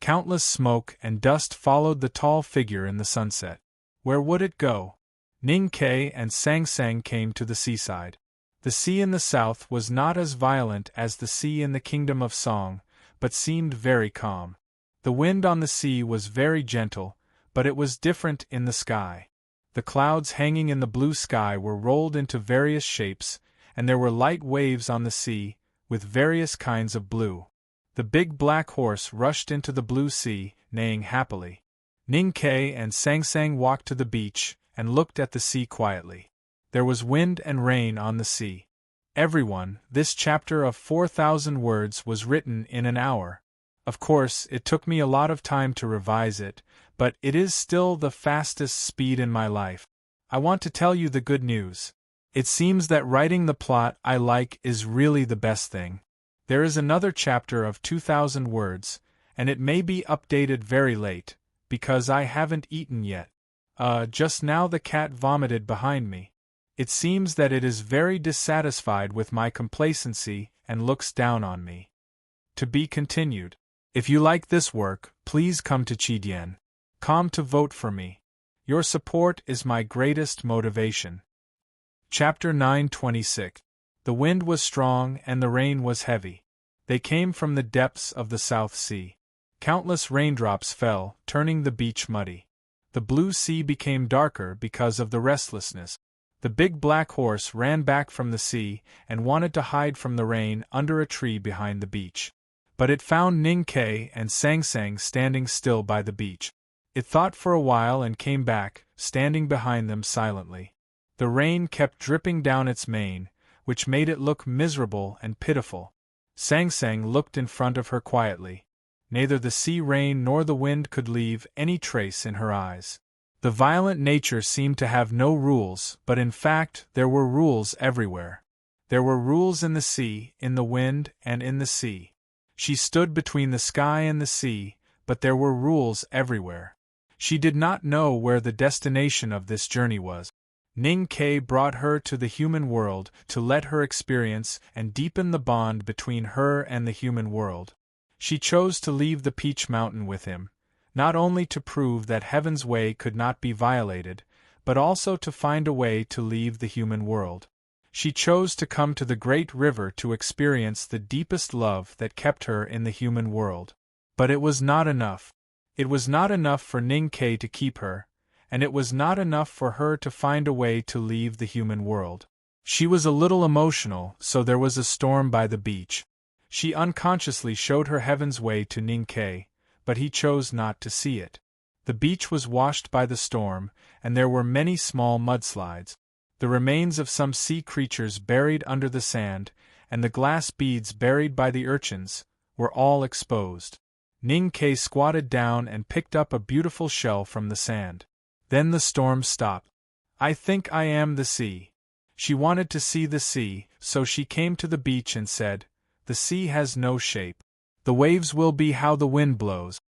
Countless smoke and dust followed the tall figure in the sunset. Where would it go? Ning Ke and Sang Sang came to the seaside. The sea in the south was not as violent as the sea in the kingdom of song, but seemed very calm. The wind on the sea was very gentle, but it was different in the sky. The clouds hanging in the blue sky were rolled into various shapes, and there were light waves on the sea, with various kinds of blue. The big black horse rushed into the blue sea, neighing happily. Ning Ke and Sang Sang walked to the beach and looked at the sea quietly. There was wind and rain on the sea. Everyone, this chapter of 4,000 words was written in an hour. Of course, it took me a lot of time to revise it, but it is still the fastest speed in my life. I want to tell you the good news. It seems that writing the plot I like is really the best thing. There is another chapter of 2,000 words, and it may be updated very late, because I haven't eaten yet. Just now the cat vomited behind me. It seems that it is very dissatisfied with my complacency and looks down on me. To be continued. If you like this work, please come to Chidien.com to vote for me. Your support is my greatest motivation. Chapter 926. The wind was strong and the rain was heavy. They came from the depths of the South Sea. Countless raindrops fell, turning the beach muddy. The blue sea became darker because of the restlessness. The big black horse ran back from the sea and wanted to hide from the rain under a tree behind the beach. But it found Ning Ke and Sang Sang standing still by the beach. It thought for a while and came back, standing behind them silently. The rain kept dripping down its mane, which made it look miserable and pitiful. Sang Sang looked in front of her quietly. Neither the sea rain nor the wind could leave any trace in her eyes. The violent nature seemed to have no rules, but in fact there were rules everywhere. There were rules in the sea, in the wind, and in the sea. She stood between the sky and the sea, but there were rules everywhere. She did not know where the destination of this journey was. Ning Ke brought her to the human world to let her experience and deepen the bond between her and the human world. She chose to leave the Peach Mountain with him, not only to prove that Heaven's way could not be violated, but also to find a way to leave the human world. She chose to come to the great river to experience the deepest love that kept her in the human world. But it was not enough. It was not enough for Ning Ke to keep her, and it was not enough for her to find a way to leave the human world. She was a little emotional, so there was a storm by the beach. She unconsciously showed her Heaven's way to Ning Ke, but he chose not to see it. The beach was washed by the storm, and there were many small mudslides. The remains of some sea creatures buried under the sand, and the glass beads buried by the urchins, were all exposed. Ning Ke squatted down and picked up a beautiful shell from the sand. Then the storm stopped. "I think I am the sea," She wanted to see the sea, so she came to the beach and said, "The sea has no shape. The waves will be how the wind blows."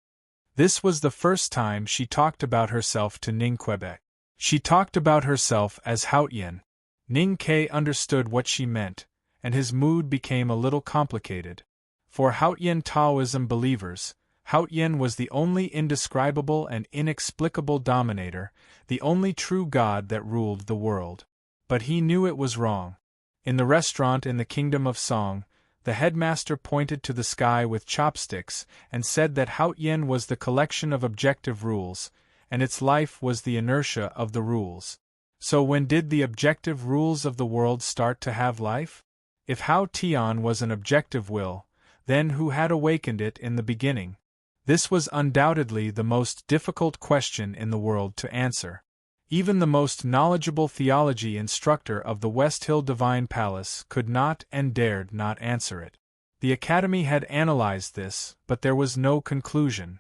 This was the first time she talked about herself to Ning Quebec. She talked about herself as Haotian. Ning Ke understood what she meant, and his mood became a little complicated. For Haotian Taoism believers, Haotian was the only indescribable and inexplicable dominator, the only true God that ruled the world. But he knew it was wrong. In the restaurant in the Kingdom of Song, the headmaster pointed to the sky with chopsticks and said that Haotian was the collection of objective rules, and its life was the inertia of the rules. So when did the objective rules of the world start to have life? If Hao Tian was an objective will, then who had awakened it in the beginning? This was undoubtedly the most difficult question in the world to answer. Even the most knowledgeable theology instructor of the West Hill Divine Palace could not and dared not answer it. The Academy had analyzed this, but there was no conclusion.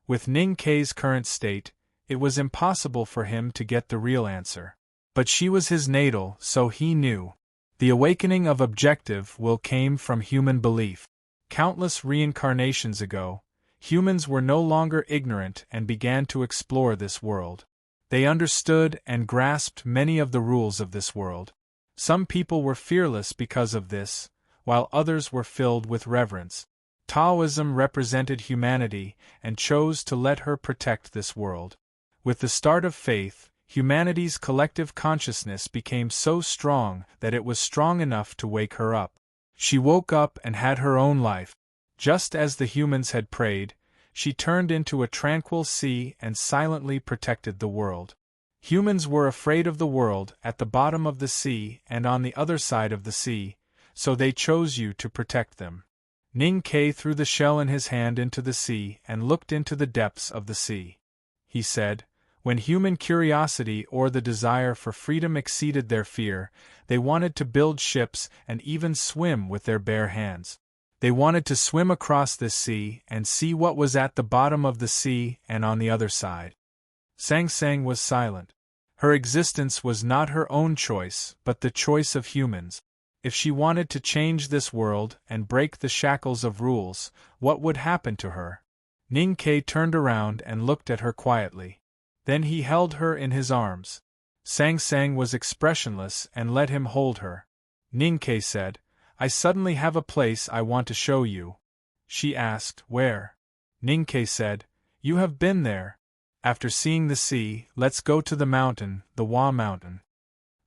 With Ning Ke's current state, it was impossible for him to get the real answer. But she was his natal, so he knew. The awakening of objective will came from human belief. Countless reincarnations ago, humans were no longer ignorant and began to explore this world. They understood and grasped many of the rules of this world. Some people were fearless because of this, while others were filled with reverence. Taoism represented humanity and chose to let her protect this world. With the start of faith, humanity's collective consciousness became so strong that it was strong enough to wake her up. She woke up and had her own life. Just as the humans had prayed, she turned into a tranquil sea and silently protected the world. Humans were afraid of the world at the bottom of the sea and on the other side of the sea, so they chose you to protect them. Ning Ke threw the shell in his hand into the sea and looked into the depths of the sea. He said, when human curiosity or the desire for freedom exceeded their fear, they wanted to build ships and even swim with their bare hands. They wanted to swim across this sea and see what was at the bottom of the sea and on the other side. Sang Sang was silent. Her existence was not her own choice, but the choice of humans. If she wanted to change this world and break the shackles of rules, what would happen to her? Ning Ke turned around and looked at her quietly. Then he held her in his arms. Sang Sang was expressionless and let him hold her. Ning Ke said, "I suddenly have a place I want to show you." She asked, "Where?" Ning Ke said, "You have been there. After seeing the sea, let's go to the mountain, the Hua Mountain."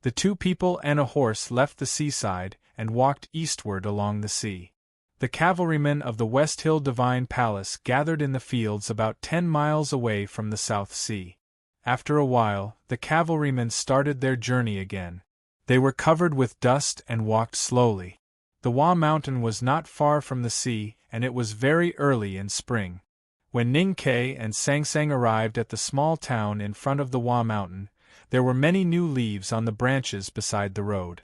The two people and a horse left the seaside and walked eastward along the sea. The cavalrymen of the West Hill Divine Palace gathered in the fields about 10 miles away from the South Sea. After a while, the cavalrymen started their journey again. They were covered with dust and walked slowly. The Hua Mountain was not far from the sea, and it was very early in spring. When Ning Ke and Sang Sang arrived at the small town in front of the Hua Mountain, there were many new leaves on the branches beside the road.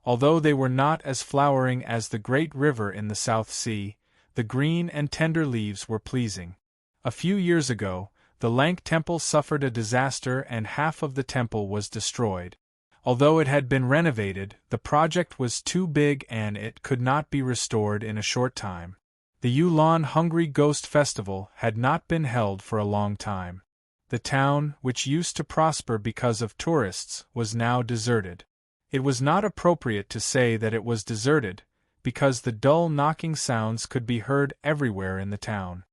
Although they were not as flowering as the great river in the South Sea, the green and tender leaves were pleasing. A few years ago, the Lank Temple suffered a disaster and half of the temple was destroyed. Although it had been renovated, the project was too big and it could not be restored in a short time. The Yulan Hungry Ghost Festival had not been held for a long time. The town, which used to prosper because of tourists, was now deserted. It was not appropriate to say that it was deserted, because the dull knocking sounds could be heard everywhere in the town.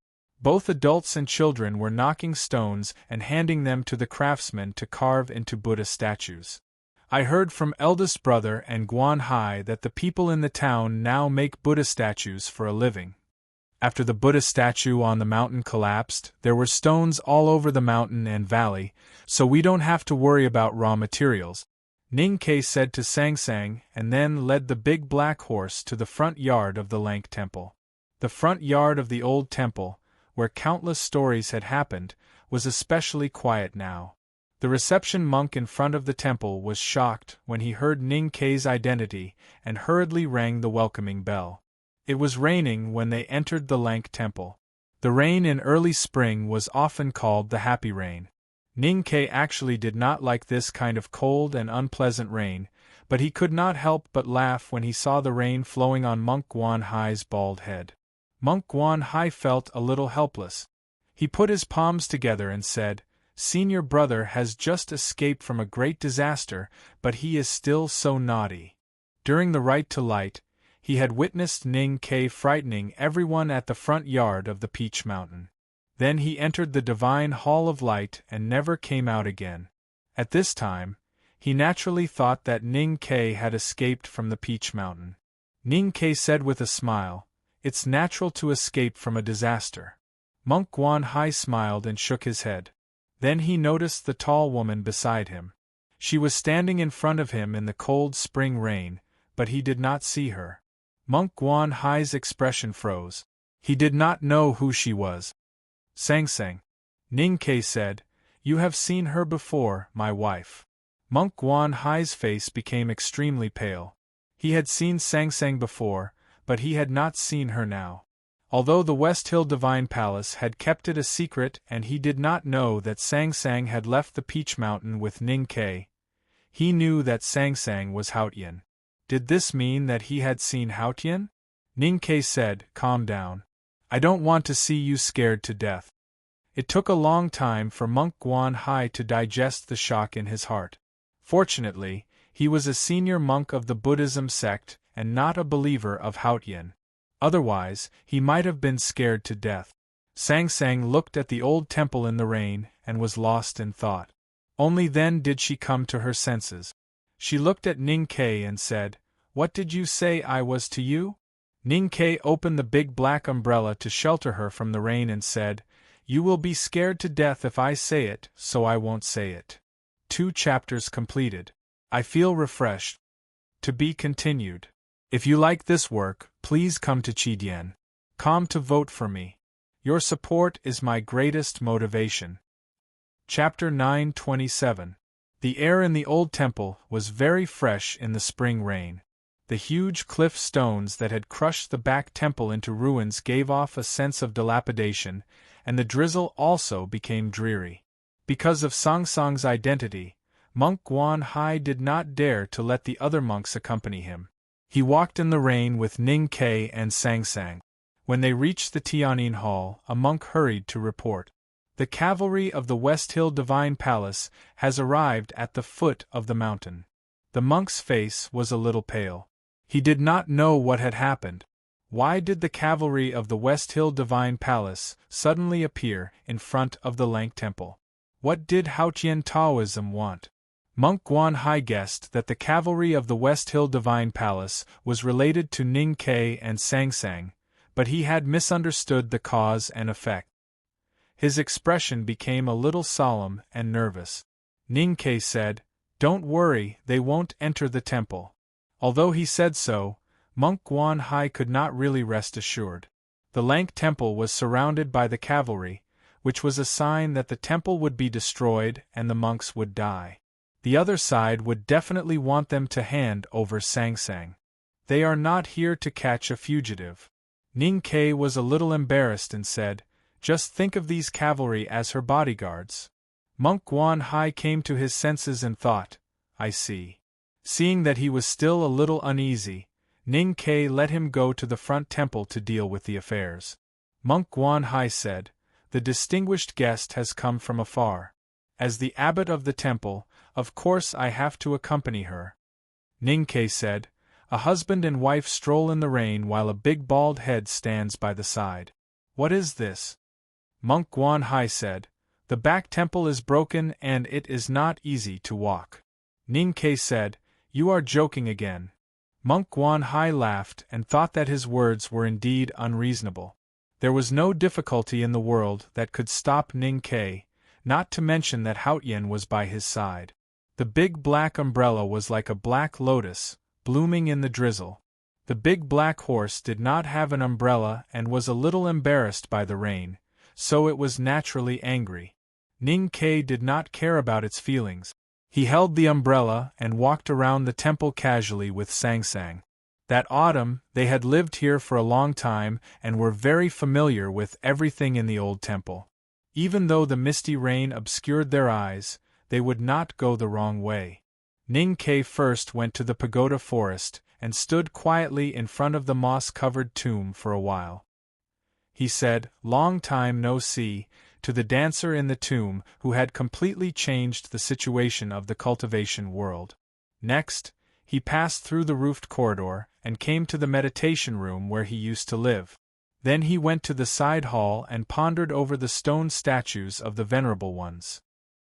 Both adults and children were knocking stones and handing them to the craftsmen to carve into Buddha statues. I heard from eldest brother and Guan Hai that the people in the town now make Buddha statues for a living. After the Buddha statue on the mountain collapsed, there were stones all over the mountain and valley, so we don't have to worry about raw materials, Ning Ke said to Sang Sang, and then led the big black horse to the front yard of the Lank Temple. The front yard of the old temple, where countless stories had happened, was especially quiet now. The reception monk in front of the temple was shocked when he heard Ning Ke's identity and hurriedly rang the welcoming bell. It was raining when they entered the Lank Temple. The rain in early spring was often called the happy rain. Ning Ke actually did not like this kind of cold and unpleasant rain, but he could not help but laugh when he saw the rain flowing on Monk Guan Hai's bald head. Monk Guan Hai felt a little helpless. He put his palms together and said, "Senior brother has just escaped from a great disaster, but he is still so naughty." During the Right to Light, he had witnessed Ning Ke frightening everyone at the front yard of the Peach Mountain. Then he entered the Divine Hall of Light and never came out again. At this time, he naturally thought that Ning Ke had escaped from the Peach Mountain. Ning Ke said with a smile, "It's natural to escape from a disaster." Monk Guan Hai smiled and shook his head. Then he noticed the tall woman beside him. She was standing in front of him in the cold spring rain, but he did not see her. Monk Guan Hai's expression froze. He did not know who she was. "Sang Sang," Ning Ke said, "you have seen her before, my wife." Monk Guan Hai's face became extremely pale. He had seen Sang Sang before, but he had not seen her now. Although the West Hill Divine Palace had kept it a secret and he did not know that Sang Sang had left the Peach Mountain with Ning Ke, he knew that Sang Sang was Haotian. Did this mean that he had seen Haotian? Ning Ke said, "Calm down. I don't want to see you scared to death." It took a long time for Monk Guan Hai to digest the shock in his heart. Fortunately, he was a senior monk of the Buddhism sect and not a believer of Haotian. Otherwise, he might have been scared to death. Sang Sang looked at the old temple in the rain and was lost in thought. Only then did she come to her senses. She looked at Ning Ke and said, "What did you say I was to you?" Ning Ke opened the big black umbrella to shelter her from the rain and said, "You will be scared to death if I say it, so I won't say it." 2 chapters completed. I feel refreshed. To be continued. If you like this work, please come to Chidian.com to vote for me. Your support is my greatest motivation. Chapter 927. The air in the old temple was very fresh in the spring rain. The huge cliff stones that had crushed the back temple into ruins gave off a sense of dilapidation, and the drizzle also became dreary. Because of Sang Sang's identity, Monk Guan Hai did not dare to let the other monks accompany him. He walked in the rain with Ning Ke and Sang Sang. When they reached the Tianyin Hall, a monk hurried to report. "The cavalry of the West Hill Divine Palace has arrived at the foot of the mountain." The monk's face was a little pale. He did not know what had happened. Why did the cavalry of the West Hill Divine Palace suddenly appear in front of the Lank Temple? What did Haotian Taoism want? Monk Guan Hai guessed that the cavalry of the West Hill Divine Palace was related to Ning Ke and Sang Sang, but he had misunderstood the cause and effect. His expression became a little solemn and nervous. Ning Ke said, "Don't worry, they won't enter the temple." Although he said so, Monk Guan Hai could not really rest assured. The Lank Temple was surrounded by the cavalry, which was a sign that the temple would be destroyed and the monks would die. The other side would definitely want them to hand over Sang Sang. "They are not here to catch a fugitive." Ning Ke was a little embarrassed and said, "Just think of these cavalry as her bodyguards." Monk Guan Hai came to his senses and thought, "I see." Seeing that he was still a little uneasy, Ning Ke let him go to the front temple to deal with the affairs. Monk Guan Hai said, "The distinguished guest has come from afar. As the abbot of the temple, of course I have to accompany her." Ning Ke said, "A husband and wife stroll in the rain while a big bald head stands by the side. What is this?" Monk Guan Hai said, "The back temple is broken and it is not easy to walk." Ning Ke said, "You are joking again." Monk Guan Hai laughed and thought that his words were indeed unreasonable. There was no difficulty in the world that could stop Ning Ke, not to mention that Haotian was by his side. The big black umbrella was like a black lotus, blooming in the drizzle. The big black horse did not have an umbrella and was a little embarrassed by the rain, so it was naturally angry. Ning Ke did not care about its feelings. He held the umbrella and walked around the temple casually with Sang Sang. That autumn, they had lived here for a long time and were very familiar with everything in the old temple. Even though the misty rain obscured their eyes, they would not go the wrong way. Ning Ke first went to the pagoda forest and stood quietly in front of the moss-covered tomb for a while. He said, "Long time no see," to the dancer in the tomb who had completely changed the situation of the cultivation world. Next, he passed through the roofed corridor and came to the meditation room where he used to live. Then he went to the side hall and pondered over the stone statues of the venerable ones.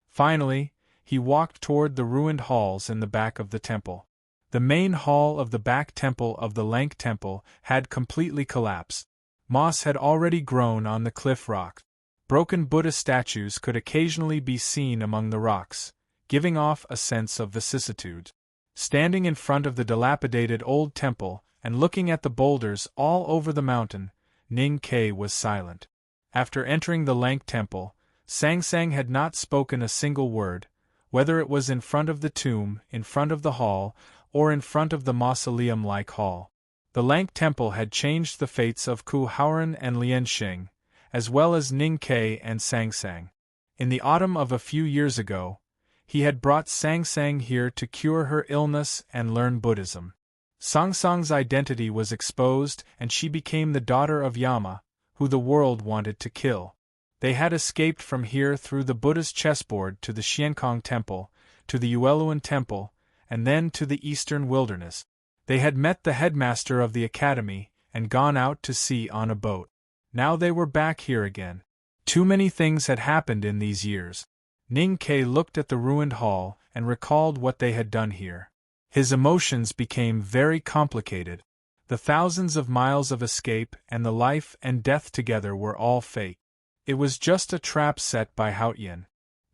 Finally, he walked toward the ruined halls in the back of the temple. The main hall of the back temple of the Lank Temple had completely collapsed. Moss had already grown on the cliff rock. Broken Buddha statues could occasionally be seen among the rocks, giving off a sense of vicissitude. Standing in front of the dilapidated old temple and looking at the boulders all over the mountain, Ning Ke was silent. After entering the Lank Temple, Sang Sang had not spoken a single word, whether it was in front of the tomb, in front of the hall, or in front of the mausoleum-like hall. The Lank Temple had changed the fates of Ku Haoran and Lianxing, as well as Ning Ke and Sang Sang. In the autumn of a few years ago, he had brought Sang Sang here to cure her illness and learn Buddhism. Sang Sang's identity was exposed and she became the daughter of Yama, who the world wanted to kill. They had escaped from here through the Buddha's chessboard to the Xiankong Temple, to the Yueluan Temple, and then to the Eastern Wilderness. They had met the headmaster of the academy and gone out to sea on a boat. Now they were back here again. Too many things had happened in these years. Ning Ke looked at the ruined hall and recalled what they had done here. His emotions became very complicated. The thousands of miles of escape and the life and death together were all fake. It was just a trap set by Haotian.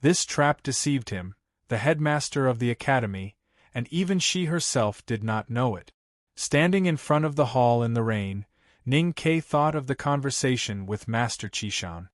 This trap deceived him, the headmaster of the academy, and even she herself did not know it. Standing in front of the hall in the rain, Ning Ke thought of the conversation with Master Qishan.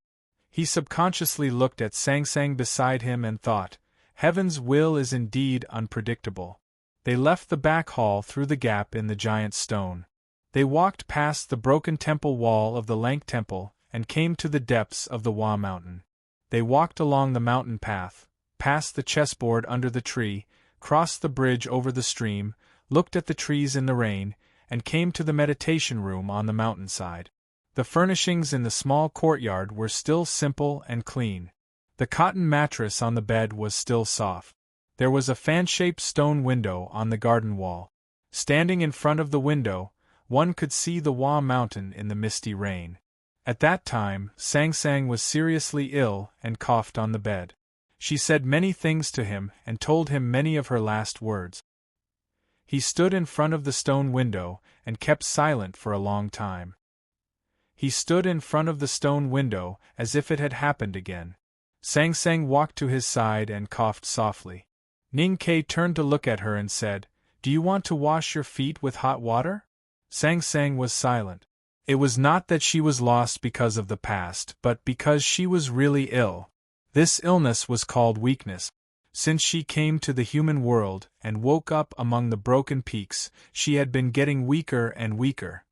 He subconsciously looked at Sang Sang beside him and thought, "Heaven's will is indeed unpredictable." They left the back hall through the gap in the giant stone. They walked past the broken temple wall of the Lank Temple and came to the depths of the Hua Mountain. They walked along the mountain path, past the chessboard under the tree, crossed the bridge over the stream, looked at the trees in the rain, and came to the meditation room on the mountainside. The furnishings in the small courtyard were still simple and clean. The cotton mattress on the bed was still soft. There was a fan-shaped stone window on the garden wall. Standing in front of the window, one could see the Hua Mountain in the misty rain. At that time, Sang Sang was seriously ill and coughed on the bed. She said many things to him and told him many of her last words. He stood in front of the stone window and kept silent for a long time. He stood in front of the stone window as if it had happened again. Sang Sang walked to his side and coughed softly. Ning Ke turned to look at her and said, "Do you want to wash your feet with hot water?" Sang Sang was silent. It was not that she was lost because of the past, but because she was really ill. This illness was called weakness. Since she came to the human world and woke up among the broken peaks, she had been getting weaker and weaker.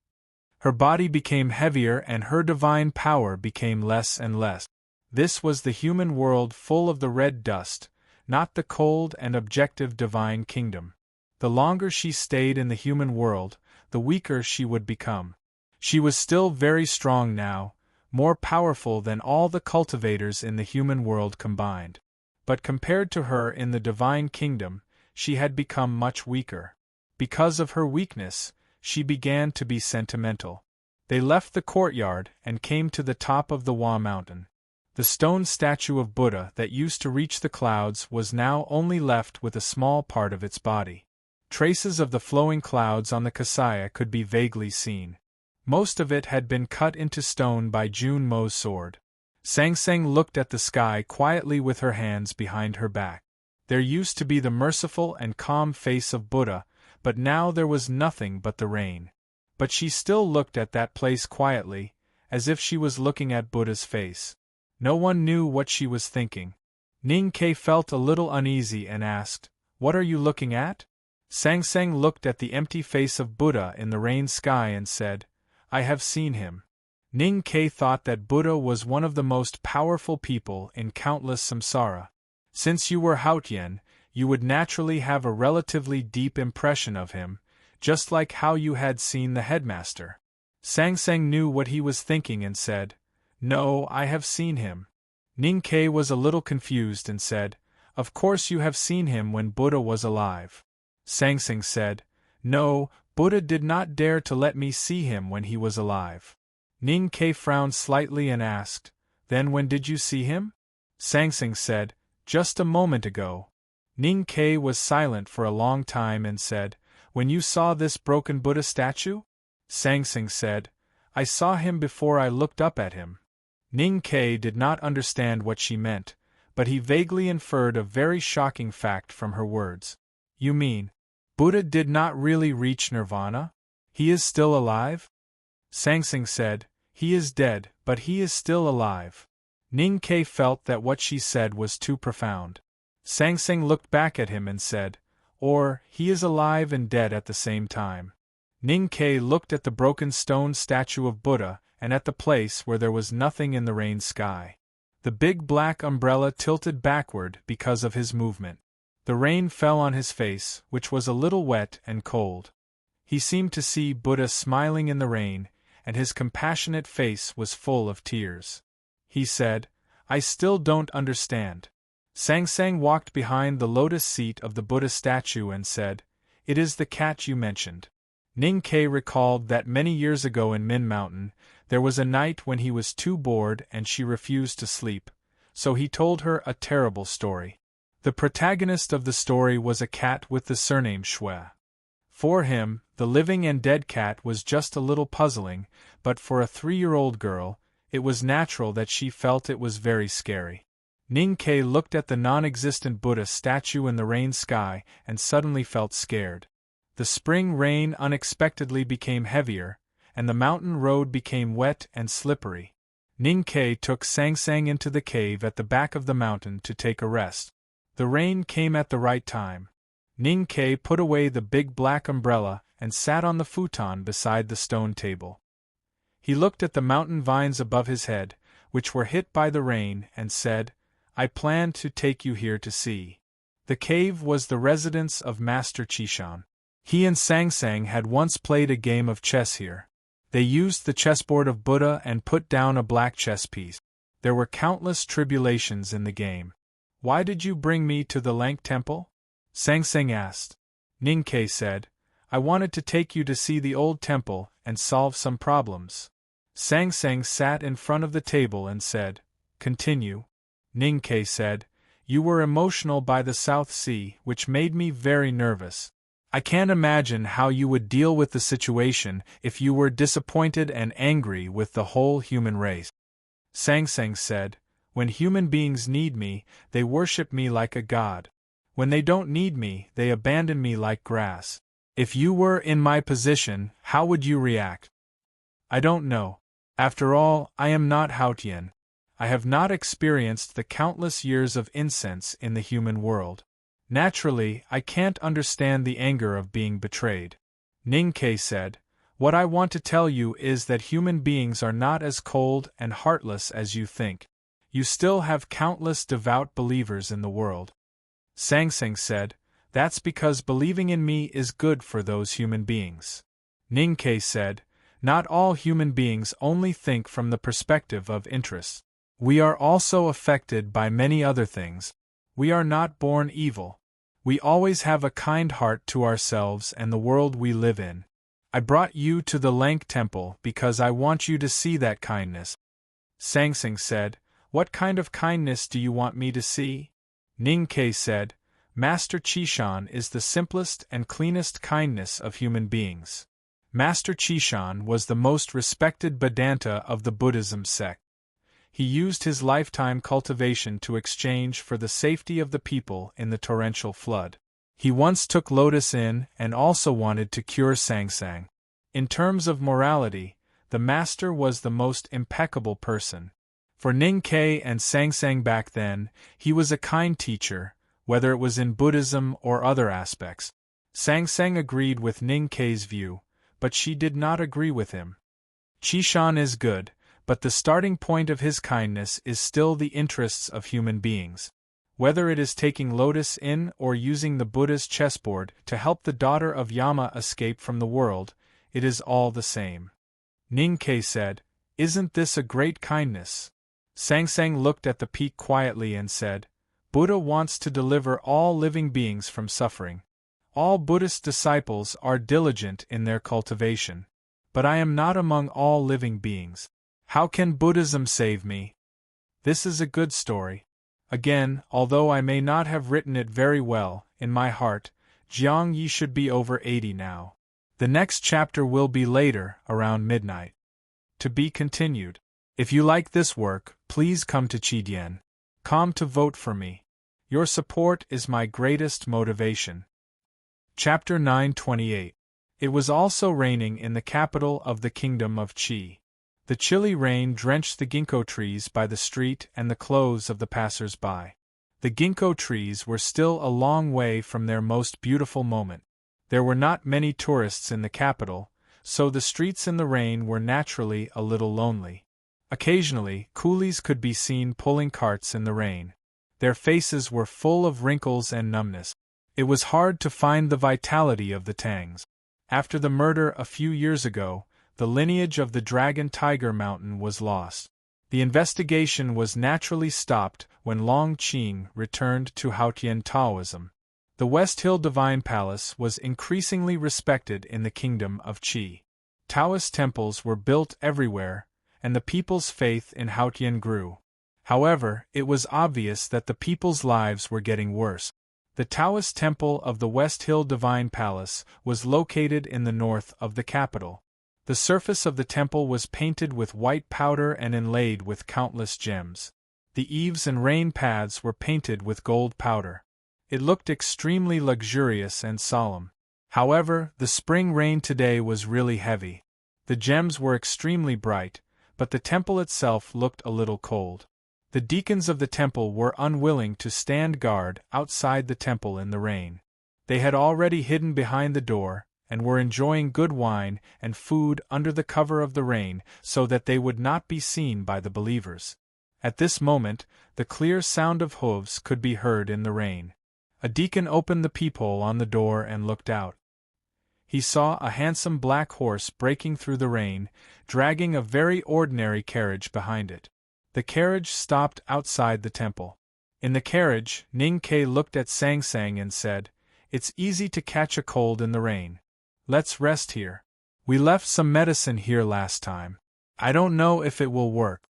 Her body became heavier and her divine power became less and less. This was the human world full of the red dust, not the cold and objective divine kingdom. The longer she stayed in the human world, the weaker she would become. She was still very strong now, more powerful than all the cultivators in the human world combined. But compared to her in the divine kingdom, she had become much weaker. Because of her weakness, she began to be sentimental. They left the courtyard and came to the top of the Hua Mountain. The stone statue of Buddha that used to reach the clouds was now only left with a small part of its body. Traces of the flowing clouds on the Kasaya could be vaguely seen. Most of it had been cut into stone by Jun Mo's sword. Sang Sang looked at the sky quietly with her hands behind her back. There used to be the merciful and calm face of Buddha, but now there was nothing but the rain. But she still looked at that place quietly, as if she was looking at Buddha's face. No one knew what she was thinking. Ning Ke felt a little uneasy and asked, "What are you looking at?" Sang Sang looked at the empty face of Buddha in the rain sky and said, "I have seen him." Ning Ke thought that Buddha was one of the most powerful people in countless samsara. Since you were Haotian, you would naturally have a relatively deep impression of him, just like how you had seen the headmaster. Sangsang knew what he was thinking and said, "No, I have seen him." Ning Ke was a little confused and said, "Of course you have seen him when Buddha was alive." Sangsang said, "No, Buddha did not dare to let me see him when he was alive." Ning Ke frowned slightly and asked, "Then when did you see him?" Sangsang said, "Just a moment ago." Ning Ke was silent for a long time and said, "When you saw this broken Buddha statue?" Sangsang said, "I saw him before I looked up at him." Ning Ke did not understand what she meant, but he vaguely inferred a very shocking fact from her words. "You mean, Buddha did not really reach nirvana? He is still alive?" Sangsang said, "He is dead, but he is still alive." Ning Ke felt that what she said was too profound. Sangsang looked back at him and said, "Or, he is alive and dead at the same time." Ning Ke looked at the broken stone statue of Buddha and at the place where there was nothing in the rain sky. The big black umbrella tilted backward because of his movement. The rain fell on his face, which was a little wet and cold. He seemed to see Buddha smiling in the rain, and his compassionate face was full of tears. He said, "I still don't understand." Sangsang walked behind the lotus seat of the Buddha statue and said, "It is the cat you mentioned." Ning Ke recalled that many years ago in Min Mountain, there was a night when he was too bored and she refused to sleep, so he told her a terrible story. The protagonist of the story was a cat with the surname Shui. For him, the living and dead cat was just a little puzzling, but for a 3-year-old girl, it was natural that she felt it was very scary. Ning Ke looked at the non-existent Buddha statue in the rain sky and suddenly felt scared. The spring rain unexpectedly became heavier, and the mountain road became wet and slippery. Ning Ke took Sangsang into the cave at the back of the mountain to take a rest. The rain came at the right time. Ning Ke put away the big black umbrella and sat on the futon beside the stone table. He looked at the mountain vines above his head, which were hit by the rain, and said, "I planned to take you here to see." The cave was the residence of Master Qishan. He and Sangsang had once played a game of chess here. They used the chessboard of Buddha and put down a black chess piece. There were countless tribulations in the game. "Why did you bring me to the Lank Temple?" Sangsang asked. Ning Ke said, "I wanted to take you to see the old temple and solve some problems." Sangsang sat in front of the table and said, "Continue." Ning Ke said, "You were emotional by the South Sea, which made me very nervous. I can't imagine how you would deal with the situation if you were disappointed and angry with the whole human race." Sangsang said, "When human beings need me, they worship me like a god. When they don't need me, they abandon me like grass. If you were in my position, how would you react?" "I don't know. After all, I am not Haotian. I have not experienced the countless years of incense in the human world. Naturally, I can't understand the anger of being betrayed." Ning Ke said, "What I want to tell you is that human beings are not as cold and heartless as you think. You still have countless devout believers in the world." Sangsang said, "That's because believing in me is good for those human beings." Ning Ke said, "Not all human beings only think from the perspective of interest. We are also affected by many other things. We are not born evil. We always have a kind heart to ourselves and the world we live in. I brought you to the Lank Temple because I want you to see that kindness." Sangsang said, "What kind of kindness do you want me to see?" Ning Ke said, "Master Qishan is the simplest and cleanest kindness of human beings." Master Qishan was the most respected Vedanta of the Buddhism sect. He used his lifetime cultivation to exchange for the safety of the people in the torrential flood. He once took Lotus in and also wanted to cure Sangsang. In terms of morality, the master was the most impeccable person. For Ning Ke and Sangsang back then, he was a kind teacher, whether it was in Buddhism or other aspects. Sangsang agreed with Ning Ke's view, but she did not agree with him. Qishan is good, but the starting point of his kindness is still the interests of human beings. Whether it is taking Lotus in or using the Buddha's chessboard to help the daughter of Yama escape from the world, it is all the same. Ning-Ke said, "Isn't this a great kindness?" Sang-Sang looked at the peak quietly and said, "Buddha wants to deliver all living beings from suffering. All Buddhist disciples are diligent in their cultivation. But I am not among all living beings. How can Buddhism save me?" This is a good story. Again, although I may not have written it very well, in my heart, Jiang Yi should be over 80 now. The next chapter will be later, around midnight. To be continued. If you like this work, please come to Qidien.com to vote for me. Your support is my greatest motivation. Chapter 928. It was also raining in the capital of the kingdom of Qi. The chilly rain drenched the ginkgo trees by the street and the clothes of the passers-by. The ginkgo trees were still a long way from their most beautiful moment. There were not many tourists in the capital, so the streets in the rain were naturally a little lonely. Occasionally, coolies could be seen pulling carts in the rain. Their faces were full of wrinkles and numbness. It was hard to find the vitality of the Tangs. After the murder a few years ago, the lineage of the Dragon Tiger Mountain was lost. The investigation was naturally stopped when Long Qing returned to Haotian Taoism. The West Hill Divine Palace was increasingly respected in the kingdom of Qi. Taoist temples were built everywhere, and the people's faith in Haotian grew. However, it was obvious that the people's lives were getting worse. The Taoist temple of the West Hill Divine Palace was located in the north of the capital. The surface of the temple was painted with white powder and inlaid with countless gems. The eaves and rain paths were painted with gold powder. It looked extremely luxurious and solemn. However, the spring rain today was really heavy. The gems were extremely bright, but the temple itself looked a little cold. The deacons of the temple were unwilling to stand guard outside the temple in the rain. They had already hidden behind the door, and were enjoying good wine and food under the cover of the rain so that they would not be seen by the believers. At this moment, the clear sound of hooves could be heard in the rain. A deacon opened the peephole on the door and looked out. He saw a handsome black horse breaking through the rain, dragging a very ordinary carriage behind it. The carriage stopped outside the temple. In the carriage, Ning-Ke looked at Sang-Sang and said, "It's easy to catch a cold in the rain. Let's rest here. We left some medicine here last time. I don't know if it will work."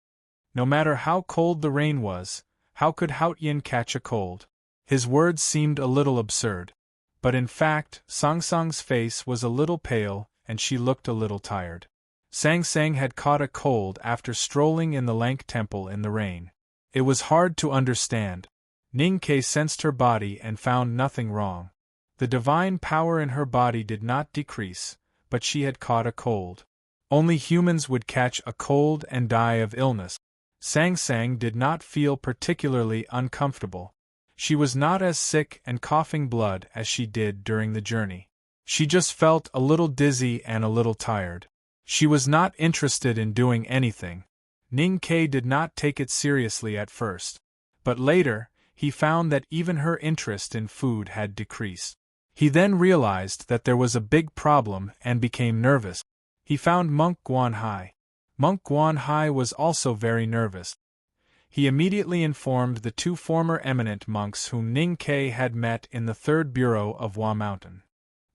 No matter how cold the rain was, how could Haotian catch a cold? His words seemed a little absurd. But in fact, Sang-Sang's face was a little pale, and she looked a little tired. Sang-Sang had caught a cold after strolling in the Lank Temple in the rain. It was hard to understand. Ning-Ke sensed her body and found nothing wrong. The divine power in her body did not decrease, but she had caught a cold. Only humans would catch a cold and die of illness. Sang-Sang did not feel particularly uncomfortable. She was not as sick and coughing blood as she did during the journey. She just felt a little dizzy and a little tired. She was not interested in doing anything. Ning-Ke did not take it seriously at first. But later, he found that even her interest in food had decreased. He then realized that there was a big problem and became nervous. He found Monk Guanhai. Monk Guanhai was also very nervous. He immediately informed the two former eminent monks whom Ning-Ke had met in the 3rd Bureau of Hua Mountain.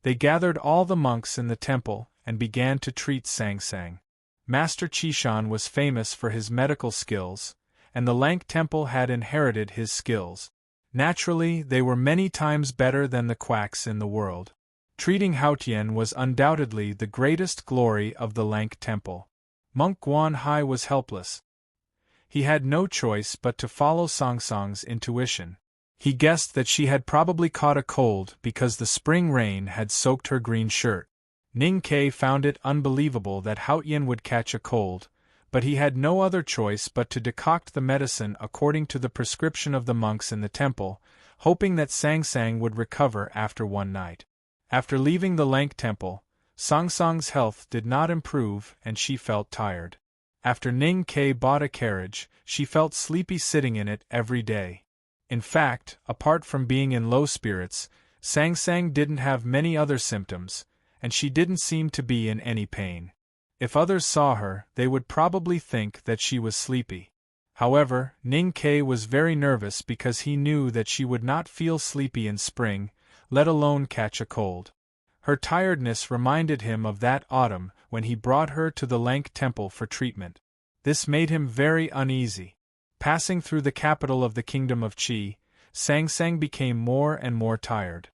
They gathered all the monks in the temple and began to treat Sang-Sang. Master Qishan was famous for his medical skills, and the Lank Temple had inherited his skills. Naturally, they were many times better than the quacks in the world. Treating Haotian was undoubtedly the greatest glory of the Lank Temple. Monk Guanhai was helpless. He had no choice but to follow Sang-Sang's intuition. He guessed that she had probably caught a cold because the spring rain had soaked her green shirt. Ning-Ke found it unbelievable that Haotian would catch a cold, but he had no other choice but to decoct the medicine according to the prescription of the monks in the temple, hoping that Sang-Sang would recover after one night. After leaving the Lank Temple, Sang-Sang's health did not improve and she felt tired. After Ning-Ke bought a carriage, she felt sleepy sitting in it every day. In fact, apart from being in low spirits, Sang Sang didn't have many other symptoms, and she didn't seem to be in any pain. If others saw her, they would probably think that she was sleepy. However, Ning Ke was very nervous because he knew that she would not feel sleepy in spring, let alone catch a cold. Her tiredness reminded him of that autumn when he brought her to the Lank Temple for treatment. This made him very uneasy. Passing through the capital of the kingdom of Qi, Sang Sang became more and more tired.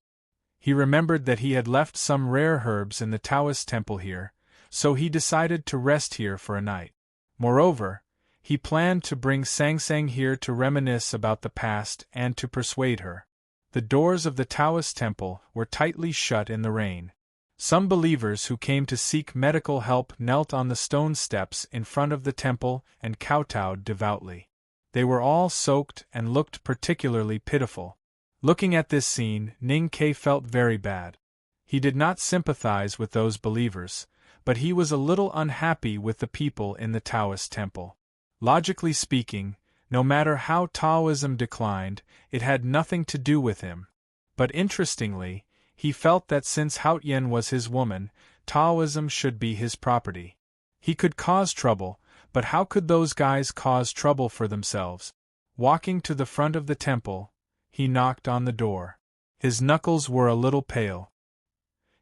He remembered that he had left some rare herbs in the Taoist temple here, so he decided to rest here for a night. Moreover, he planned to bring Sang Sang here to reminisce about the past and to persuade her. The doors of the Taoist temple were tightly shut in the rain. Some believers who came to seek medical help knelt on the stone steps in front of the temple and kowtowed devoutly. They were all soaked and looked particularly pitiful. Looking at this scene, Ning Ke felt very bad. He did not sympathize with those believers, but he was a little unhappy with the people in the Taoist temple. Logically speaking, no matter how Taoism declined, it had nothing to do with him. But interestingly, he felt that since Haotian was his woman, Taoism should be his property. He could cause trouble, but how could those guys cause trouble for themselves? Walking to the front of the temple, he knocked on the door. His knuckles were a little pale.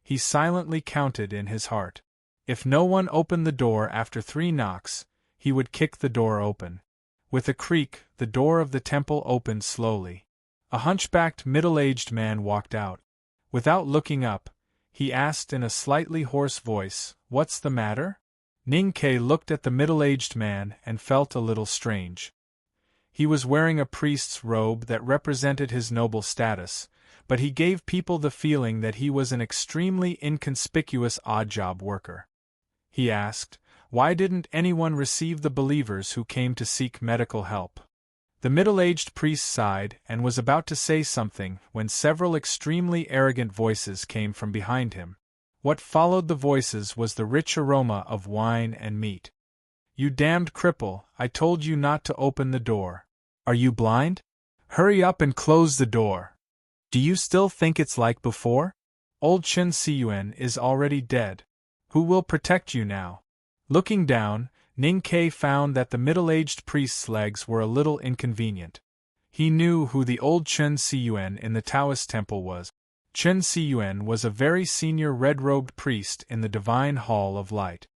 He silently counted in his heart. If no one opened the door after 3 knocks, he would kick the door open. With a creak, the door of the temple opened slowly. A hunchbacked middle-aged man walked out. Without looking up, he asked in a slightly hoarse voice, "What's the matter?" Ning Ke looked at the middle-aged man and felt a little strange. He was wearing a priest's robe that represented his noble status, but he gave people the feeling that he was an extremely inconspicuous odd-job worker. He asked, why didn't anyone receive the believers who came to seek medical help? The middle-aged priest sighed and was about to say something when several extremely arrogant voices came from behind him. What followed the voices was the rich aroma of wine and meat. "You damned cripple, I told you not to open the door. Are you blind? Hurry up and close the door. Do you still think it's like before? Old Chen Siyuan is already dead. Who will protect you now?" Looking down, Ning Ke found that the middle-aged priest's legs were a little inconvenient. He knew who the old Chen Siyuan in the Taoist temple was. Chen Siyuan was a very senior red-robed priest in the Divine Hall of Light.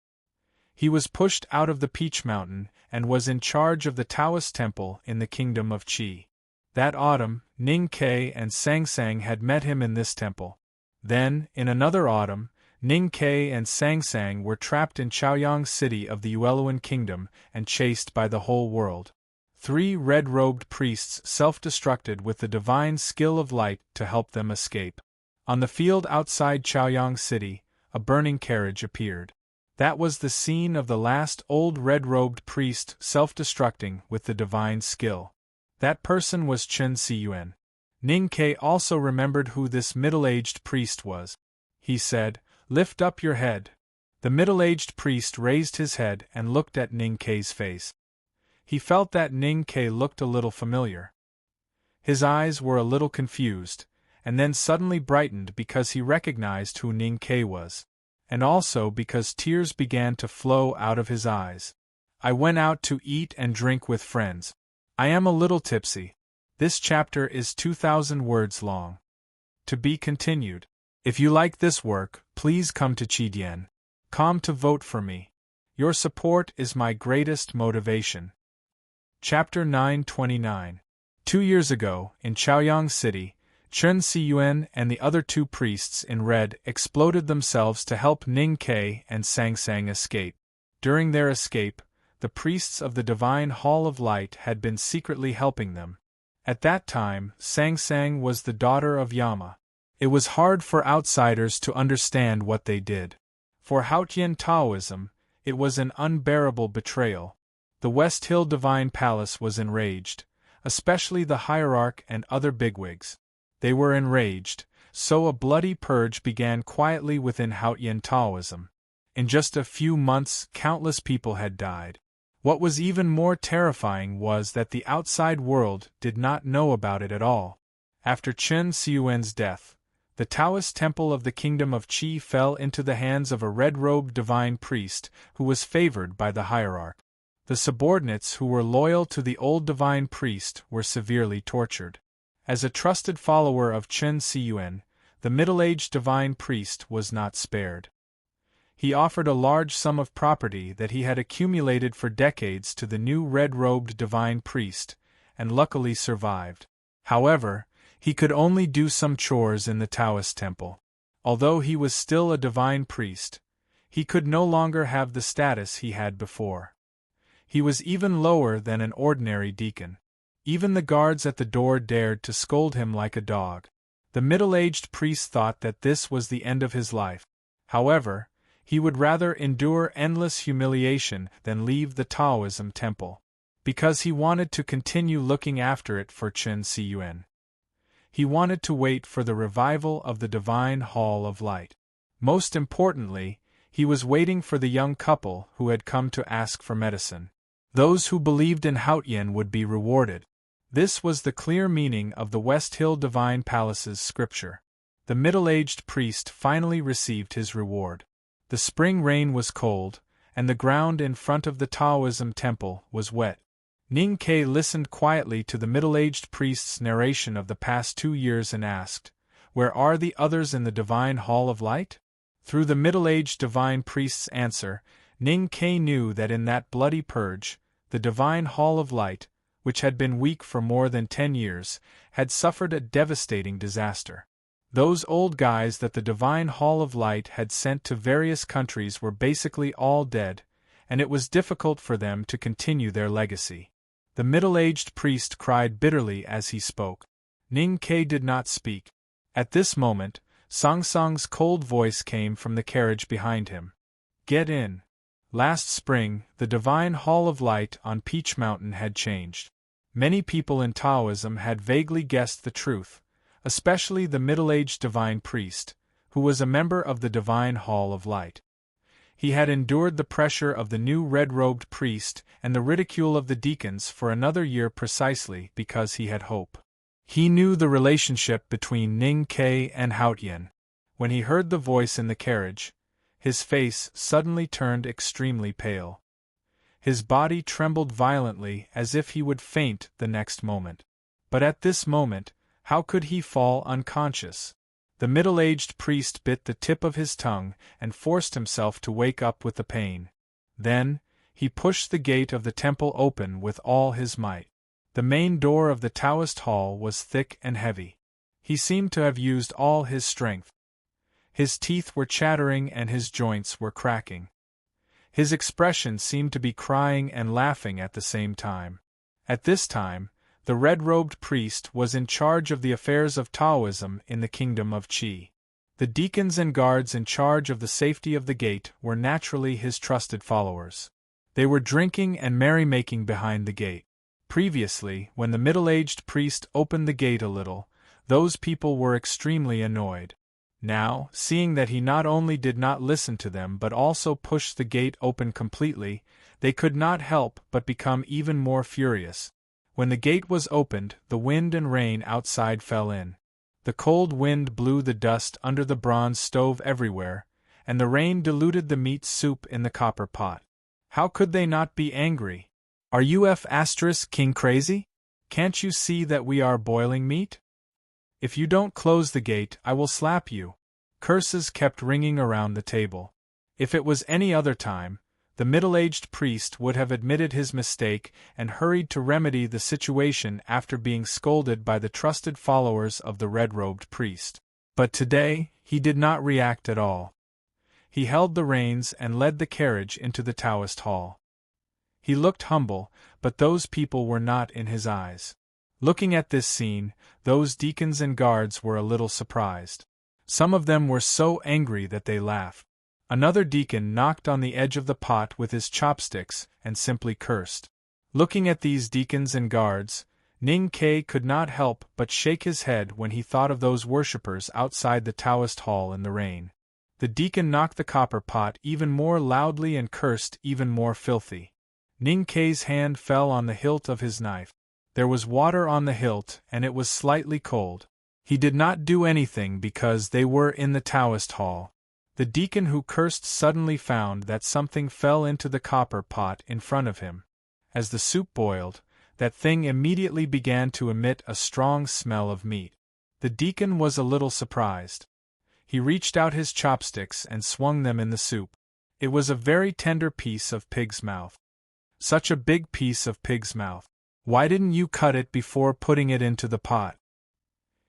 He was pushed out of the Peach Mountain and was in charge of the Taoist temple in the kingdom of Qi. That autumn, Ning Ke and Sang Sang had met him in this temple. Then, in another autumn, Ning Ke and Sang Sang were trapped in Chaoyang City of the Yueluan Kingdom and chased by the whole world. 3 red-robed priests self-destructed with the divine skill of light to help them escape. On the field outside Chaoyang City, a burning carriage appeared. That was the scene of the last old red-robed priest self-destructing with the divine skill. That person was Chen Siyuan. Ning Ke also remembered who this middle-aged priest was. He said, "Lift up your head." The middle-aged priest raised his head and looked at Ning Ke's face. He felt that Ning Ke looked a little familiar. His eyes were a little confused, and then suddenly brightened because he recognized who Ning Ke was, and also because tears began to flow out of his eyes. "I went out to eat and drink with friends. I am a little tipsy." This chapter is 2,000 words long. To be continued. If you like this work, please come to Chidian.com to vote for me. Your support is my greatest motivation. Chapter 929. 2 years ago, in Chaoyang City, Chen Siyuan and the other 2 priests in red exploded themselves to help Ning Ke and Sang Sang escape. During their escape, the priests of the Divine Hall of Light had been secretly helping them. At that time, Sang Sang was the daughter of Yama. It was hard for outsiders to understand what they did. For Haotian Taoism, it was an unbearable betrayal. The West Hill Divine Palace was enraged, especially the hierarch and other bigwigs. They were enraged, so a bloody purge began quietly within Haotian Taoism. In just a few months, countless people had died. What was even more terrifying was that the outside world did not know about it at all. After Chen Xiuan's death, the Taoist temple of the kingdom of Qi fell into the hands of a red-robed divine priest who was favored by the hierarch. The subordinates who were loyal to the old divine priest were severely tortured. As a trusted follower of Chen Xiuan, the middle-aged divine priest was not spared. He offered a large sum of property that he had accumulated for decades to the new red-robed divine priest, and luckily survived. However, he could only do some chores in the Taoist temple. Although he was still a divine priest, he could no longer have the status he had before. He was even lower than an ordinary deacon. Even the guards at the door dared to scold him like a dog. The middle-aged priest thought that this was the end of his life. However, he would rather endure endless humiliation than leave the Taoism temple, because he wanted to continue looking after it for Chen Xiuan. He wanted to wait for the revival of the Divine Hall of Light. Most importantly, he was waiting for the young couple who had come to ask for medicine. Those who believed in Haotian would be rewarded. This was the clear meaning of the West Hill Divine Palace's scripture. The middle-aged priest finally received his reward. The spring rain was cold, and the ground in front of the Taoism temple was wet. Ning Ke listened quietly to the middle-aged priest's narration of the past 2 years and asked, "Where are the others in the Divine Hall of Light?" Through the middle-aged divine priest's answer, Ning Ke knew that in that bloody purge, the Divine Hall of Light, which had been weak for more than 10 years, had suffered a devastating disaster. Those old guys that the Divine Hall of Light had sent to various countries were basically all dead, and it was difficult for them to continue their legacy. The middle-aged priest cried bitterly as he spoke. Ning Ke did not speak. At this moment, Song Song's cold voice came from the carriage behind him. "Get in." Last spring, the Divine Hall of Light on Peach Mountain had changed. Many people in Taoism had vaguely guessed the truth, especially the middle-aged divine priest, who was a member of the Divine Hall of Light. He had endured the pressure of the new red-robed priest and the ridicule of the deacons for another year precisely because he had hope. He knew the relationship between Ning Ke and Haotian. When he heard the voice in the carriage, his face suddenly turned extremely pale. His body trembled violently as if he would faint the next moment. But at this moment, how could he fall unconscious? The middle-aged priest bit the tip of his tongue and forced himself to wake up with the pain. Then, he pushed the gate of the temple open with all his might. The main door of the Taoist hall was thick and heavy. He seemed to have used all his strength. His teeth were chattering and his joints were cracking. His expression seemed to be crying and laughing at the same time. At this time, the red-robed priest was in charge of the affairs of Taoism in the kingdom of Qi. The deacons and guards in charge of the safety of the gate were naturally his trusted followers. They were drinking and merrymaking behind the gate. Previously, when the middle-aged priest opened the gate a little, those people were extremely annoyed. Now, seeing that he not only did not listen to them but also pushed the gate open completely, they could not help but become even more furious. When the gate was opened, the wind and rain outside fell in. The cold wind blew the dust under the bronze stove everywhere, and the rain diluted the meat soup in the copper pot. How could they not be angry? "Are you King crazy? Can't you see that we are boiling meat? If you don't close the gate, I will slap you." Curses kept ringing around the table. If it was any other time, the middle-aged priest would have admitted his mistake and hurried to remedy the situation after being scolded by the trusted followers of the red-robed priest. But today, he did not react at all. He held the reins and led the carriage into the Taoist hall. He looked humble, but those people were not in his eyes. Looking at this scene, those deacons and guards were a little surprised. Some of them were so angry that they laughed. Another deacon knocked on the edge of the pot with his chopsticks and simply cursed. Looking at these deacons and guards, Ning Ke could not help but shake his head when he thought of those worshippers outside the Taoist hall in the rain. The deacon knocked the copper pot even more loudly and cursed even more filthy. Ning Kei's hand fell on the hilt of his knife. There was water on the hilt and it was slightly cold. He did not do anything because they were in the Taoist hall. The deacon who cursed suddenly found that something fell into the copper pot in front of him. As the soup boiled, that thing immediately began to emit a strong smell of meat. The deacon was a little surprised. He reached out his chopsticks and swung them in the soup. It was a very tender piece of pig's mouth. Such a big piece of pig's mouth. Why didn't you cut it before putting it into the pot?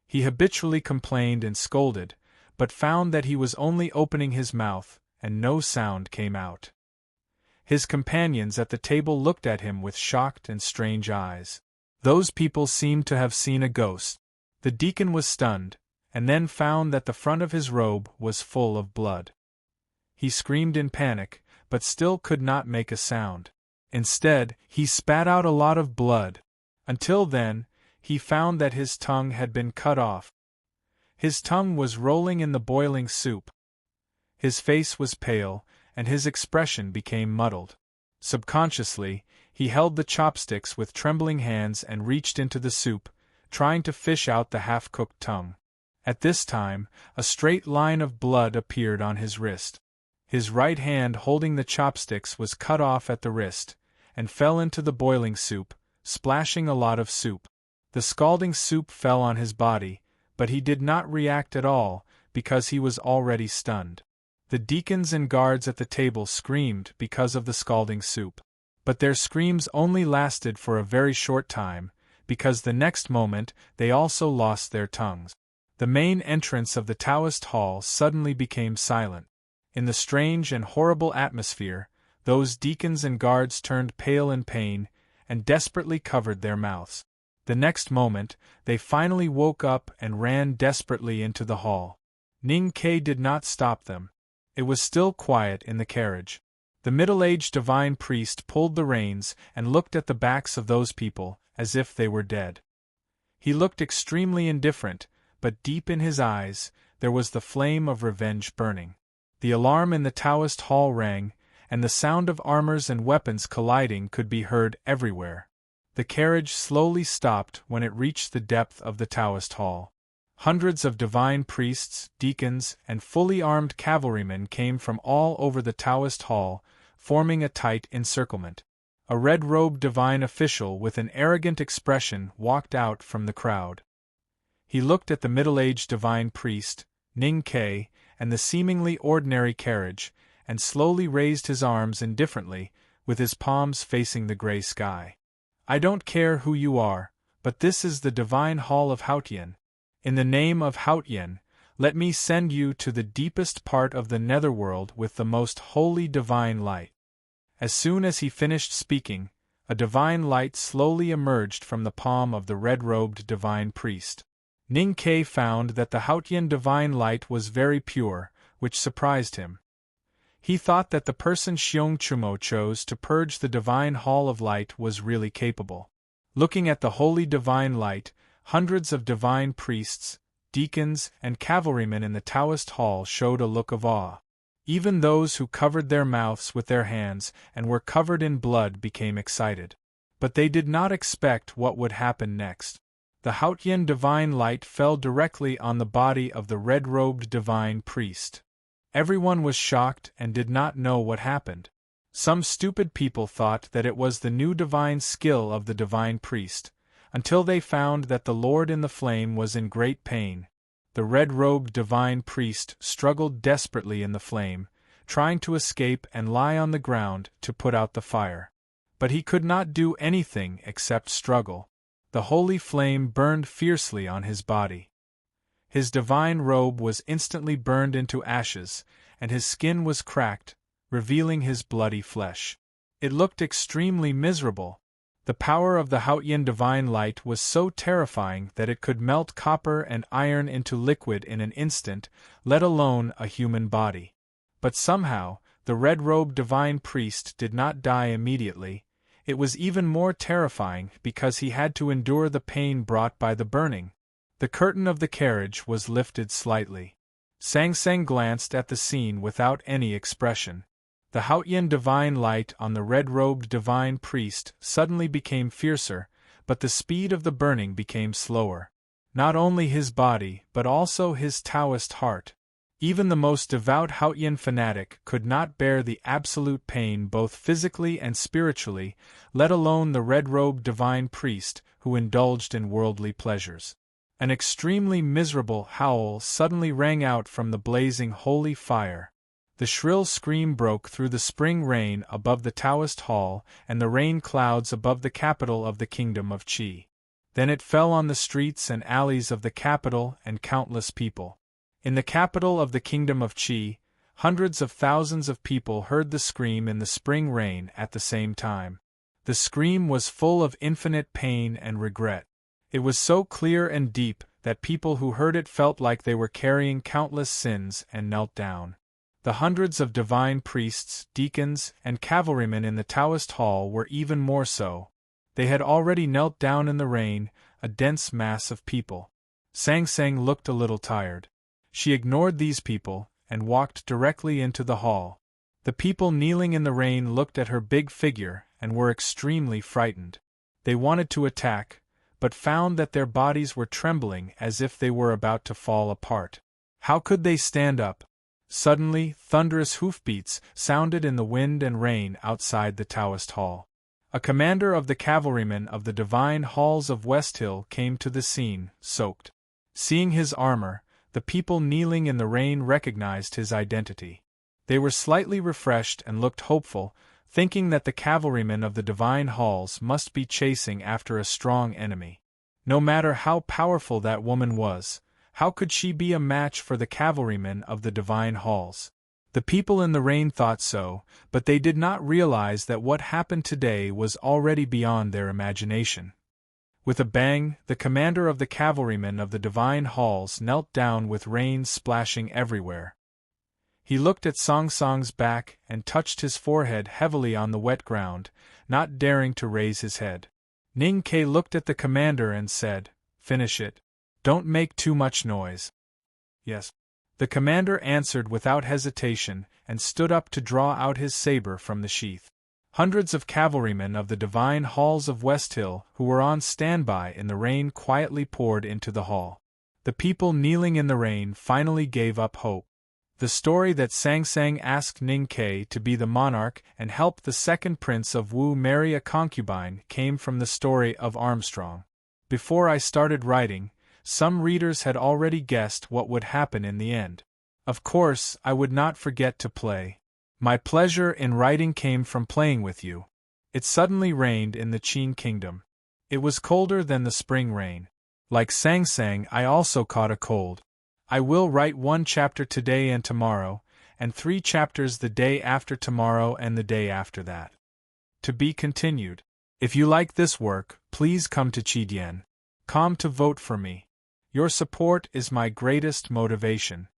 He habitually complained and scolded, but found that he was only opening his mouth, and no sound came out. His companions at the table looked at him with shocked and strange eyes. Those people seemed to have seen a ghost. The deacon was stunned, and then found that the front of his robe was full of blood. He screamed in panic, but still could not make a sound. Instead, he spat out a lot of blood. Until then, he found that his tongue had been cut off. His tongue was rolling in the boiling soup. His face was pale, and his expression became muddled. Subconsciously, he held the chopsticks with trembling hands and reached into the soup, trying to fish out the half-cooked tongue. At this time, a straight line of blood appeared on his wrist. His right hand holding the chopsticks was cut off at the wrist, and fell into the boiling soup, splashing a lot of soup. The scalding soup fell on his body, but he did not react at all, because he was already stunned. The deacons and guards at the table screamed because of the scalding soup. But their screams only lasted for a very short time, because the next moment they also lost their tongues. The main entrance of the Taoist hall suddenly became silent. In the strange and horrible atmosphere, those deacons and guards turned pale in pain, and desperately covered their mouths. The next moment, they finally woke up and ran desperately into the hall. Ning Kei did not stop them. It was still quiet in the carriage. The middle-aged divine priest pulled the reins and looked at the backs of those people, as if they were dead. He looked extremely indifferent, but deep in his eyes, there was the flame of revenge burning. The alarm in the Taoist hall rang, and the sound of armors and weapons colliding could be heard everywhere. The carriage slowly stopped when it reached the depth of the Taoist hall. Hundreds of divine priests, deacons, and fully armed cavalrymen came from all over the Taoist hall, forming a tight encirclement. A red-robed divine official with an arrogant expression walked out from the crowd. He looked at the middle-aged divine priest, Ning Kei, and the seemingly ordinary carriage, and slowly raised his arms indifferently, with his palms facing the gray sky. "I don't care who you are, but this is the divine hall of Haotian. In the name of Haotian, let me send you to the deepest part of the netherworld with the most holy divine light." As soon as he finished speaking, a divine light slowly emerged from the palm of the red-robed divine priest. Ning Kei found that the Haotian divine light was very pure, which surprised him. He thought that the person Xiong Chumo chose to purge the divine hall of light was really capable. Looking at the holy divine light, hundreds of divine priests, deacons, and cavalrymen in the Taoist hall showed a look of awe. Even those who covered their mouths with their hands and were covered in blood became excited. But they did not expect what would happen next. The Haotian divine light fell directly on the body of the red-robed divine priest. Everyone was shocked and did not know what happened. Some stupid people thought that it was the new divine skill of the divine priest, until they found that the Lord in the flame was in great pain. The red-robed divine priest struggled desperately in the flame, trying to escape and lie on the ground to put out the fire. But he could not do anything except struggle. The holy flame burned fiercely on his body. His divine robe was instantly burned into ashes, and his skin was cracked, revealing his bloody flesh. It looked extremely miserable. The power of the Haotian divine light was so terrifying that it could melt copper and iron into liquid in an instant, let alone a human body. But somehow, the red-robed divine priest did not die immediately. It was even more terrifying because he had to endure the pain brought by the burning. The curtain of the carriage was lifted slightly. Sang Sang glanced at the scene without any expression. The Haotian divine light on the red-robed divine priest suddenly became fiercer, but the speed of the burning became slower. Not only his body, but also his Taoist heart. Even the most devout Haotian fanatic could not bear the absolute pain both physically and spiritually, let alone the red-robed divine priest who indulged in worldly pleasures. An extremely miserable howl suddenly rang out from the blazing holy fire. The shrill scream broke through the spring rain above the Taoist hall and the rain clouds above the capital of the kingdom of Qi. Then it fell on the streets and alleys of the capital and countless people. In the capital of the kingdom of Qi, hundreds of thousands of people heard the scream in the spring rain at the same time. The scream was full of infinite pain and regret. It was so clear and deep that people who heard it felt like they were carrying countless sins and knelt down. The hundreds of divine priests, deacons, and cavalrymen in the Taoist hall were even more so. They had already knelt down in the rain, a dense mass of people. Sang Sang looked a little tired. She ignored these people and walked directly into the hall. The people kneeling in the rain looked at her big figure and were extremely frightened. They wanted to attack, but found that their bodies were trembling as if they were about to fall apart. How could they stand up? Suddenly, thunderous hoofbeats sounded in the wind and rain outside the Taoist hall. A commander of the cavalrymen of the divine halls of West Hill came to the scene, soaked. Seeing his armor, the people kneeling in the rain recognized his identity. They were slightly refreshed and looked hopeful, thinking that the cavalrymen of the divine halls must be chasing after a strong enemy. No matter how powerful that woman was, how could she be a match for the cavalrymen of the divine halls? The people in the rain thought so, but they did not realize that what happened today was already beyond their imagination. With a bang, the commander of the cavalrymen of the divine halls knelt down with rain splashing everywhere. He looked at Song Song's back and touched his forehead heavily on the wet ground, not daring to raise his head. Ning Ke looked at the commander and said, "Finish it. Don't make too much noise." "Yes." The commander answered without hesitation and stood up to draw out his saber from the sheath. Hundreds of cavalrymen of the divine halls of West Hill who were on standby in the rain quietly poured into the hall. The people kneeling in the rain finally gave up hope. The story that Sang Sang asked Ning Ke to be the monarch and help the second prince of Wu marry a concubine came from the story of Armstrong. Before I started writing, some readers had already guessed what would happen in the end. Of course, I would not forget to play. My pleasure in writing came from playing with you. It suddenly rained in the Qin kingdom. It was colder than the spring rain. Like Sang Sang, I also caught a cold. I will write 1 chapter today and tomorrow, and 3 chapters the day after tomorrow and the day after that. To be continued. If you like this work, please come to Qidian.com to vote for me. Your support is my greatest motivation.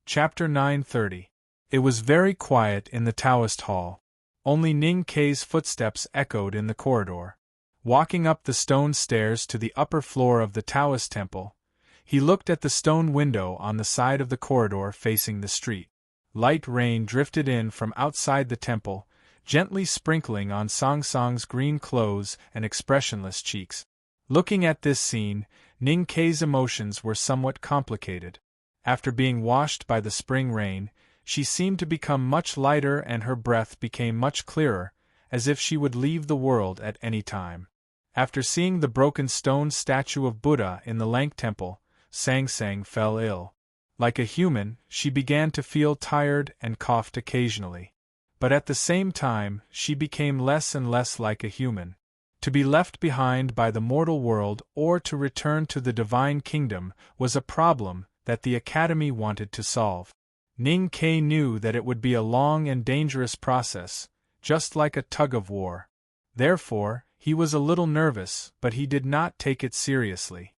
Chapter 930. It was very quiet in the Taoist hall. Only Ning Ke's footsteps echoed in the corridor. Walking up the stone stairs to the upper floor of the Taoist temple, he looked at the stone window on the side of the corridor facing the street. Light rain drifted in from outside the temple, gently sprinkling on Song Song's green clothes and expressionless cheeks. Looking at this scene, Ning Ke's emotions were somewhat complicated. After being washed by the spring rain, she seemed to become much lighter and her breath became much clearer, as if she would leave the world at any time. After seeing the broken stone statue of Buddha in the Lank Temple, Sang Sang fell ill. Like a human, she began to feel tired and coughed occasionally. But at the same time, she became less and less like a human. To be left behind by the mortal world or to return to the divine kingdom was a problem that the Academy wanted to solve. Ning Ke knew that it would be a long and dangerous process, just like a tug-of-war. Therefore, he was a little nervous, but he did not take it seriously.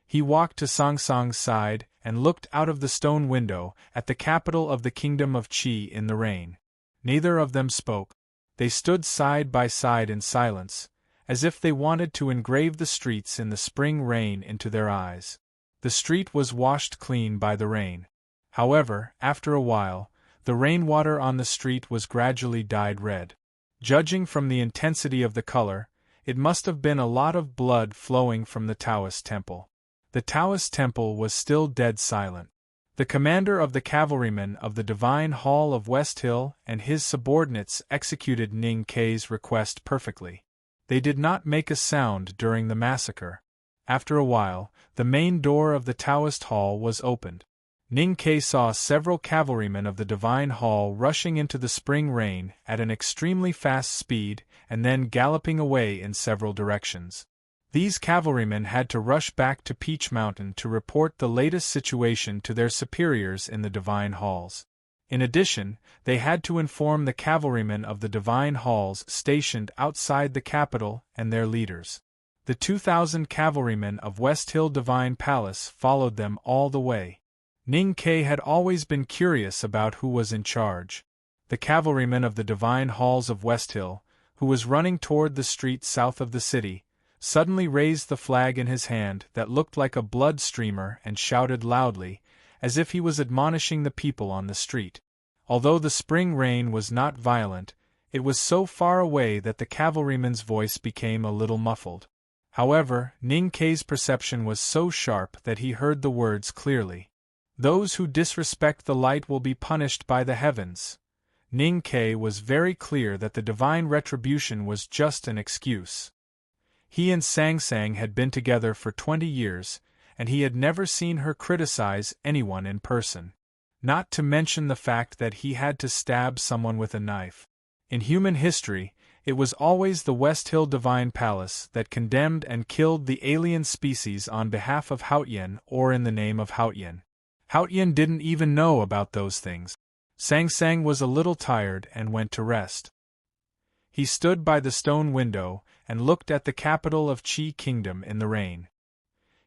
He walked to Song Song's side and looked out of the stone window at the capital of the kingdom of Qi in the rain. Neither of them spoke. They stood side by side in silence, as if they wanted to engrave the streets in the spring rain into their eyes. The street was washed clean by the rain. However, after a while, The rainwater on the street was gradually dyed red. Judging from the intensity of the color, it must have been a lot of blood flowing from the Taoist temple. The Taoist temple was still dead silent. The commander of the cavalrymen of the Divine Hall of West Hill and his subordinates executed Ning Kei's request perfectly. They did not make a sound during the massacre. After a while, the main door of the Taoist hall was opened. Ning Kei saw several cavalrymen of the Divine Hall rushing into the spring rain at an extremely fast speed and then galloping away in several directions. These cavalrymen had to rush back to Peach Mountain to report the latest situation to their superiors in the Divine Halls. In addition, they had to inform the cavalrymen of the Divine Halls stationed outside the capital and their leaders. The 2,000 cavalrymen of West Hill Divine Palace followed them all the way. Ning Kei had always been curious about who was in charge. The cavalryman of the Divine Halls of West Hill, who was running toward the street south of the city, suddenly raised the flag in his hand that looked like a blood streamer and shouted loudly, as if he was admonishing the people on the street. Although the spring rain was not violent, it was so far away that the cavalryman's voice became a little muffled. However, Ning Kei's perception was so sharp that he heard the words clearly. "Those who disrespect the light will be punished by the heavens." Ning Kei was very clear that the divine retribution was just an excuse. He and Sang Sang had been together for 20 years, and he had never seen her criticize anyone in person. Not to mention the fact that he had to stab someone with a knife. In human history, it was always the West Hill Divine Palace that condemned and killed the alien species on behalf of Haotian or in the name of Haotian. Haotian didn't even know about those things. Sang Sang was a little tired and went to rest. He stood by the stone window and looked at the capital of Qi Kingdom in the rain.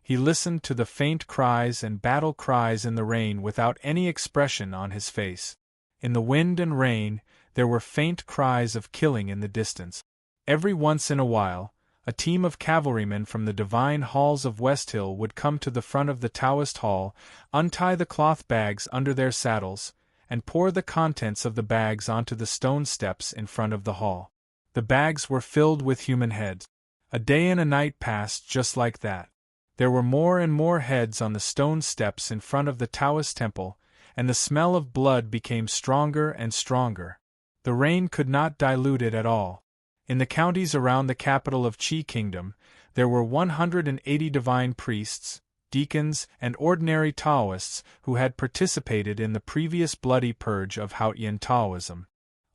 He listened to the faint cries and battle cries in the rain without any expression on his face. In the wind and rain, there were faint cries of killing in the distance. Every once in a while, a team of cavalrymen from the Divine Halls of West Hill would come to the front of the Taoist Hall, untie the cloth bags under their saddles, and pour the contents of the bags onto the stone steps in front of the hall. The bags were filled with human heads. A day and a night passed just like that. There were more and more heads on the stone steps in front of the Taoist temple, and the smell of blood became stronger and stronger. The rain could not dilute it at all. In the counties around the capital of Qi Kingdom, there were 180 divine priests, deacons, and ordinary Taoists who had participated in the previous bloody purge of Haotian Taoism.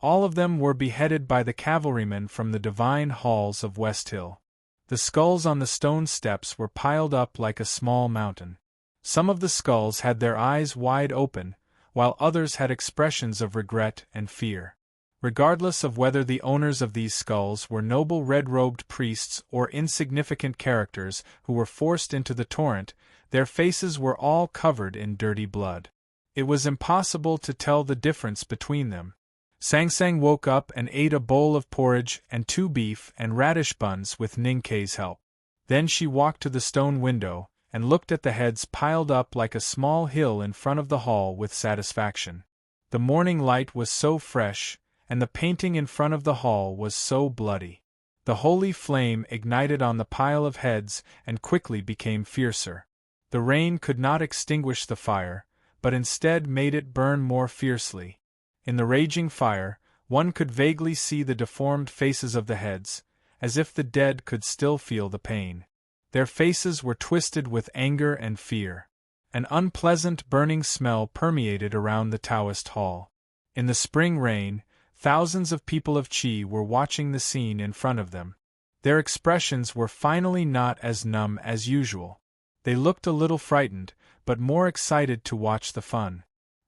All of them were beheaded by the cavalrymen from the Divine Halls of West Hill. The skulls on the stone steps were piled up like a small mountain. Some of the skulls had their eyes wide open, while others had expressions of regret and fear. Regardless of whether the owners of these skulls were noble red-robed priests or insignificant characters who were forced into the torrent, their faces were all covered in dirty blood. It was impossible to tell the difference between them. Sang Sang woke up and ate a bowl of porridge and 2 beef and radish buns with Ning Kei's help. Then she walked to the stone window and looked at the heads piled up like a small hill in front of the hall with satisfaction. The morning light was so fresh, and the painting in front of the hall was so bloody. The holy flame ignited on the pile of heads and quickly became fiercer. The rain could not extinguish the fire, but instead made it burn more fiercely. In the raging fire, one could vaguely see the deformed faces of the heads, as if the dead could still feel the pain. Their faces were twisted with anger and fear. An unpleasant burning smell permeated around the Taoist hall. In the spring rain, thousands of people of Qi were watching the scene in front of them. Their expressions were finally not as numb as usual. They looked a little frightened, but more excited to watch the fun.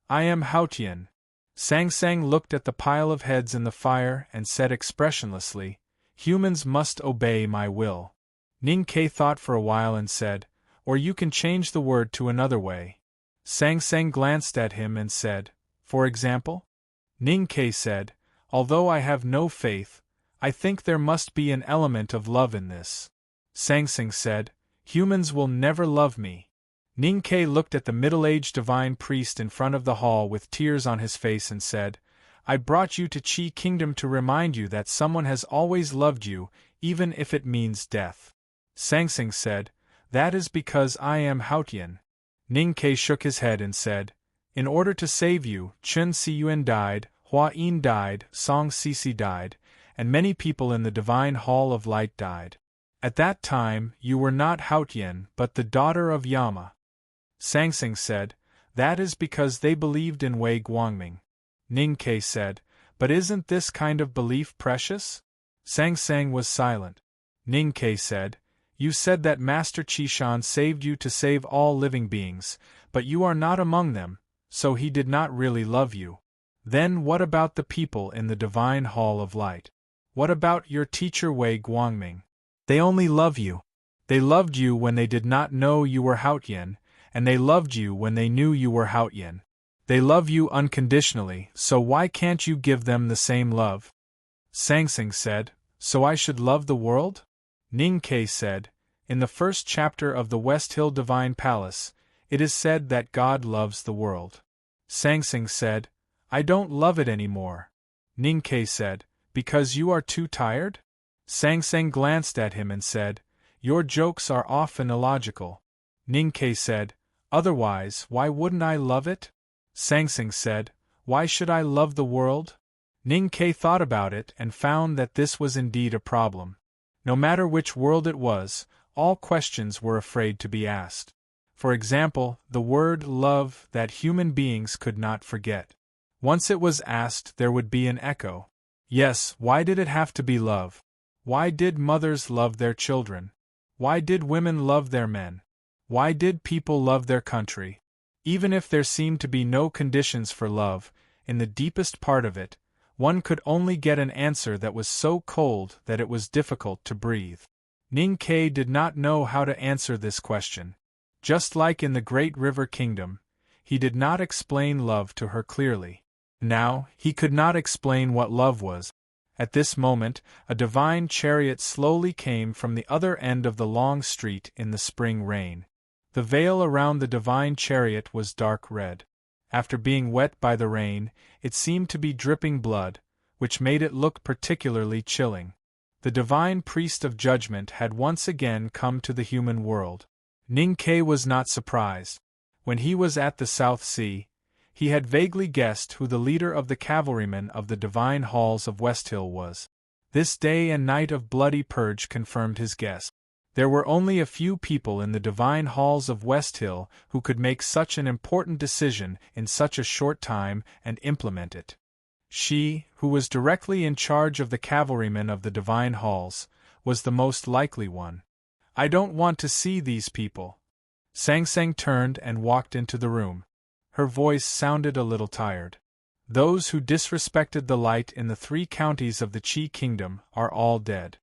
"I am Haotian." Sang Sang looked at the pile of heads in the fire and said expressionlessly, "Humans must obey my will." Ning Kei thought for a while and said, "Or you can change the word to another way." Sang Sang glanced at him and said, "For example?" Ning Kei said, "Although I have no faith, I think there must be an element of love in this." Sang Sang said, "Humans will never love me." Ning Ke looked at the middle-aged divine priest in front of the hall with tears on his face and said, I brought you to Qi Kingdom to remind you that someone has always loved you, even if it means death. Sangsing said, That is because I am Haotian. Ning Ke shook his head and said, In order to save you, Chen Siyuan died, Hua Yin died, Song Sisi died, and many people in the Divine Hall of Light died. At that time, you were not Haotian but the daughter of Yama. Sangsing said, That is because they believed in Wei Guangming. Ning Ke said, But isn't this kind of belief precious? Sangsang was silent. Ning Ke said, You said that Master Qishan saved you to save all living beings, but you are not among them, so he did not really love you. Then what about the people in the Divine Hall of Light? What about your teacher Wei Guangming? They only love you. They loved you when they did not know you were Haotian, and they loved you when they knew you were Haotian. They love you unconditionally, so why can't you give them the same love? Sangsing said, So I should love the world? Ning Ke said, In the first chapter of the West Hill Divine Palace, it is said that God loves the world. Sangsing said, I don't love it anymore. Ning Ke said, Because you are too tired? Sangsang glanced at him and said, Your jokes are often illogical. Ning Ke said, Otherwise, why wouldn't I love it? Sangsing said, Why should I love the world? Ning Ke thought about it and found that this was indeed a problem. No matter which world it was, all questions were afraid to be asked. For example, the word love that human beings could not forget. Once it was asked, there would be an echo. Yes, why did it have to be love? Why did mothers love their children? Why did women love their men? Why did people love their country? Even if there seemed to be no conditions for love, in the deepest part of it, one could only get an answer that was so cold that it was difficult to breathe. Ning Ke did not know how to answer this question. Just like in the Great River Kingdom, he did not explain love to her clearly. Now, he could not explain what love was. At this moment, a divine chariot slowly came from the other end of the long street in the spring rain. The veil around the divine chariot was dark red. After being wet by the rain, it seemed to be dripping blood, which made it look particularly chilling. The divine priest of judgment had once again come to the human world. Ning Ke was not surprised. When he was at the South Sea, he had vaguely guessed who the leader of the cavalrymen of the divine halls of Westhill was. This day and night of bloody purge confirmed his guess. There were only a few people in the divine halls of Westhill who could make such an important decision in such a short time and implement it. She, who was directly in charge of the cavalrymen of the divine halls, was the most likely one. I don't want to see these people. Sangsang turned and walked into the room. Her voice sounded a little tired. Those who disrespected the light in the 3 counties of the Qi Kingdom are all dead.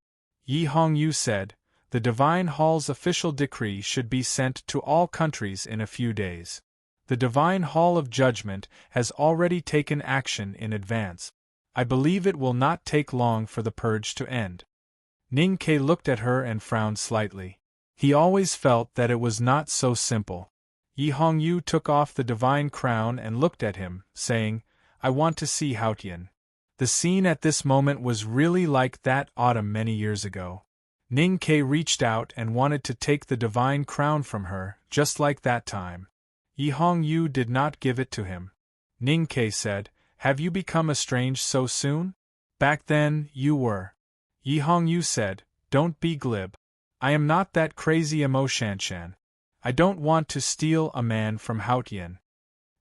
Yi Hongyu said, The Divine Hall's official decree should be sent to all countries in a few days. The Divine Hall of Judgment has already taken action in advance. I believe it will not take long for the purge to end. Ning Ke looked at her and frowned slightly. He always felt that it was not so simple. Yi Hongyu took off the divine crown and looked at him, saying, I want to see Haotian. The scene at this moment was really like that autumn many years ago. Ning Ke reached out and wanted to take the divine crown from her, just like that time. Yi Hongyu did not give it to him. Ning Ke said, Have you become estranged so soon? Back then, you were. Yi Hongyu said, Don't be glib. I am not that crazy Emo Shanshan. I don't want to steal a man from Haotian.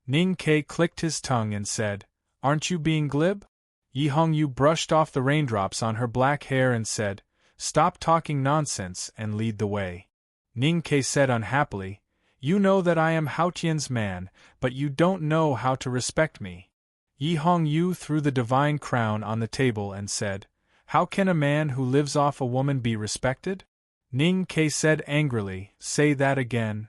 Ning Ke clicked his tongue and said, Aren't you being glib? Yi Hongyu brushed off the raindrops on her black hair and said, Stop talking nonsense and lead the way. Ning Ke said unhappily, You know that I am Haotian's man, but you don't know how to respect me. Yi Hongyu threw the divine crown on the table and said, How can a man who lives off a woman be respected? Ning Ke said angrily, Say that again.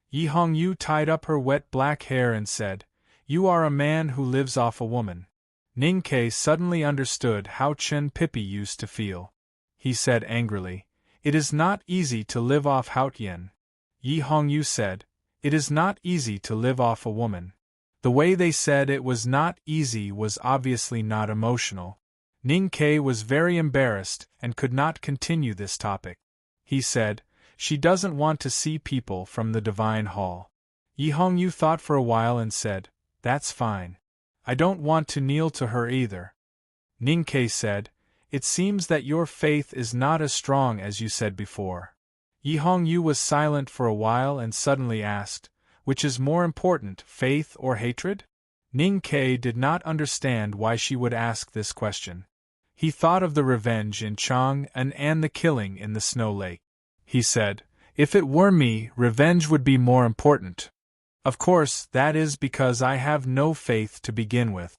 Yi Hongyu tied up her wet black hair and said, You are a man who lives off a woman. Ning Ke suddenly understood how Chen Pippi used to feel. He said angrily, It is not easy to live off Haotian. Yi Hongyu said, It is not easy to live off a woman. The way they said it was not easy was obviously not emotional. Ning Ke was very embarrassed and could not continue this topic. He said, "She doesn't want to see people from the Divine Hall." Yi Hongyu thought for a while and said, "That's fine. I don't want to kneel to her either." Ning Ke said, "It seems that your faith is not as strong as you said before." Yi Hongyu was silent for a while and suddenly asked, "Which is more important, faith or hatred?" Ning Ke did not understand why she would ask this question. He thought of the revenge in Chang'an and the killing in the Snow Lake. He said, "If it were me, revenge would be more important. Of course, that is because I have no faith to begin with."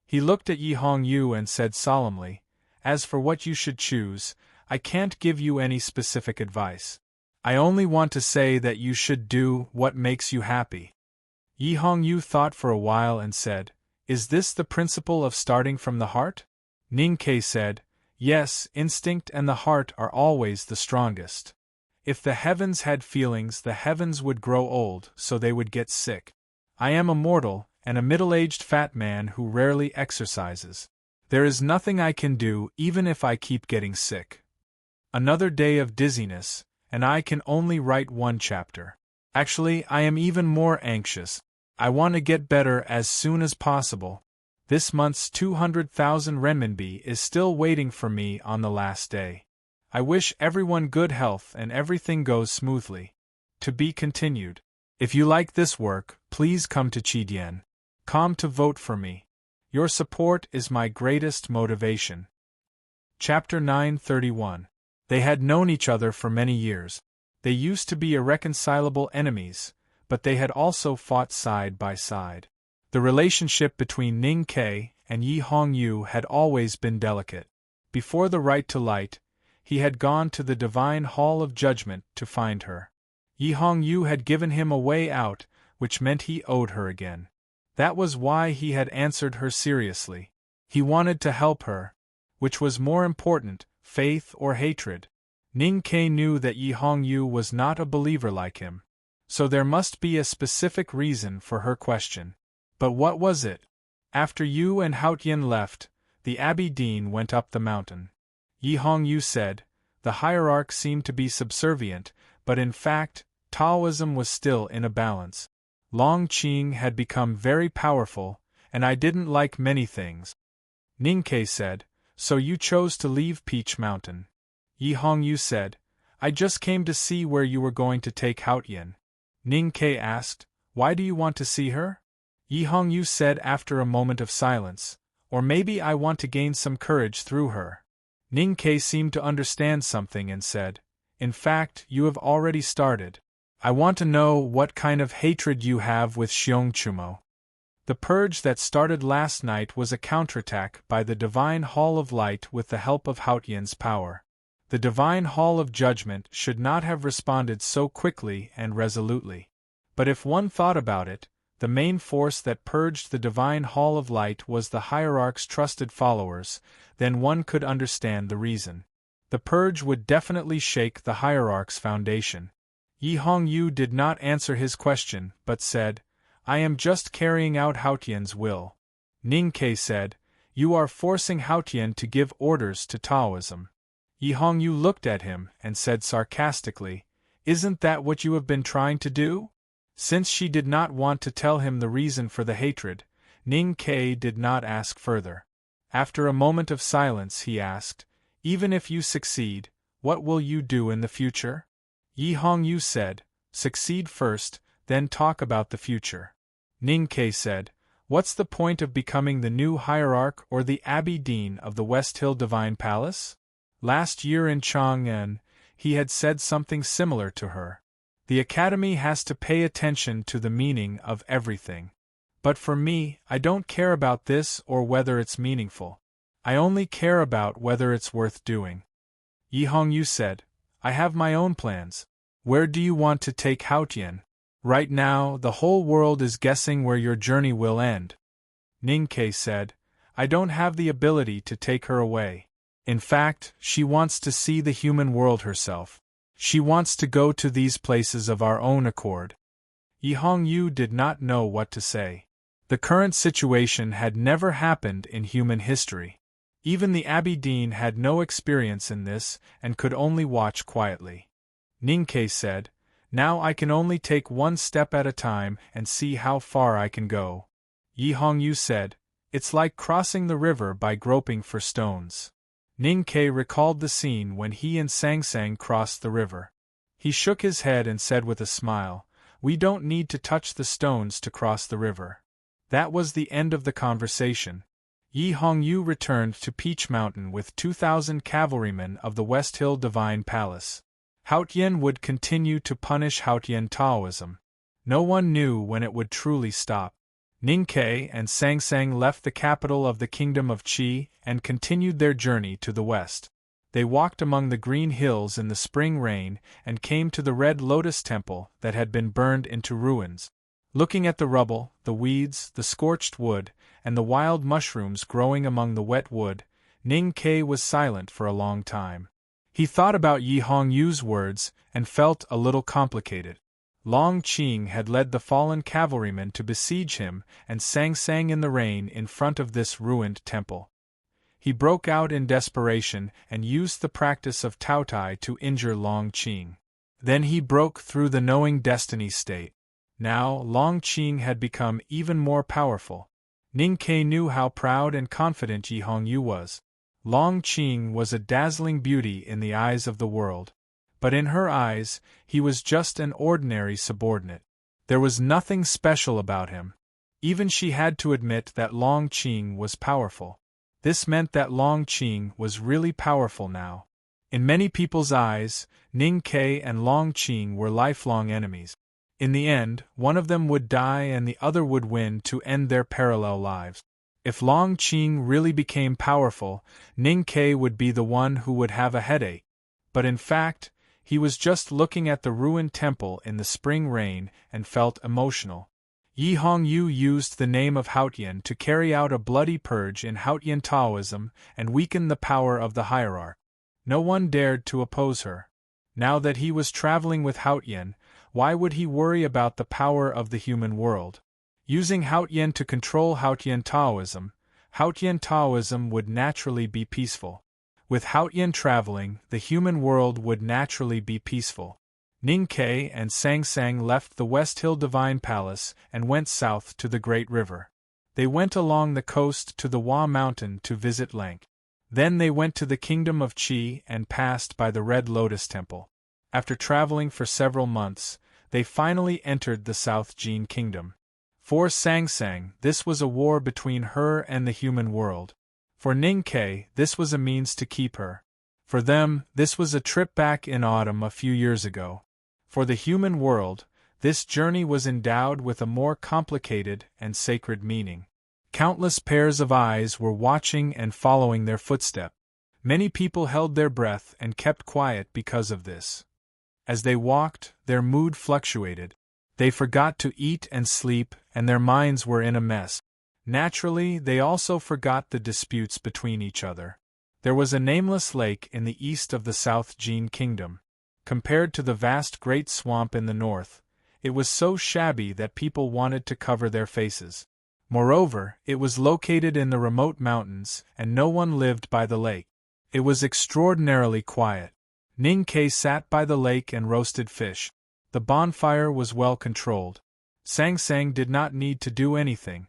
He looked at Yi Hongyu and said solemnly, "As for what you should choose, I can't give you any specific advice. I only want to say that you should do what makes you happy." Yi Hongyu thought for a while and said, "Is this the principle of starting from the heart?" Ning Ke said, "Yes, instinct and the heart are always the strongest. If the heavens had feelings, the heavens would grow old, so they would get sick. I am a mortal, and a middle-aged fat man who rarely exercises. There is nothing I can do even if I keep getting sick. Another day of dizziness, and I can only write one chapter. Actually, I am even more anxious. I want to get better as soon as possible. This month's 200,000 renminbi is still waiting for me on the last day. I wish everyone good health and everything goes smoothly. To be continued. If you like this work, please come to Chidien.com to vote for me. Your support is my greatest motivation." Chapter 931. They had known each other for many years. They used to be irreconcilable enemies, but they had also fought side by side. The relationship between Ning Ke and Yi Hongyu had always been delicate. Before the right to light, he had gone to the Divine Hall of Judgment to find her. Yi Hongyu had given him a way out, which meant he owed her again. That was why he had answered her seriously. He wanted to help her. Which was more important, faith or hatred? Ning Ke knew that Yi Hongyu was not a believer like him. So there must be a specific reason for her question. But what was it? After Yu and Haotian left, the Abbey Dean went up the mountain. Yi Hongyu said, "The hierarch seemed to be subservient, but in fact, Taoism was still in a balance. Long Qing had become very powerful, and I didn't like many things." Ning Ke said, "So you chose to leave Peach Mountain?" Yi Hongyu said, "I just came to see where you were going to take Haotian." Ning Ke asked, "Why do you want to see her?" Yi Hongyu said after a moment of silence, "Or maybe I want to gain some courage through her." Ning Ke seemed to understand something and said, "In fact, you have already started. I want to know what kind of hatred you have with Xiongchumo. The purge that started last night was a counterattack by the Divine Hall of Light with the help of Haotian's power. The Divine Hall of Judgment should not have responded so quickly and resolutely. But if one thought about it, the main force that purged the Divine Hall of Light was the hierarch's trusted followers, then one could understand the reason. The purge would definitely shake the hierarch's foundation." Yi Hongyu did not answer his question, but said, "I am just carrying out Haotian's will." Ning Ke said, "You are forcing Haotian to give orders to Taoism." Yi Hongyu looked at him and said sarcastically, "Isn't that what you have been trying to do?" Since she did not want to tell him the reason for the hatred, Ning Ke did not ask further. After a moment of silence he asked, "Even if you succeed, what will you do in the future?" Yi Hongyu said, "Succeed first, then talk about the future." Ning Ke said, "What's the point of becoming the new hierarch or the Abbey Dean of the West Hill Divine Palace?" Last year in Chang'an, he had said something similar to her. The Academy has to pay attention to the meaning of everything. But for me, I don't care about this or whether it's meaningful. I only care about whether it's worth doing. Yi Hongyu said, "I have my own plans. Where do you want to take Haotian? Right now, the whole world is guessing where your journey will end." Ning Ke said, "I don't have the ability to take her away. In fact, she wants to see the human world herself. She wants to go to these places of our own accord. Yi Hongyu did not know what to say. The current situation had never happened in human history. Even the Abbey Dean had no experience in this and could only watch quietly. Ninkei said, "Now I can only take one step at a time and see how far I can go." Yi Hongyu said, "It's like crossing the river by groping for stones." Ninkei recalled the scene when he and Sangsang crossed the river. He shook his head and said with a smile, "We don't need to touch the stones to cross the river." That was the end of the conversation. Yi Hongyu returned to Peach Mountain with 2,000 cavalrymen of the West Hill Divine Palace. Haotian would continue to punish Haotian Taoism. No one knew when it would truly stop. Ninkei and Sangsang left the capital of the Kingdom of Qi and continued their journey to the west. They walked among the green hills in the spring rain and came to the Red Lotus Temple that had been burned into ruins. Looking at the rubble, the weeds, the scorched wood, and the wild mushrooms growing among the wet wood, Ninkei was silent for a long time. He thought about Yi Hongyu's words and felt a little complicated. Long Qing had led the fallen cavalrymen to besiege him and Sangsang in the rain in front of this ruined temple. He broke out in desperation and used the practice of Taotai to injure Long Qing. Then he broke through the knowing destiny state. Now Long Qing had become even more powerful. Ninkei knew how proud and confident Yi Hongyu was. Long Qing was a dazzling beauty in the eyes of the world. But in her eyes, he was just an ordinary subordinate. There was nothing special about him. Even she had to admit that Long Qing was powerful. This meant that Long Qing was really powerful now. In many people's eyes, Ninkei and Long Qing were lifelong enemies. In the end, one of them would die and the other would win to end their parallel lives. If Long Qing really became powerful, Ninkei would be the one who would have a headache. But in fact, he was just looking at the ruined temple in the spring rain and felt emotional. Yi Hongyu used the name of Haotian to carry out a bloody purge in Haotian Taoism and weaken the power of the hierarch. No one dared to oppose her. Now that he was traveling with Haotian, why would he worry about the power of the human world? Using Haotian to control Haotian Taoism would naturally be peaceful. With Haotian traveling, the human world would naturally be peaceful. Ninkei and Sangsang left the West Hill Divine Palace and went south to the Great River. They went along the coast to the Hua Mountain to visit Lank. Then they went to the Kingdom of Qi and passed by the Red Lotus Temple. After traveling for several months, they finally entered the South Jin Kingdom. For Sangsang, this was a war between her and the human world. For Ninkei, this was a means to keep her. For them, this was a trip back in autumn a few years ago. For the human world, this journey was endowed with a more complicated and sacred meaning. Countless pairs of eyes were watching and following their footstep. Many people held their breath and kept quiet because of this. As they walked, their mood fluctuated. They forgot to eat and sleep, and their minds were in a mess. Naturally, they also forgot the disputes between each other. There was a nameless lake in the east of the South Jin Kingdom. Compared to the vast Great Swamp in the north, it was so shabby that people wanted to cover their faces. Moreover, it was located in the remote mountains, and no one lived by the lake. It was extraordinarily quiet. Ninkei sat by the lake and roasted fish. The bonfire was well controlled. Sangsang did not need to do anything.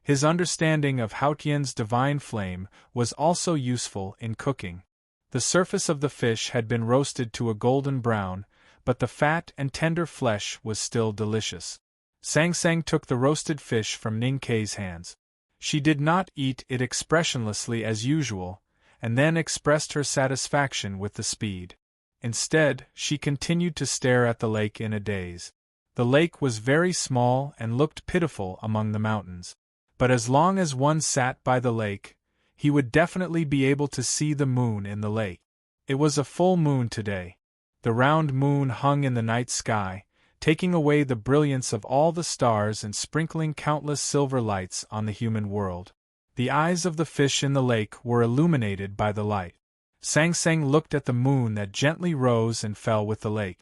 His understanding of Haotian's divine flame was also useful in cooking. The surface of the fish had been roasted to a golden brown, but the fat and tender flesh was still delicious. Sangsang took the roasted fish from Ninkei's hands. She did not eat it expressionlessly as usual, and then expressed her satisfaction with the speed. Instead, she continued to stare at the lake in a daze. The lake was very small and looked pitiful among the mountains. But as long as one sat by the lake, he would definitely be able to see the moon in the lake. It was a full moon today. The round moon hung in the night sky, taking away the brilliance of all the stars and sprinkling countless silver lights on the human world. The eyes of the fish in the lake were illuminated by the light. Sangsang looked at the moon that gently rose and fell with the lake.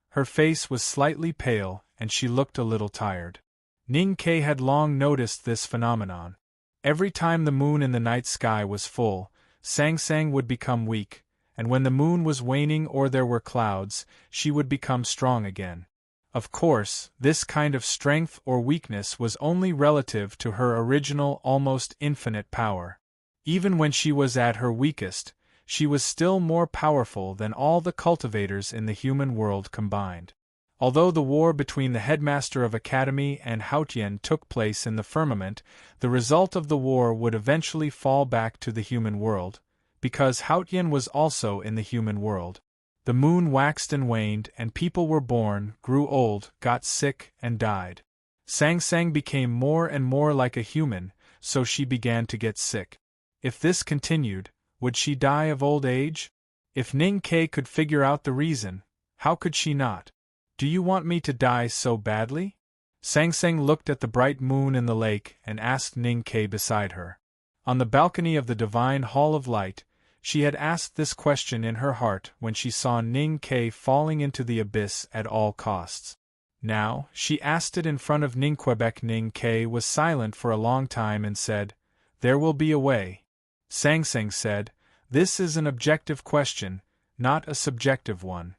Her face was slightly pale, and she looked a little tired. Ning Ke had long noticed this phenomenon. Every time the moon in the night sky was full, Sang Sang would become weak, and when the moon was waning or there were clouds, she would become strong again. Of course, this kind of strength or weakness was only relative to her original almost infinite power. Even when she was at her weakest, she was still more powerful than all the cultivators in the human world combined. Although the war between the headmaster of Academy and Haotian took place in the firmament, the result of the war would eventually fall back to the human world, because Haotian was also in the human world. The moon waxed and waned, and people were born, grew old, got sick, and died. Sang Sang became more and more like a human, so she began to get sick. If this continued, would she die of old age? If Ning Ke could figure out the reason, how could she not? Do you want me to die so badly? Sang Sang looked at the bright moon in the lake and asked Ning Ke beside her. On the balcony of the Divine Hall of Light, she had asked this question in her heart when she saw Ning Ke falling into the abyss at all costs. Now, she asked it in front of Ning Quebec. Ning Ke was silent for a long time and said, "There will be a way." Sang Sang said, "This is an objective question, not a subjective one."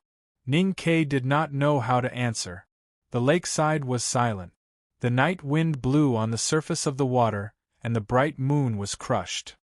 Ning Ke did not know how to answer. The lakeside was silent. The night wind blew on the surface of the water, and the bright moon was crushed.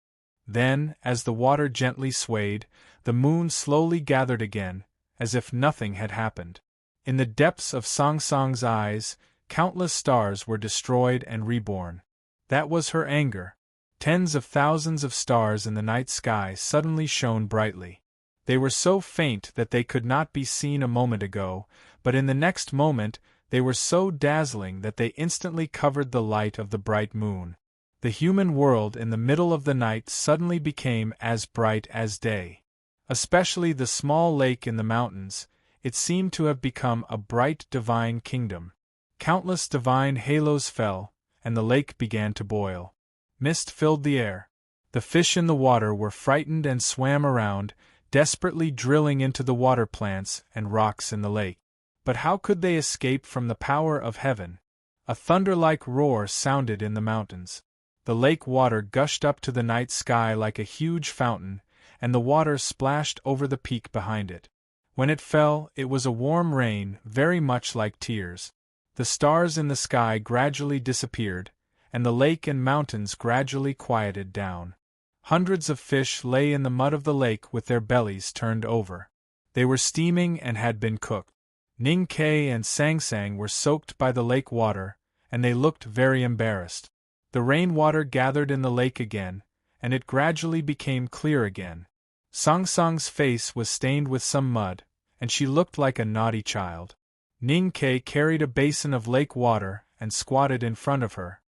Then, as the water gently swayed, the moon slowly gathered again, as if nothing had happened. In the depths of Sang Sang's eyes, countless stars were destroyed and reborn. That was her anger. Tens of thousands of stars in the night sky suddenly shone brightly. They were so faint that they could not be seen a moment ago, but in the next moment, they were so dazzling that they instantly covered the light of the bright moon. The human world in the middle of the night suddenly became as bright as day. Especially the small lake in the mountains, it seemed to have become a bright divine kingdom. Countless divine halos fell, and the lake began to boil. Mist filled the air. The fish in the water were frightened and swam around, desperately drilling into the water plants and rocks in the lake. But how could they escape from the power of heaven? A thunder-like roar sounded in the mountains. The lake water gushed up to the night sky like a huge fountain, and the water splashed over the peak behind it. When it fell, it was a warm rain, very much like tears. The stars in the sky gradually disappeared, and the lake and mountains gradually quieted down. Hundreds of fish lay in the mud of the lake with their bellies turned over. They were steaming and had been cooked. Ning Ke and Sang Sang were soaked by the lake water, and they looked very embarrassed. The rainwater gathered in the lake again, and it gradually became clear again. Sang Sang's face was stained with some mud, and she looked like a naughty child. Ning Ke carried a basin of lake water and squatted in front of her.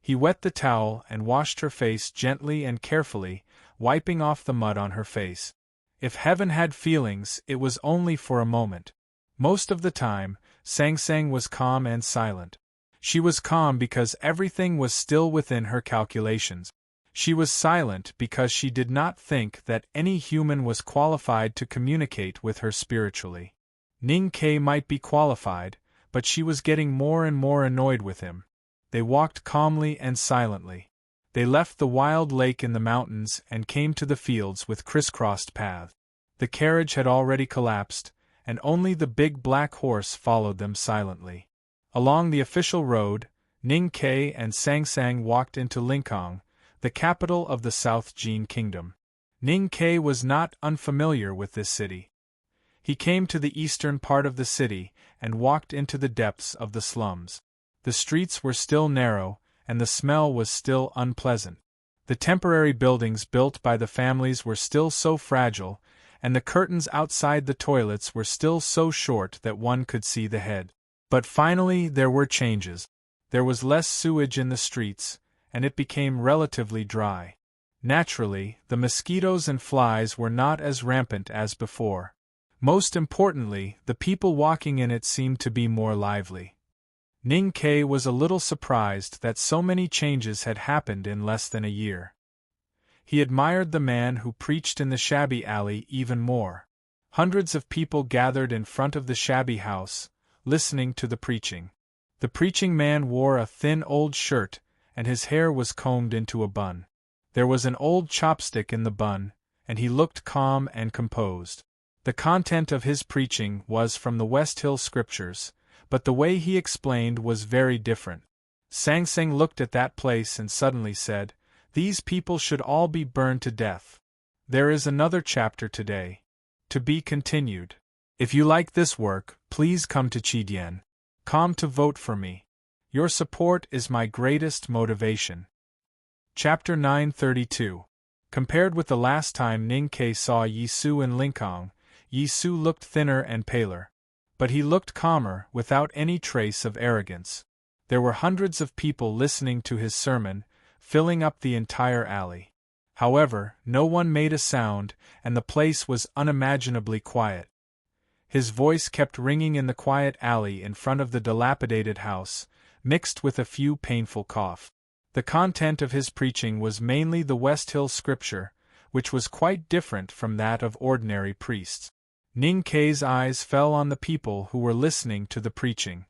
He wet the towel and washed her face gently and carefully, wiping off the mud on her face. If heaven had feelings, it was only for a moment. Most of the time, Sang Sang was calm and silent. She was calm because everything was still within her calculations. She was silent because she did not think that any human was qualified to communicate with her spiritually. Ning Ke might be qualified, but she was getting more and more annoyed with him. They walked calmly and silently. They left the wild lake in the mountains and came to the fields with crisscrossed paths. The carriage had already collapsed, and only the big black horse followed them silently. Along the official road, Ning Ke and Sang Sang walked into Linkhong, the capital of the South Jin Kingdom. Ning Ke was not unfamiliar with this city. He came to the eastern part of the city and walked into the depths of the slums. The streets were still narrow, and the smell was still unpleasant. The temporary buildings built by the families were still so fragile, and the curtains outside the toilets were still so short that one could see the head. But finally there were changes. There was less sewage in the streets, and it became relatively dry. Naturally, the mosquitoes and flies were not as rampant as before. Most importantly, the people walking in it seemed to be more lively. Ning Ke was a little surprised that so many changes had happened in less than a year. He admired the man who preached in the shabby alley even more. Hundreds of people gathered in front of the shabby house, listening to the preaching. The preaching man wore a thin old shirt, and his hair was combed into a bun. There was an old chopstick in the bun, and he looked calm and composed. The content of his preaching was from the West Hill Scriptures, but the way he explained was very different. Sang Sang looked at that place and suddenly said, "These people should all be burned to death." There is another chapter today. To be continued. If you like this work, please come to Chidien.com to vote for me. Your support is my greatest motivation. Chapter 932. Compared with the last time Ning Ke saw Yi Su in Linkhong, Yi Su looked thinner and paler. But he looked calmer, without any trace of arrogance. There were hundreds of people listening to his sermon, filling up the entire alley. However, no one made a sound, and the place was unimaginably quiet. His voice kept ringing in the quiet alley in front of the dilapidated house, mixed with a few painful coughs. The content of his preaching was mainly the West Hill Scripture, which was quite different from that of ordinary priests. Ning Ke's eyes fell on the people who were listening to the preaching.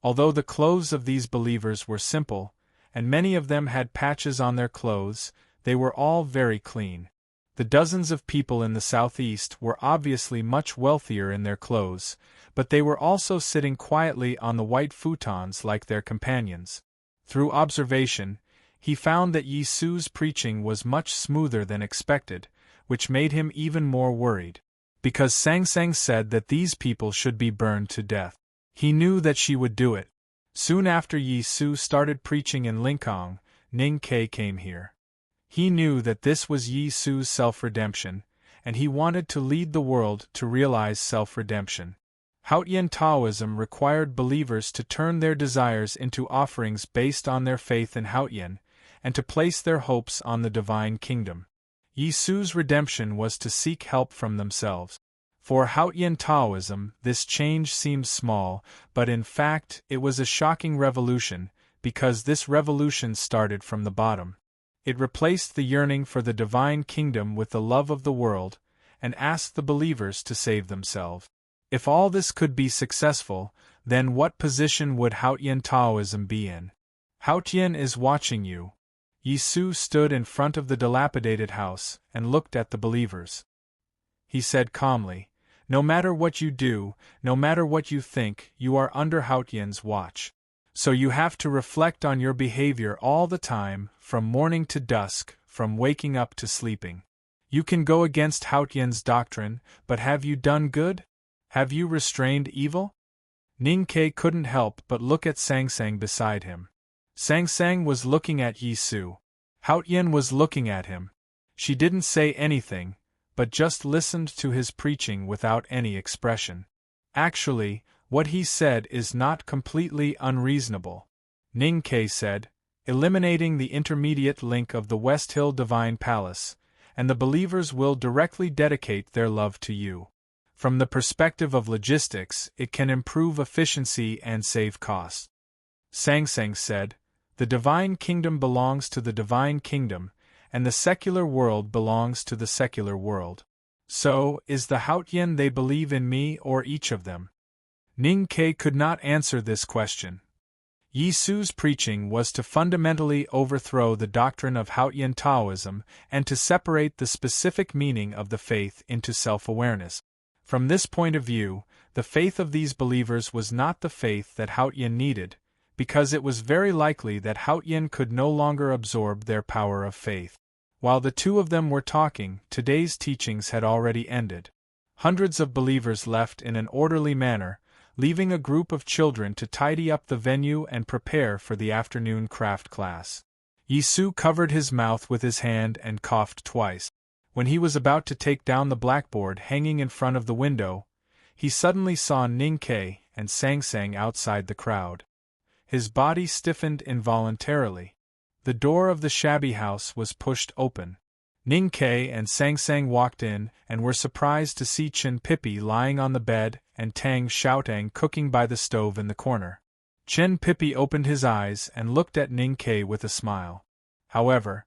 Although the clothes of these believers were simple, and many of them had patches on their clothes, they were all very clean. The dozens of people in the southeast were obviously much wealthier in their clothes, but they were also sitting quietly on the white futons like their companions. Through observation, he found that Yi Su's preaching was much smoother than expected, which made him even more worried. Because Sang Sang said that these people should be burned to death. He knew that she would do it. Soon after Yi Su started preaching in Linkhong, Ning Ke came here. He knew that this was Yi Su's self-redemption, and he wanted to lead the world to realize self-redemption. Haotian Taoism required believers to turn their desires into offerings based on their faith in Haotian, and to place their hopes on the divine kingdom. Yi Su's redemption was to seek help from themselves. For Haotian Taoism, this change seems small, but in fact it was a shocking revolution, because this revolution started from the bottom. It replaced the yearning for the divine kingdom with the love of the world, and asked the believers to save themselves. If all this could be successful, then what position would Haotian Taoism be in? Haotian is watching you. Yi Su stood in front of the dilapidated house and looked at the believers. He said calmly, "No matter what you do, no matter what you think, you are under Haotian's watch. So you have to reflect on your behavior all the time, from morning to dusk, from waking up to sleeping. You can go against Haotian's doctrine, but have you done good? Have you restrained evil?" Ning Ke couldn't help but look at Sang Sang beside him. Sang Sang was looking at Yi Su. Haotian was looking at him. She didn't say anything, but just listened to his preaching without any expression. Actually, what he said is not completely unreasonable. Ning Ke said, "Eliminating the intermediate link of the West Hill Divine Palace, and the believers will directly dedicate their love to you. From the perspective of logistics, it can improve efficiency and save costs." Sang Sang said, "The divine kingdom belongs to the divine kingdom, and the secular world belongs to the secular world. So, is the Haotian they believe in me or each of them?" Ning Ke could not answer this question. Yi Su's preaching was to fundamentally overthrow the doctrine of Haotian Taoism and to separate the specific meaning of the faith into self-awareness. From this point of view, the faith of these believers was not the faith that Haotian needed, because it was very likely that Haotian could no longer absorb their power of faith. While the two of them were talking, today's teachings had already ended. Hundreds of believers left in an orderly manner, leaving a group of children to tidy up the venue and prepare for the afternoon craft class. Yi Su covered his mouth with his hand and coughed twice. When he was about to take down the blackboard hanging in front of the window, he suddenly saw Ning Ke and Sang Sang outside the crowd. His body stiffened involuntarily. The door of the shabby house was pushed open. Ning Ke and Sang Sang walked in and were surprised to see Chen Pippi lying on the bed and Tang Xiaotang cooking by the stove in the corner. Chen Pippi opened his eyes and looked at Ning Ke with a smile. However,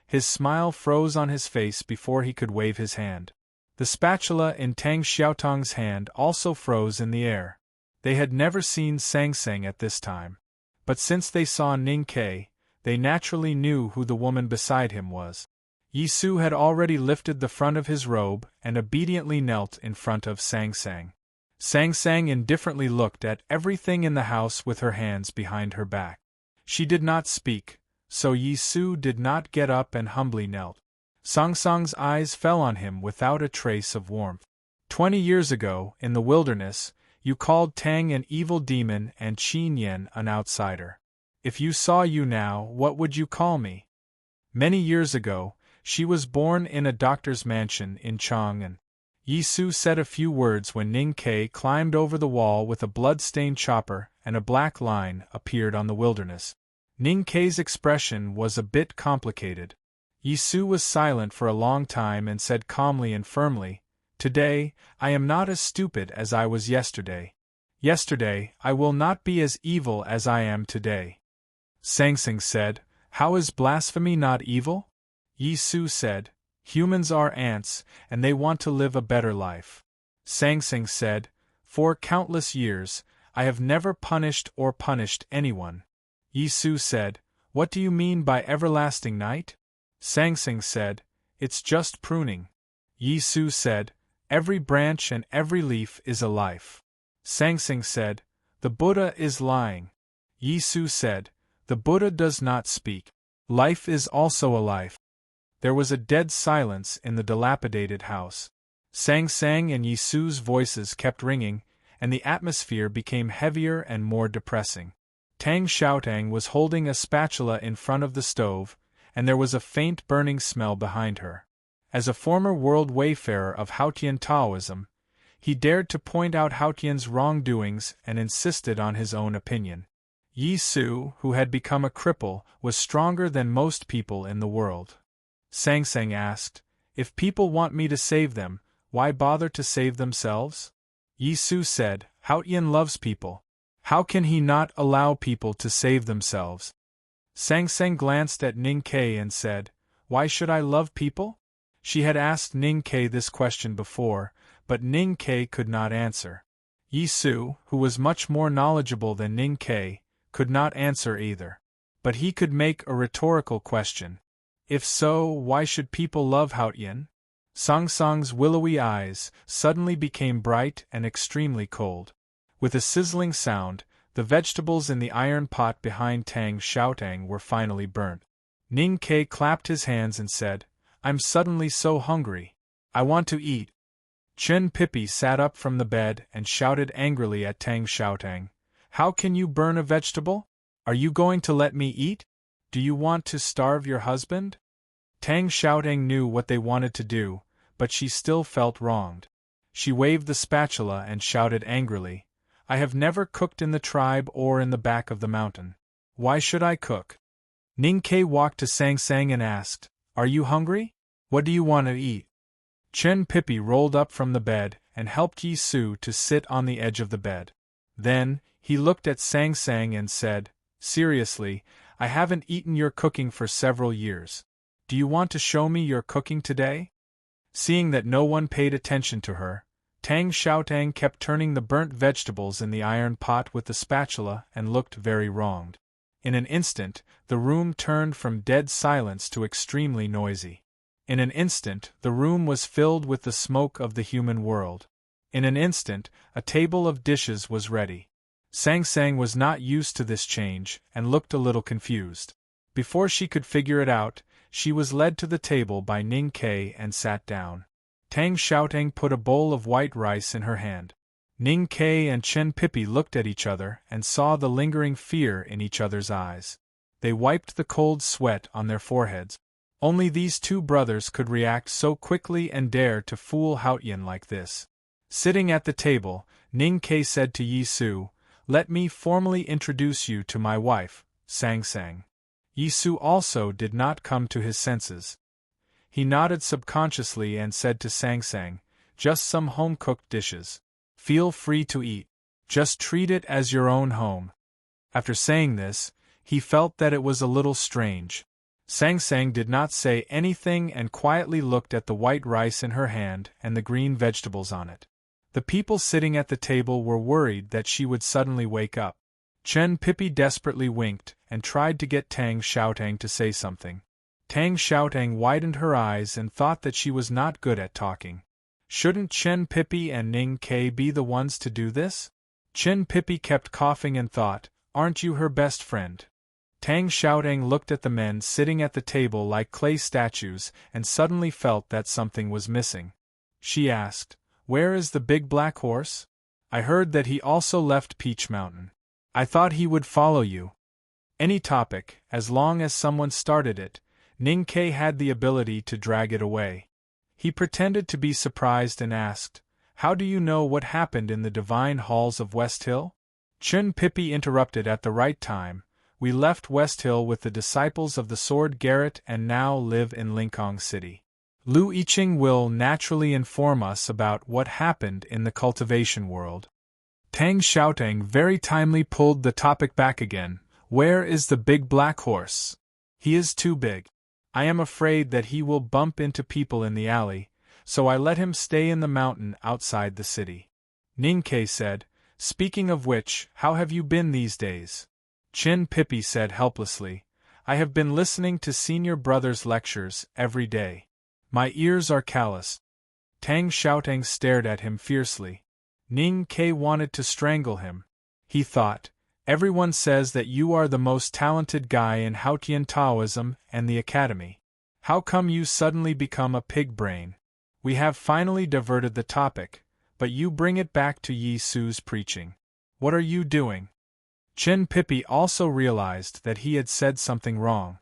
his smile froze on his face before he could wave his hand. The spatula in Tang Xiaotang's hand also froze in the air. They had never seen Sang Sang at this time. But since they saw Ning Ke, they naturally knew who the woman beside him was. Yi Su had already lifted the front of his robe and obediently knelt in front of Sang Sang. Sang Sang indifferently looked at everything in the house with her hands behind her back. She did not speak, so Yi Su did not get up and humbly knelt. Sang Sang's eyes fell on him without a trace of warmth. 20 years ago, in the wilderness, you called Tang an evil demon and Qin Yen an outsider. If you saw you now, what would you call me? Many years ago, she was born in a doctor's mansion in Chang'an. Yi Su said a few words when Ning Ke climbed over the wall with a blood-stained chopper, and a black line appeared on the wilderness. Ning Ke's expression was a bit complicated. Yi Su was silent for a long time and said calmly and firmly, "Today, I am not as stupid as I was yesterday. Yesterday, I will not be as evil as I am today." Sang Sang said, "How is blasphemy not evil?" Yi Su said, "Humans are ants, and they want to live a better life." Sang Sang said, "For countless years, I have never punished or punished anyone." Yi Su said, "What do you mean by everlasting night?" Sang Sang said, "It's just pruning." Yi Su said, "Every branch and every leaf is a life." Sang Sang said, "The Buddha is lying." Yi Su said, "The Buddha does not speak. Life is also a life." There was a dead silence in the dilapidated house. Sang Sang and Yi Su's voices kept ringing, and the atmosphere became heavier and more depressing. Tang Xiaotang was holding a spatula in front of the stove, and there was a faint burning smell behind her. As a former world wayfarer of Haotian Taoism, he dared to point out Haotian's wrongdoings and insisted on his own opinion. Yi Su, who had become a cripple, was stronger than most people in the world. Sang Sang asked, "If people want me to save them, why bother to save themselves?" Yi Su said, "Haotian loves people. How can he not allow people to save themselves?" Sang Sang glanced at Ning Ke and said, "Why should I love people?" She had asked Ning Ke this question before, but Ning Ke could not answer. Yi Su, who was much more knowledgeable than Ning Ke, could not answer either. But he could make a rhetorical question. If so, why should people love Haotian? Sang Sang's willowy eyes suddenly became bright and extremely cold. With a sizzling sound, the vegetables in the iron pot behind Tang Xiaotang were finally burnt. Ning Ke clapped his hands and said, "I'm suddenly so hungry. I want to eat." Chen Pippi sat up from the bed and shouted angrily at Tang Xiaotang, "How can you burn a vegetable? Are you going to let me eat? Do you want to starve your husband?" Tang Xiaotang knew what they wanted to do, but she still felt wronged. She waved the spatula and shouted angrily, "I have never cooked in the tribe or in the back of the mountain. Why should I cook?" Ning Ke walked to Sang Sang and asked, "Are you hungry? What do you want to eat?" Chen Pippi rolled up from the bed and helped Yi Su to sit on the edge of the bed. Then, he looked at Sang Sang and said, "Seriously, I haven't eaten your cooking for several years. Do you want to show me your cooking today?" Seeing that no one paid attention to her, Tang Xiaotang kept turning the burnt vegetables in the iron pot with the spatula and looked very wronged. In an instant, the room turned from dead silence to extremely noisy. In an instant, the room was filled with the smoke of the human world. In an instant, a table of dishes was ready. Sang Sang was not used to this change and looked a little confused. Before she could figure it out, she was led to the table by Ning Ke and sat down. Tang Xiaotang put a bowl of white rice in her hand. Ning Ke and Chen Pippi looked at each other and saw the lingering fear in each other's eyes. They wiped the cold sweat on their foreheads. Only these two brothers could react so quickly and dare to fool Haotian like this. Sitting at the table, Ning Ke said to Yi Su, "Let me formally introduce you to my wife, Sang Sang." Yi Su also did not come to his senses. He nodded subconsciously and said to Sang Sang, "Just some home-cooked dishes. Feel free to eat. Just treat it as your own home." After saying this, he felt that it was a little strange. Sang Sang did not say anything and quietly looked at the white rice in her hand and the green vegetables on it. The people sitting at the table were worried that she would suddenly wake up. Chen Pippi desperately winked and tried to get Tang Xiaotang to say something. Tang Xiaotang widened her eyes and thought that she was not good at talking. Shouldn't Chen Pippi and Ning Ke be the ones to do this? Chen Pippi kept coughing and thought, aren't you her best friend? Tang Xiaotang looked at the men sitting at the table like clay statues and suddenly felt that something was missing. She asked, where is the big black horse? I heard that he also left Peach Mountain. I thought he would follow you. Any topic, as long as someone started it, Ning Ke had the ability to drag it away. He pretended to be surprised and asked, how do you know what happened in the divine halls of West Hill? Chen Pippi interrupted at the right time. We left West Hill with the disciples of the sword Garrett and now live in Linкong City. Lu Yiqing will naturally inform us about what happened in the cultivation world. Tang Xiaotang very timely pulled the topic back again. Where is the big black horse? He is too big. I am afraid that he will bump into people in the alley, so I let him stay in the mountain outside the city. Ning Ke said, speaking of which, how have you been these days? Chen Pippi said helplessly, I have been listening to senior brother's lectures every day. My ears are calloused. Tang Xiaotang stared at him fiercely. Ning Ke wanted to strangle him. He thought, everyone says that you are the most talented guy in Haotian Taoism and the academy. How come you suddenly become a pig brain? We have finally diverted the topic, but you bring it back to Yi Su's preaching. What are you doing? Chen Pippi also realized that he had said something wrong.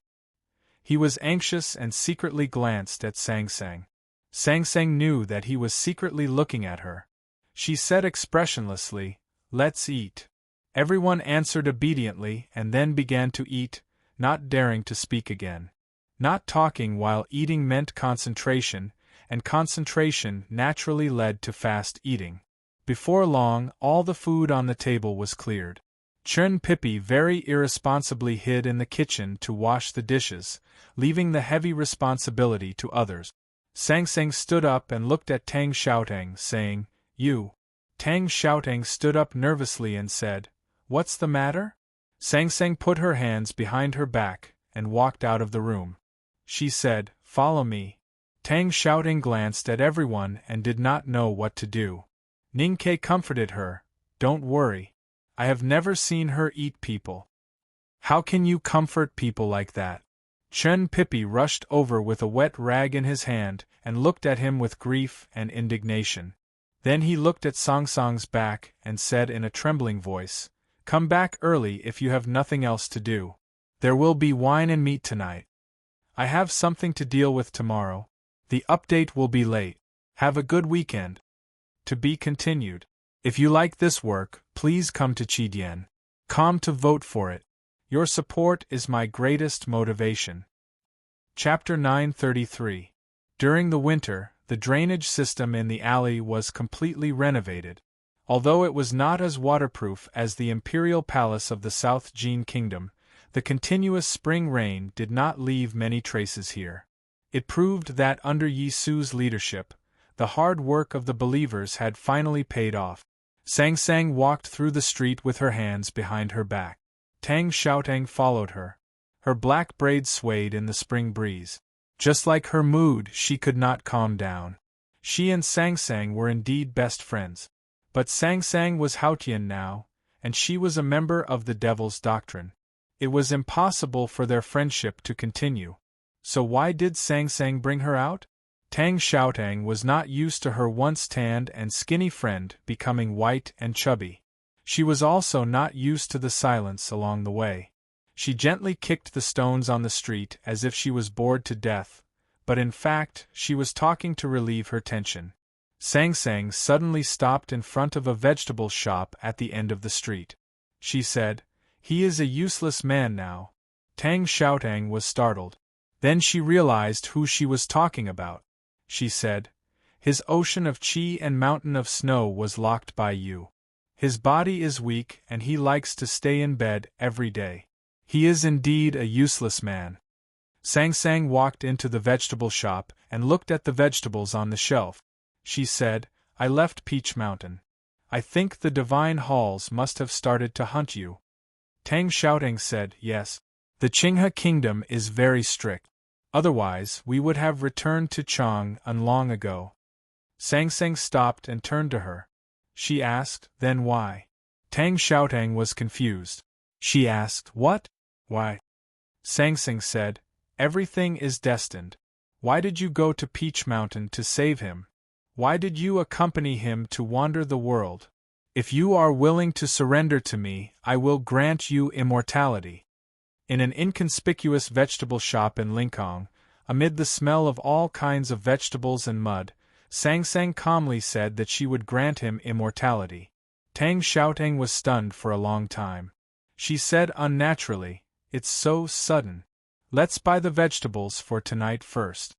He was anxious and secretly glanced at Sang Sang. Sang Sang knew that he was secretly looking at her. She said expressionlessly, let's eat. Everyone answered obediently and then began to eat, not daring to speak again. Not talking while eating meant concentration, and concentration naturally led to fast eating. Before long, all the food on the table was cleared. Chen Pippi very irresponsibly hid in the kitchen to wash the dishes, leaving the heavy responsibility to others. Sang Sang stood up and looked at Tang Xiaotang, saying, you. Tang Xiaotang stood up nervously and said, what's the matter? Sang Sang put her hands behind her back and walked out of the room. She said, follow me. Tang Xiaotang glanced at everyone and did not know what to do. Ning Ke comforted her, don't worry. I have never seen her eat people. How can you comfort people like that? Chen Pippi rushed over with a wet rag in his hand and looked at him with grief and indignation. Then he looked at Song Song's back and said in a trembling voice, come back early if you have nothing else to do. There will be wine and meat tonight. I have something to deal with tomorrow. The update will be late. Have a good weekend. To be continued. If you like this work, please come to Qidien.com to vote for it. Your support is my greatest motivation. Chapter 933. During the winter, the drainage system in the alley was completely renovated. Although it was not as waterproof as the Imperial Palace of the South Jin Kingdom, the continuous spring rain did not leave many traces here. It proved that under Yi Su's leadership, the hard work of the believers had finally paid off. Sang Sang walked through the street with her hands behind her back. Tang Xiaotang followed her. Her black braids swayed in the spring breeze. Just like her mood, she could not calm down. She and Sang Sang were indeed best friends. But Sang Sang was Haotian now, and she was a member of the Devil's Doctrine. It was impossible for their friendship to continue. So why did Sang Sang bring her out? Tang Xiaotang was not used to her once tanned and skinny friend becoming white and chubby. She was also not used to the silence along the way. She gently kicked the stones on the street as if she was bored to death, but in fact she was talking to relieve her tension. Sang Sang suddenly stopped in front of a vegetable shop at the end of the street. She said, he is a useless man now. Tang Xiaotang was startled. Then she realized who she was talking about. She said, his ocean of qi and mountain of snow was locked by you. His body is weak and he likes to stay in bed every day. He is indeed a useless man. Sang Sang walked into the vegetable shop and looked at the vegetables on the shelf. She said, I left Peach Mountain. I think the divine halls must have started to hunt you. Tang Xiaotang said, yes. The Qinghe kingdom is very strict. Otherwise, we would have returned to Chang'an long ago. Sang Sang stopped and turned to her. She asked, then why? Tang Xiaotang was confused. She asked, what? Why? Sang Sang said, everything is destined. Why did you go to Peach Mountain to save him? Why did you accompany him to wander the world? If you are willing to surrender to me, I will grant you immortality. In an inconspicuous vegetable shop in Linкong, amid the smell of all kinds of vegetables and mud, Sang Sang calmly said that she would grant him immortality. Tang Xiaotang was stunned for a long time. She said unnaturally, it's so sudden. Let's buy the vegetables for tonight first.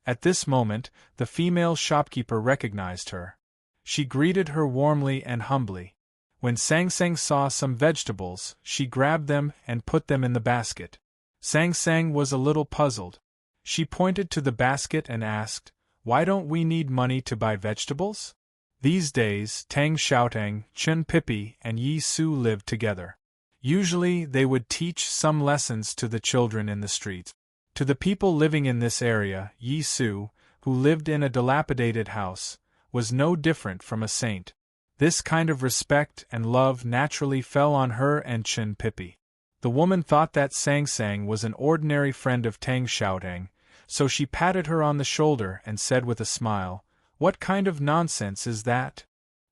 At this moment, the female shopkeeper recognized her. She greeted her warmly and humbly. When Sang Sang saw some vegetables, she grabbed them and put them in the basket. Sang Sang was a little puzzled. She pointed to the basket and asked, why don't we need money to buy vegetables? These days, Tang Xiaotang, Chen Pipi, and Yi Su lived together. Usually, they would teach some lessons to the children in the street. To the people living in this area, Yi Su, who lived in a dilapidated house, was no different from a saint. This kind of respect and love naturally fell on her and Chen Pipi. The woman thought that Sang Sang was an ordinary friend of Tang Xiaotang, so she patted her on the shoulder and said with a smile, what kind of nonsense is that?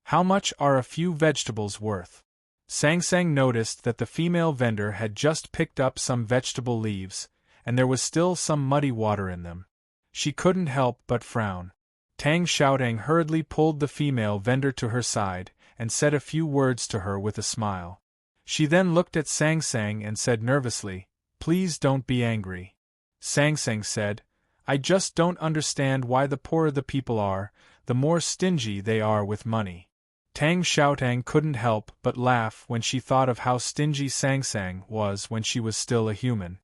How much are a few vegetables worth? Sang Sang noticed that the female vendor had just picked up some vegetable leaves, and there was still some muddy water in them. She couldn't help but frown. Tang Xiaotang hurriedly pulled the female vendor to her side, and said a few words to her with a smile. She then looked at Sang Sang and said nervously, please don't be angry. Sang Sang said, I just don't understand why the poorer the people are, the more stingy they are with money. Tang Xiaotang couldn't help but laugh when she thought of how stingy Sang Sang was when she was still a human.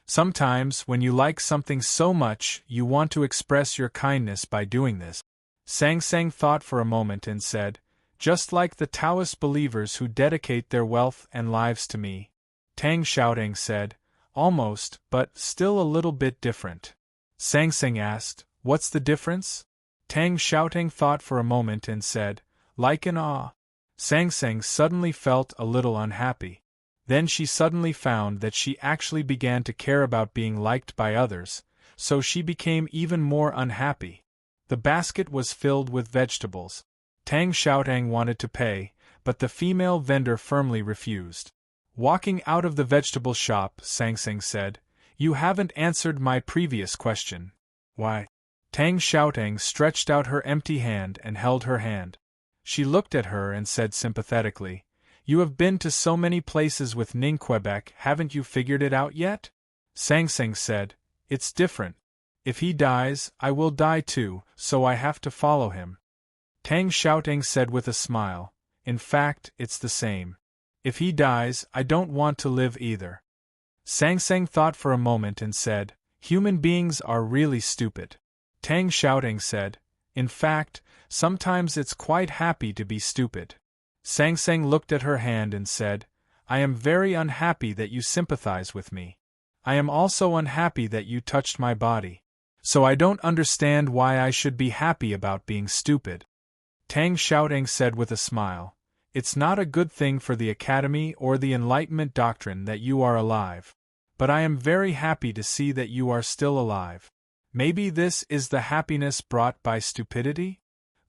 Sometimes, when you like something so much, you want to express your kindness by doing this. Sang Sang thought for a moment and said, just like the Taoist believers who dedicate their wealth and lives to me. Tang Xiaotang said, almost, but still a little bit different. Sang Sang asked, what's the difference? Tang Xiaotang thought for a moment and said, like in awe. Sang Sang suddenly felt a little unhappy. Then she suddenly found that she actually began to care about being liked by others, so she became even more unhappy. The basket was filled with vegetables. Tang Xiaotang wanted to pay, but the female vendor firmly refused. Walking out of the vegetable shop, Sang Sang said, you haven't answered my previous question. Why? Tang Xiaotang stretched out her empty hand and held her hand. She looked at her and said sympathetically, you have been to so many places with Ning Quebec, haven't you figured it out yet? Sang Sang said, it's different. If he dies, I will die too, so I have to follow him. Tang Xiaotang said with a smile, in fact, it's the same. If he dies, I don't want to live either. Sang Sang thought for a moment and said, human beings are really stupid. Tang Xiaotang said, in fact, sometimes it's quite happy to be stupid. Sang Sang looked at her hand and said, I am very unhappy that you sympathize with me. I am also unhappy that you touched my body. So I don't understand why I should be happy about being stupid. Tang Xiaotang said with a smile, it's not a good thing for the Academy or the Enlightenment doctrine that you are alive. But I am very happy to see that you are still alive. Maybe this is the happiness brought by stupidity?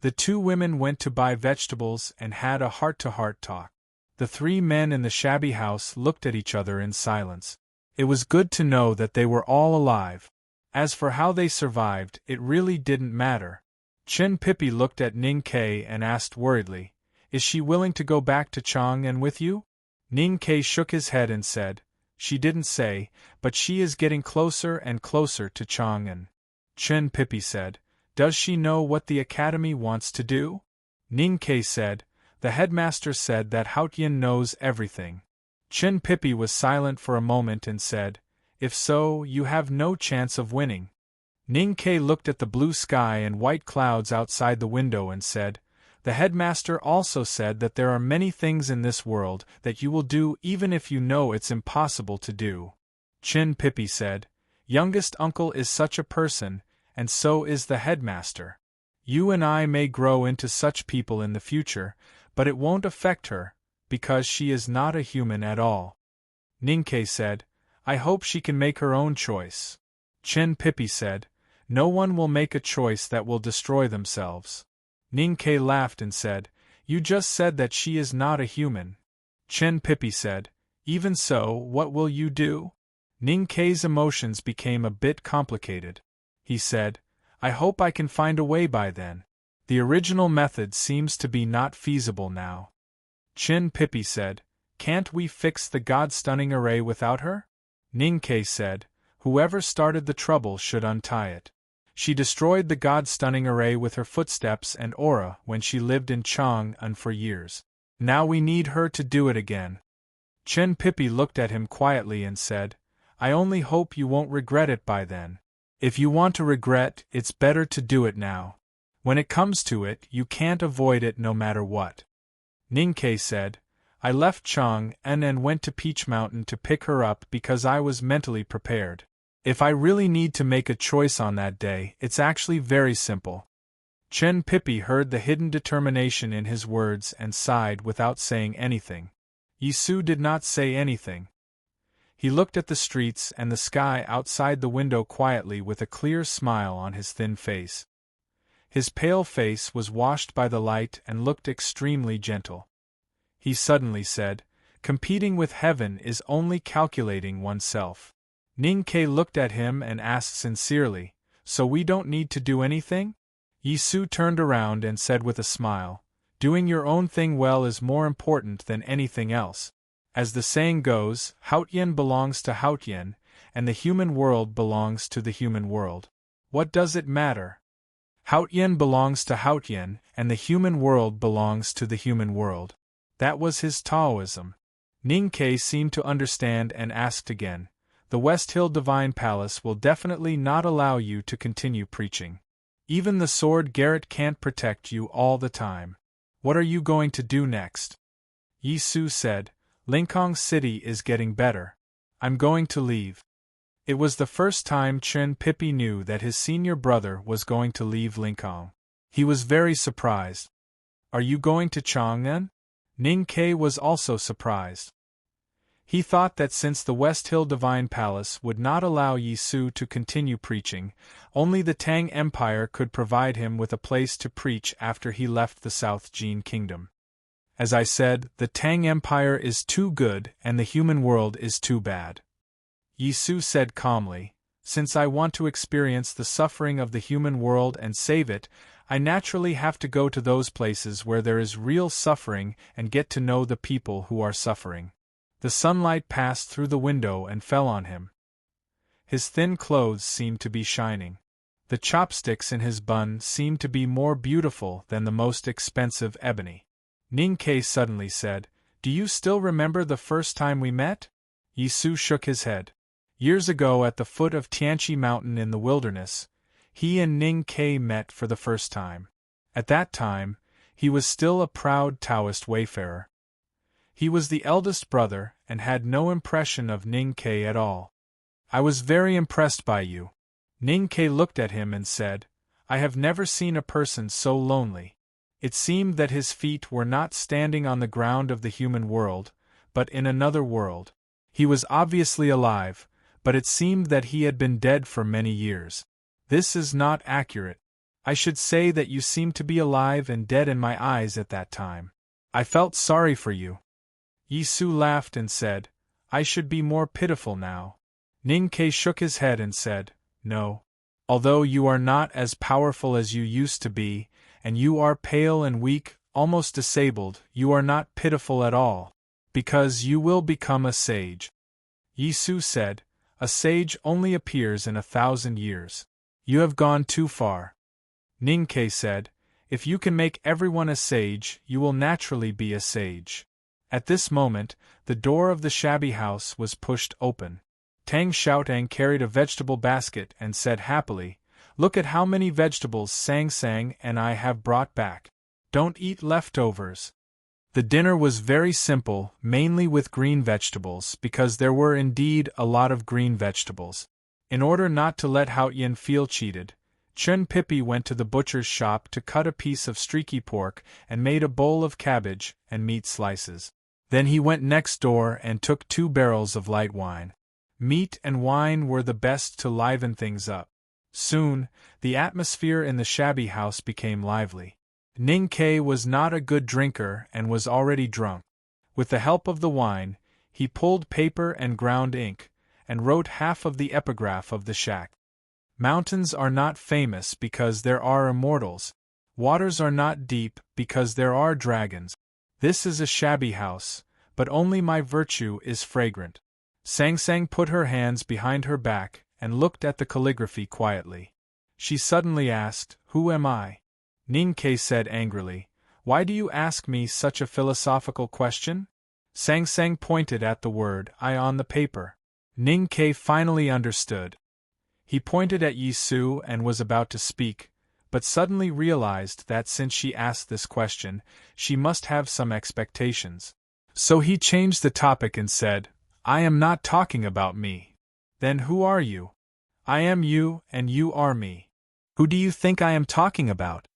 The two women went to buy vegetables and had a heart-to-heart talk. The three men in the shabby house looked at each other in silence. It was good to know that they were all alive. As for how they survived, it really didn't matter. Chen Pipi looked at Ning Ke and asked worriedly, is she willing to go back to Chang'an with you? Ning Ke shook his head and said, she didn't say, but she is getting closer and closer to Chang'an. Chen Pipi said, does she know what the Academy wants to do? Ning Ke said, the headmaster said that Haotian knows everything. Chen Pipi was silent for a moment and said, if so, you have no chance of winning. Ning Ke looked at the blue sky and white clouds outside the window and said, "The headmaster also said that there are many things in this world that you will do even if you know it's impossible to do." Chin Pippi said, "Youngest uncle is such a person, and so is the headmaster. You and I may grow into such people in the future, but it won't affect her, because she is not a human at all." Ning Ke said, "I hope she can make her own choice." Chin Pippi said, "No one will make a choice that will destroy themselves." Ning Ke laughed and said, "You just said that she is not a human." Chin Pippi said, "Even so, what will you do?" Ning Ke's emotions became a bit complicated. He said, "I hope I can find a way by then. The original method seems to be not feasible now." Chin Pippi said, "Can't we fix the God-stunning array without her?" Ning Ke said, "Whoever started the trouble should untie it. She destroyed the God-stunning array with her footsteps and aura when she lived in Chang'an for years. Now we need her to do it again." Chin Pippi looked at him quietly and said, "I only hope you won't regret it by then. If you want to regret, it's better to do it now. When it comes to it, you can't avoid it no matter what." Ning Ke said, "I left Chang'an and went to Peach Mountain to pick her up because I was mentally prepared. If I really need to make a choice on that day, it's actually very simple." Chin Pippi heard the hidden determination in his words and sighed without saying anything. Yisu did not say anything. He looked at the streets and the sky outside the window quietly with a clear smile on his thin face. His pale face was washed by the light and looked extremely gentle. He suddenly said, "Competing with heaven is only calculating oneself." Ning Ke looked at him and asked sincerely, "So we don't need to do anything?" Yisu turned around and said with a smile, "Doing your own thing well is more important than anything else. As the saying goes, Haotian belongs to Haotian, and the human world belongs to the human world. What does it matter? Haotian belongs to Haotian, and the human world belongs to the human world." That was his Taoism. Ning Ke seemed to understand and asked again, "The West Hill Divine Palace will definitely not allow you to continue preaching. Even the sword Garrett can't protect you all the time. What are you going to do next?" Yisu said, "Linкong City is getting better. I'm going to leave." It was the first time Chin Pippi knew that his senior brother was going to leave Linкong. He was very surprised. "Are you going to Chang'an?" Ning Ke was also surprised. He thought that since the West Hill Divine Palace would not allow Yisu to continue preaching, only the Tang Empire could provide him with a place to preach after he left the South Jin Kingdom. As I said, the Tang Empire is too good and the human world is too bad. Yisu said calmly, "Since I want to experience the suffering of the human world and save it, I naturally have to go to those places where there is real suffering and get to know the people who are suffering." The sunlight passed through the window and fell on him. His thin clothes seemed to be shining. The chopsticks in his bun seemed to be more beautiful than the most expensive ebony. Ning Ke suddenly said, "Do you still remember the first time we met?" Yisu shook his head. Years ago at the foot of Tianqi Mountain in the wilderness, he and Ning Ke met for the first time. At that time, he was still a proud Taoist wayfarer. He was the eldest brother and had no impression of Ning Ke at all. "I was very impressed by you." Ning Ke looked at him and said, "I have never seen a person so lonely." It seemed that his feet were not standing on the ground of the human world, but in another world. He was obviously alive, but it seemed that he had been dead for many years. This is not accurate. I should say that you seemed to be alive and dead in my eyes at that time. I felt sorry for you. Yisu laughed and said, "I should be more pitiful now." Ning Ke shook his head and said, "No. Although you are not as powerful as you used to be, and you are pale and weak, almost disabled, you are not pitiful at all, because you will become a sage." Yisu said, "A sage only appears in 1,000 years. You have gone too far." Ning Ke said, "If you can make everyone a sage, you will naturally be a sage." At this moment, the door of the shabby house was pushed open. Tang Xiaotang carried a vegetable basket and said happily, Look at how many vegetables Sang Sang and I have brought back. Don't eat leftovers. The dinner was very simple, mainly with green vegetables, because there were indeed a lot of green vegetables. In order not to let Hao Yin feel cheated, Chun Pippi went to the butcher's shop to cut a piece of streaky pork and made a bowl of cabbage and meat slices. Then he went next door and took 2 barrels of light wine. Meat and wine were the best to liven things up. Soon, the atmosphere in the shabby house became lively. Ning Kei was not a good drinker and was already drunk. With the help of the wine, he pulled paper and ground ink, and wrote half of the epigraph of the shack. Mountains are not famous because there are immortals. Waters are not deep because there are dragons. This is a shabby house, but only my virtue is fragrant. Sang Sang put her hands behind her back and looked at the calligraphy quietly. She suddenly asked, "Who am I?" Ning Kei said angrily, "Why do you ask me such a philosophical question?" Sang Sang pointed at the word "I" on the paper. Ning Kei finally understood. He pointed at Yi Su and was about to speak, but suddenly realized that since she asked this question, she must have some expectations. So he changed the topic and said, "I am not talking about me." "Then who are you?" "I am you, and you are me." "Who do you think I am talking about?"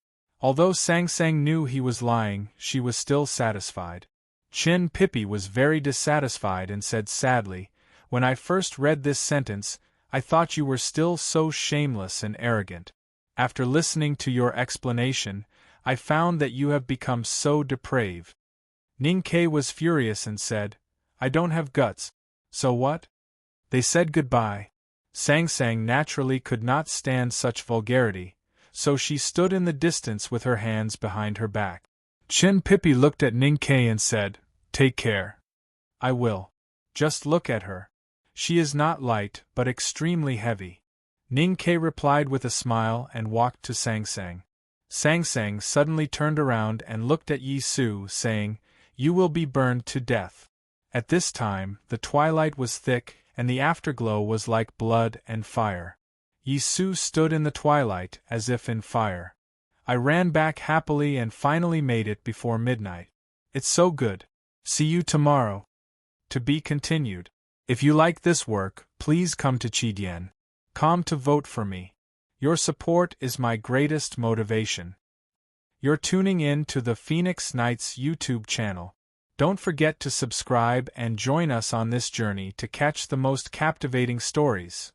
Although Sang Sang knew he was lying, she was still satisfied. Chin Pippi was very dissatisfied and said sadly, "When I first read this sentence, I thought you were still so shameless and arrogant. After listening to your explanation, I found that you have become so depraved." Ning Kei was furious and said, "I don't have guts. So what?" They said goodbye. Sang Sang naturally could not stand such vulgarity, so she stood in the distance with her hands behind her back. Chin Pippi looked at Ning Kei and said, "Take care." "I will. Just look at her. She is not light, but extremely heavy." Ning Kei replied with a smile and walked to Sang Sang. Sang Sang suddenly turned around and looked at Yi Su, saying, "You will be burned to death." At this time, the twilight was thick, and the afterglow was like blood and fire. Yi Su stood in the twilight, as if in fire. I ran back happily and finally made it before midnight. It's so good. See you tomorrow. To be continued. If you like this work, please come to Chidian.com to vote for me. Your support is my greatest motivation. You're tuning in to the Phoenix Knights YouTube channel. Don't forget to subscribe and join us on this journey to catch the most captivating stories.